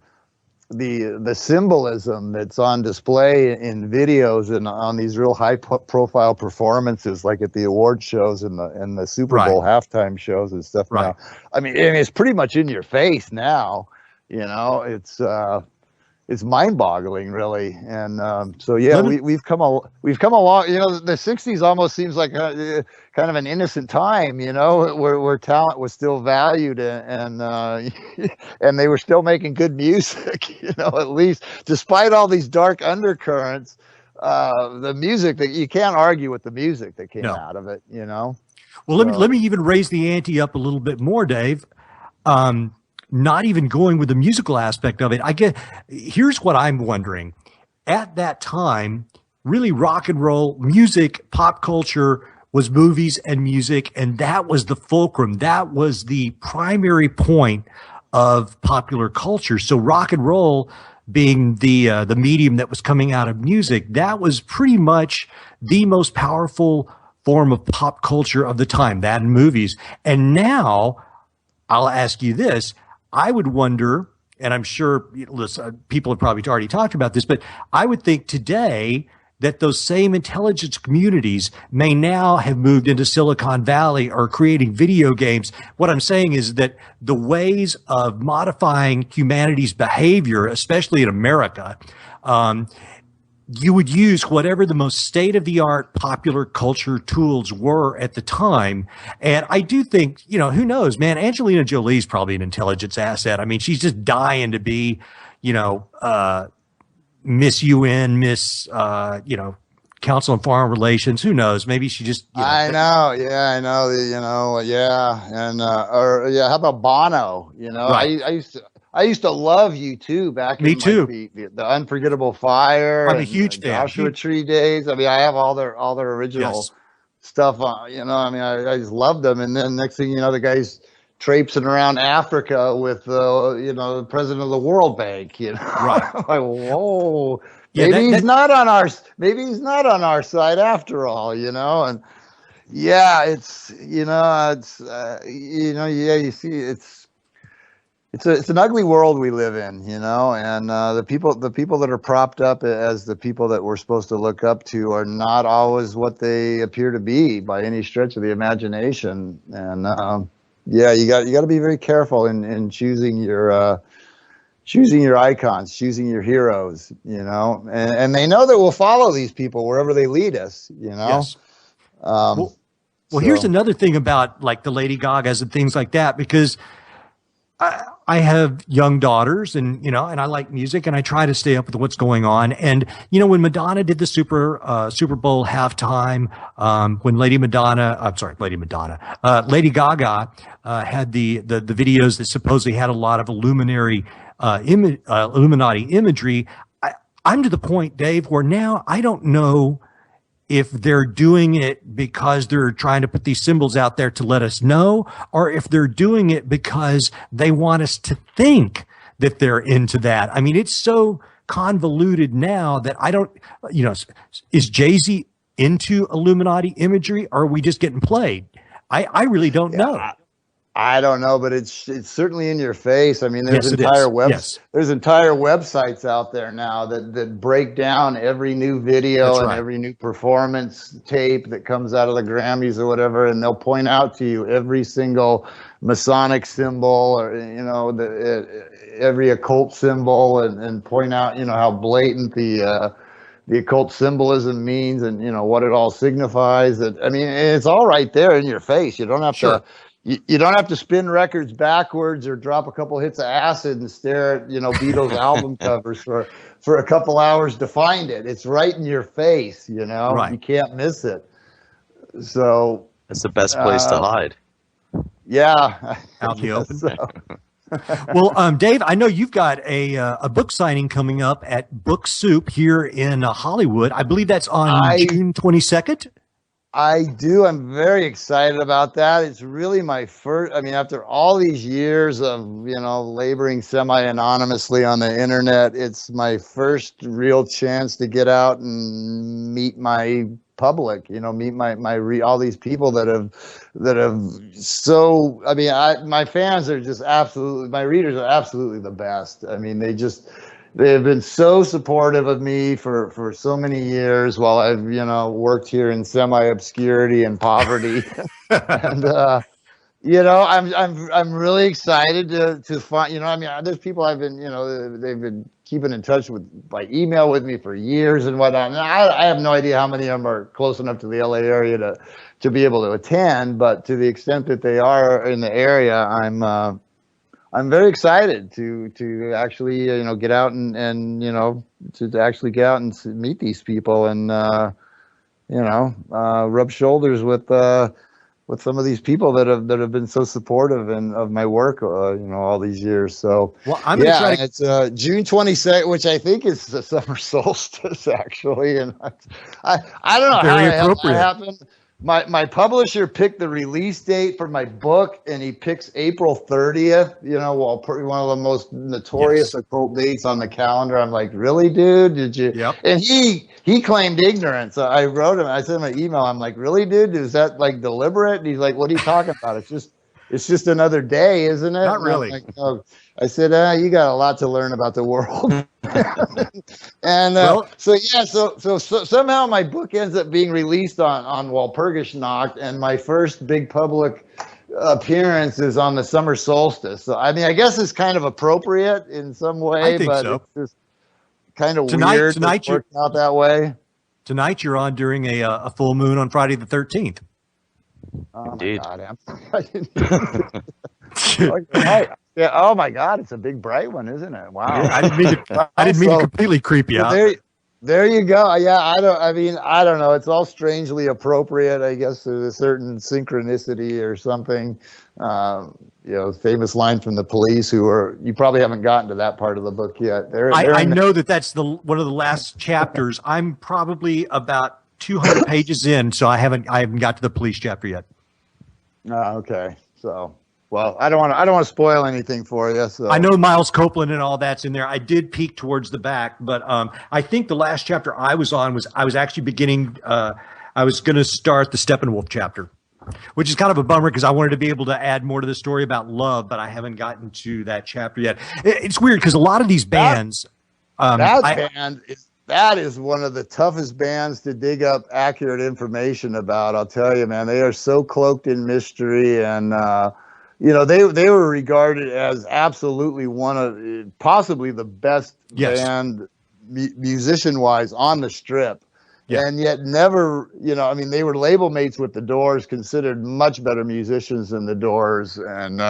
the symbolism that's on display in videos and on these real high profile performances, like at the award shows and the Super Bowl halftime shows and stuff. Right. Now, I mean, it's pretty much in your face now. It's mind-boggling, really. And so yeah, we've come a long. The 60s almost seems like kind of an innocent time, where talent was still valued, and and they were still making good music, at least despite all these dark undercurrents. The music, that you can't argue with the music that came out of it, Well, let me even raise the ante up a little bit more, Dave. Not even going with the musical aspect of it. Here's what I'm wondering. At that time, really rock and roll music, pop culture was movies and music, and that was the fulcrum. That was the primary point of popular culture. So rock and roll being the medium that was coming out of music, that was pretty much the most powerful form of pop culture of the time, that and movies. And now I'll ask you this. I would wonder, and I'm sure people have probably already talked about this, but I would think today that those same intelligence communities may now have moved into Silicon Valley or creating video games. What I'm saying is that the ways of modifying humanity's behavior, especially in America, you would use whatever the most state-of-the-art popular culture tools were at the time. And I do think, who knows, man, Angelina Jolie's probably an intelligence asset. I mean, she's just dying to be, Miss UN, Miss, Council on Foreign Relations. Who knows? Maybe she just. I know. Yeah, I know. Yeah. And, how about Bono? Right. I used to love U2 back Me in too. like the Unforgettable Fire I'm a and huge fan. Joshua Tree days. I mean, I have all their Yes. original stuff. You know, I mean, I just loved them. And then next thing you know, the guy's traipsing around Africa with you know, the president of the World Bank. You know, Right. like, whoa, Yeah, maybe he's not on our side after all. You know, and yeah, it's you know, yeah, you see, it's an ugly world we live in, you know, and the people that are propped up as the people that we're supposed to look up to are not always what they appear to be by any stretch of the imagination. And yeah, you got to be very careful in choosing your icons, choosing your heroes, you know, and they know that we'll follow these people wherever they lead us, you know. Yes. Well, here's another thing about like the Lady Gagas and things like that, because I have young daughters, and you know, and I like music, and I try to stay up with what's going on. And you know, when Madonna did the Super Bowl halftime, when Lady Gaga had the videos that supposedly had a lot of Illuminati imagery. I'm to the point, Dave, where now I don't know if they're doing it because they're trying to put these symbols out there to let us know, or if they're doing it because they want us to think that they're into that. I mean, it's so convoluted now that I don't, you know, is Jay-Z into Illuminati imagery, or are we just getting played? I really don't know. I don't know, but it's certainly in your face. I mean, there's Yes, there's entire websites out there now that break down every new video and every new performance tape that comes out of the Grammys or whatever, and they'll point out to you every single Masonic symbol, or you know, every occult symbol, and point out, you know, how blatant the occult symbolism means, and you know what it all signifies. I mean, it's all right there in your face. You don't have to. You don't have to spin records backwards or drop a couple hits of acid and stare at, you know, Beatles album covers for a couple hours to find it. It's right in your face, you know. Right. You can't miss it. So it's the best place to hide. Yeah, out in the open. So. Well, Dave, I know you've got a book signing coming up at Book Soup here in Hollywood. I believe that's on June 22nd. I do. I'm very excited about that. It's really my first, I mean, after all these years of, you know, laboring semi-anonymously on the internet, it's my first real chance to get out and meet my public, you know, meet all these people that have so, I mean, my fans are just absolutely, my readers are absolutely the best. I mean, they have been so supportive of me for so many years while I've, you know, worked here in semi-obscurity and poverty. And, you know, I'm really excited to find, you know, I mean, there's people I've been, you know, they've been keeping in touch with by email with me for years and whatnot. And I have no idea how many of them are close enough to the LA area to be able to attend, but to the extent that they are in the area, I'm very excited to actually, you know, get out and you know, to actually get out and meet these people and, you know, rub shoulders with some of these people that have been so supportive of my work, you know, all these years. So, well, I'm gonna try to. It's June 22nd, which I think is the summer solstice, actually, and I don't know Very how appropriate. that happened. My publisher picked the release date for my book, and he picks April 30th, you know, one of the most notorious occult dates on the calendar. I'm like, really, dude? Did you? Yep. And he claimed ignorance. I wrote him, I sent him an email. I'm like, really, dude? Is that like deliberate? And he's like, what are you talking about? It's just another day, isn't it? Not really. Like, oh. I said, you got a lot to learn about the world. And so somehow my book ends up being released on Walpurgis Nacht, and my first big public appearance is on the summer solstice. So I mean, I guess it's kind of appropriate in some way, but it's just kind of weird that it worked out that way. Tonight you're on during a full moon on Friday the 13th. Oh Indeed. my God, yeah. Oh my God, it's a big bright one, isn't it? Wow. I didn't mean to completely creep you out. There you go. Yeah, I don't know. It's all strangely appropriate. I guess there's a certain synchronicity or something. Famous line from the Police, you probably haven't gotten to that part of the book yet. I know that's one of the last chapters. I'm probably about 200 pages in, so I haven't got to the Police chapter yet. Okay. So, well, I don't want to spoil anything for you. So I know Miles Copeland and all that's in there. I did peek towards the back, but I think the last chapter I was on I was actually beginning. I was going to start the Steppenwolf chapter, which is kind of a bummer because I wanted to be able to add more to the story about love, but I haven't gotten to that chapter yet. It's weird because a lot of these bands. That is one of the toughest bands to dig up accurate information about. I'll tell you, man, they are so cloaked in mystery, and they were regarded as absolutely one of possibly the best band musician wise on the Strip. Yeah. And yet never, they were label mates with the Doors, considered much better musicians than the Doors. And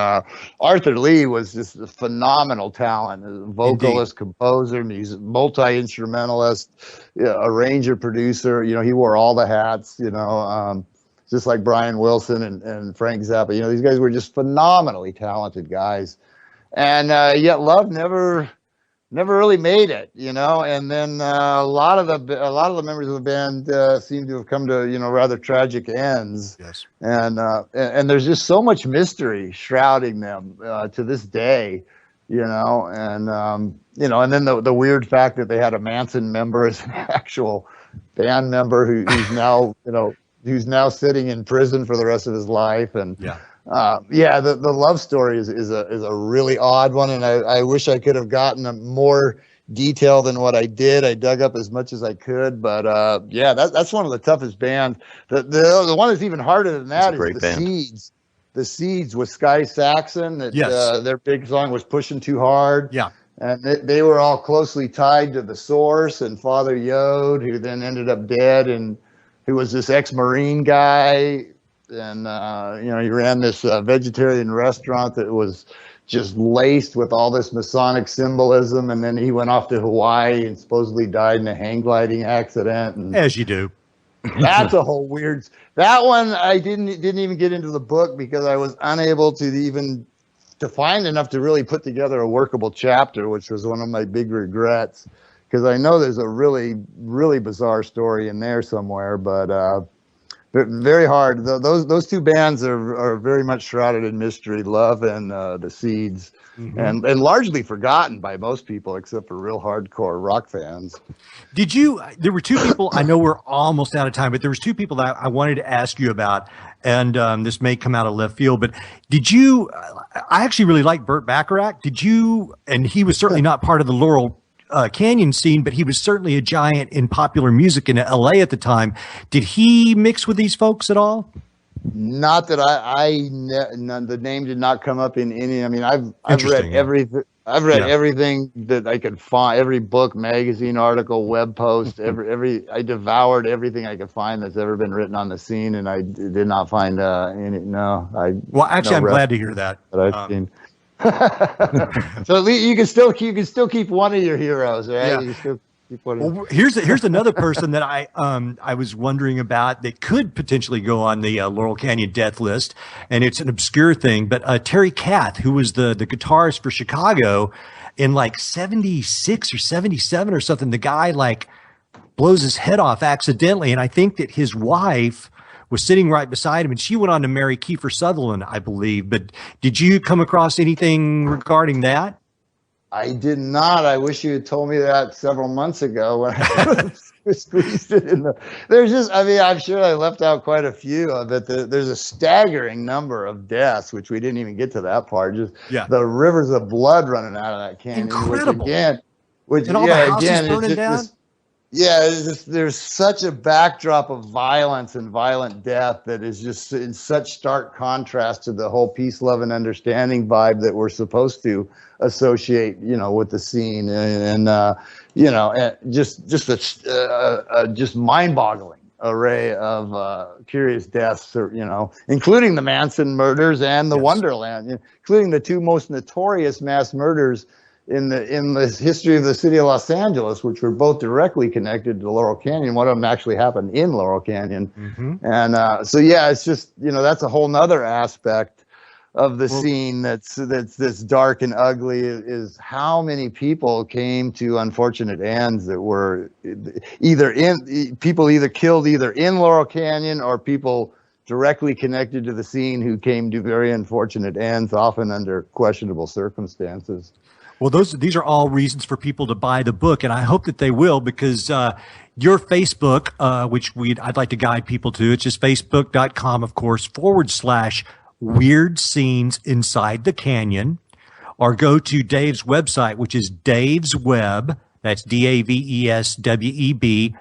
Arthur Lee was just a phenomenal talent, a vocalist, composer, multi-instrumentalist, arranger, producer. He wore all the hats, just like Brian Wilson and Frank Zappa. These guys were just phenomenally talented guys. And yet Love never really made it, and then a lot of the members of the band seem to have come to rather tragic ends. Yes, and there's just so much mystery shrouding them to this day, and then the weird fact that they had a Manson member as an actual band member who's now sitting in prison for the rest of his life, and the love story is a really odd one, and I wish I could have gotten more detail than what I did. I dug up as much as I could, but that's one of the toughest bands. The one that's even harder than that is the Seeds. The Seeds with Sky Saxon. Their big song was "Pushing Too Hard." Yeah, and they were all closely tied to the Source and Father Yode, who then ended up dead, and who was this ex-Marine guy. And, he ran this vegetarian restaurant that was just laced with all this Masonic symbolism. And then he went off to Hawaii and supposedly died in a hang gliding accident. And as you do. That's a whole weird. That one I didn't even get into the book because I was unable to find enough to really put together a workable chapter, which was one of my big regrets. Because I know there's a really, really bizarre story in there somewhere, but very hard. Those two bands are very much shrouded in mystery, Love and the Seeds, and largely forgotten by most people except for real hardcore rock fans. There were two people, I know we're almost out of time, but there was two people that I wanted to ask you about, and this may come out of left field, but I actually really like Burt Bacharach. And he was certainly not part of the Laurel Canyon scene, but he was certainly a giant in popular music in LA at the time. Did he mix with these folks at all? Not that the name did not come up in any. I mean, I've read everything. I've read everything that I could find. Every book, magazine, article, web post. I devoured everything I could find that's ever been written on the scene, and I did not find any. No, Well, actually, I'm glad to hear that. I've seen. So you can still keep one of your heroes, right? Yeah. You still keep one of here's another person that I was wondering about that could potentially go on the Laurel Canyon death list, and it's an obscure thing, but Terry Kath, who was the guitarist for Chicago in like 76 or 77 or something. The guy like blows his head off accidentally, and I think that his wife was sitting right beside him, and she went on to marry Kiefer Sutherland, I believe. But did you come across anything regarding that? I did not. I wish you had told me that several months ago when I squeezed it in the. I'm sure I left out quite a few of it. There's a staggering number of deaths, which we didn't even get to that part. The rivers of blood running out of that canyon. Incredible. And all the houses burning down. There's such a backdrop of violence and violent death that is just in such stark contrast to the whole peace, love, and understanding vibe that we're supposed to associate, with the scene, and just mind-boggling array of curious deaths, including the Manson murders and the Wonderland, including the two most notorious mass murders in the history of the city of Los Angeles, which were both directly connected to Laurel Canyon. One of them actually happened in Laurel Canyon. And so, yeah, it's just, that's a whole nother aspect of the scene that's dark and ugly, is how many people came to unfortunate ends that were either killed either in Laurel Canyon, or people directly connected to the scene who came to very unfortunate ends, often under questionable circumstances. Well, these are all reasons for people to buy the book, and I hope that they will, because your Facebook, which I'd like to guide people to, it's just facebook.com, of course, /Weird Scenes Inside the Canyon, or go to Dave's website, which is Dave's Web, that's DAVESWEB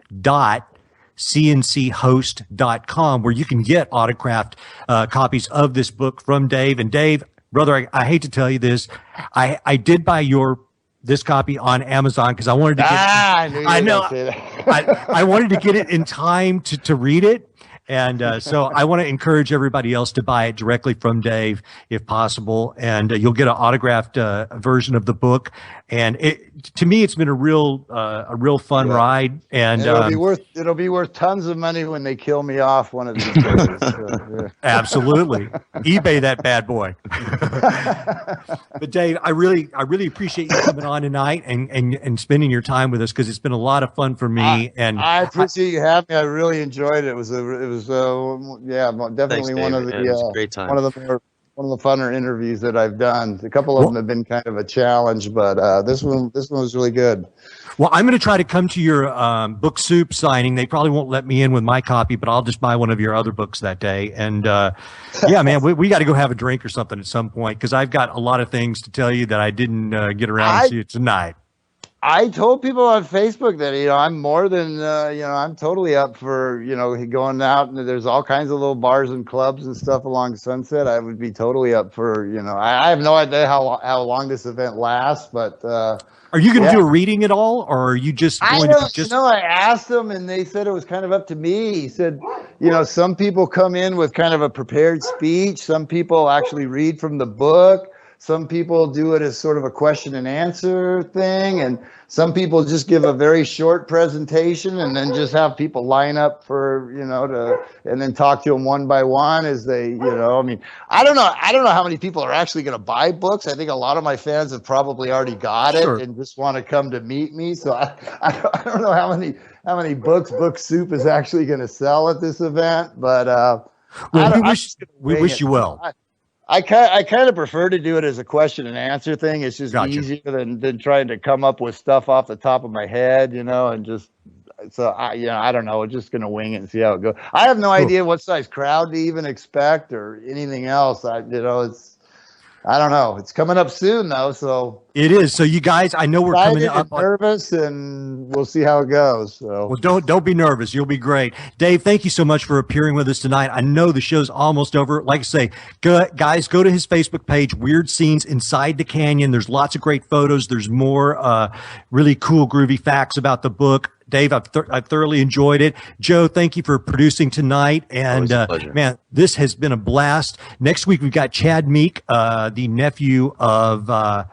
.cnchost.com, where you can get autographed copies of this book from Dave. And Dave, brother, I hate to tell you this, I did buy this copy on Amazon because I wanted to get I wanted to get it in time to read it. And so I want to encourage everybody else to buy it directly from Dave, if possible. And you'll get an autographed version of the book. And to me, it's been a real fun ride. And it'll be worth tons of money when they kill me off one of these days. Absolutely, eBay that bad boy. But Dave, I really appreciate you coming on tonight and spending your time with us, because it's been a lot of fun for me. I appreciate you having me. I really enjoyed it. It was definitely Thanks, one of Dave. It was a great time. one of the funner interviews that I've done. A couple of them have been kind of a challenge, but this one was really good. Well, I'm going to try to come to your book soup signing. They probably won't let me in with my copy, but I'll just buy one of your other books that day. And yeah, man, we got to go have a drink or something at some point, because I've got a lot of things to tell you that I didn't get around to tonight. I told people on Facebook that, I'm more than, I'm totally up for, going out, and there's all kinds of little bars and clubs and stuff along Sunset. I would be totally up for, I have no idea how long this event lasts, but. Are you going to do a reading at all, or are you just going to I asked them, and they said it was kind of up to me. He said, some people come in with kind of a prepared speech. Some people actually read from the book. Some people do it as sort of a question and answer thing, and some people just give a very short presentation and then just have people line up for, and then talk to them one by one as they, I don't know how many people are actually going to buy books. I think a lot of my fans have probably already got it and just want to come to meet me. So I don't know how many books Book Soup is actually going to sell at this event, but we wish you well. I kind of prefer to do it as a question and answer thing. It's just easier than trying to come up with stuff off the top of my head, and just I don't know. We're just gonna wing it and see how it goes. I have no idea what size crowd to even expect or anything else. I don't know. It's coming up soon though, so it is. So you guys, I know we're coming up. Nervous, and we'll see how it goes. So well, don't be nervous. You'll be great. Dave, thank you so much for appearing with us tonight. I know the show's almost over. Like I say, guys, go to his Facebook page, Weird Scenes Inside the Canyon. There's lots of great photos. There's more really cool, groovy facts about the book. Dave, I've thoroughly enjoyed it. Joe, thank you for producing tonight. And man, this has been a blast. Next week, we've got Chad Meek, the nephew of our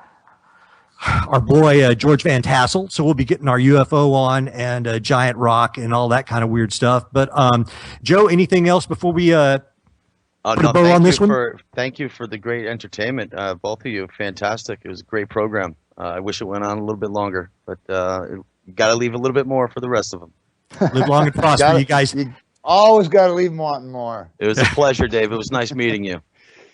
boy George Van Tassel. So we'll be getting our UFO on and giant rock and all that kind of weird stuff. But Joe, anything else before we put a bow on this one? Thank you for the great entertainment, both of you. Fantastic. It was a great program. I wish it went on a little bit longer, but you got to leave a little bit more for the rest of them. Live long and prosper, you guys. You always got to leave them wanting more. It was a pleasure, Dave. It was nice meeting you.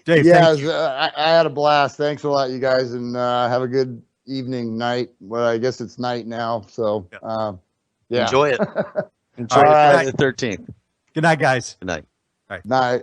Dave, I had a blast. Thanks a lot, you guys, and have a good evening, night. Well, I guess it's night now, so yeah. Enjoy it. Enjoy Friday the 13th. Good night, guys. Good night. All right. Night.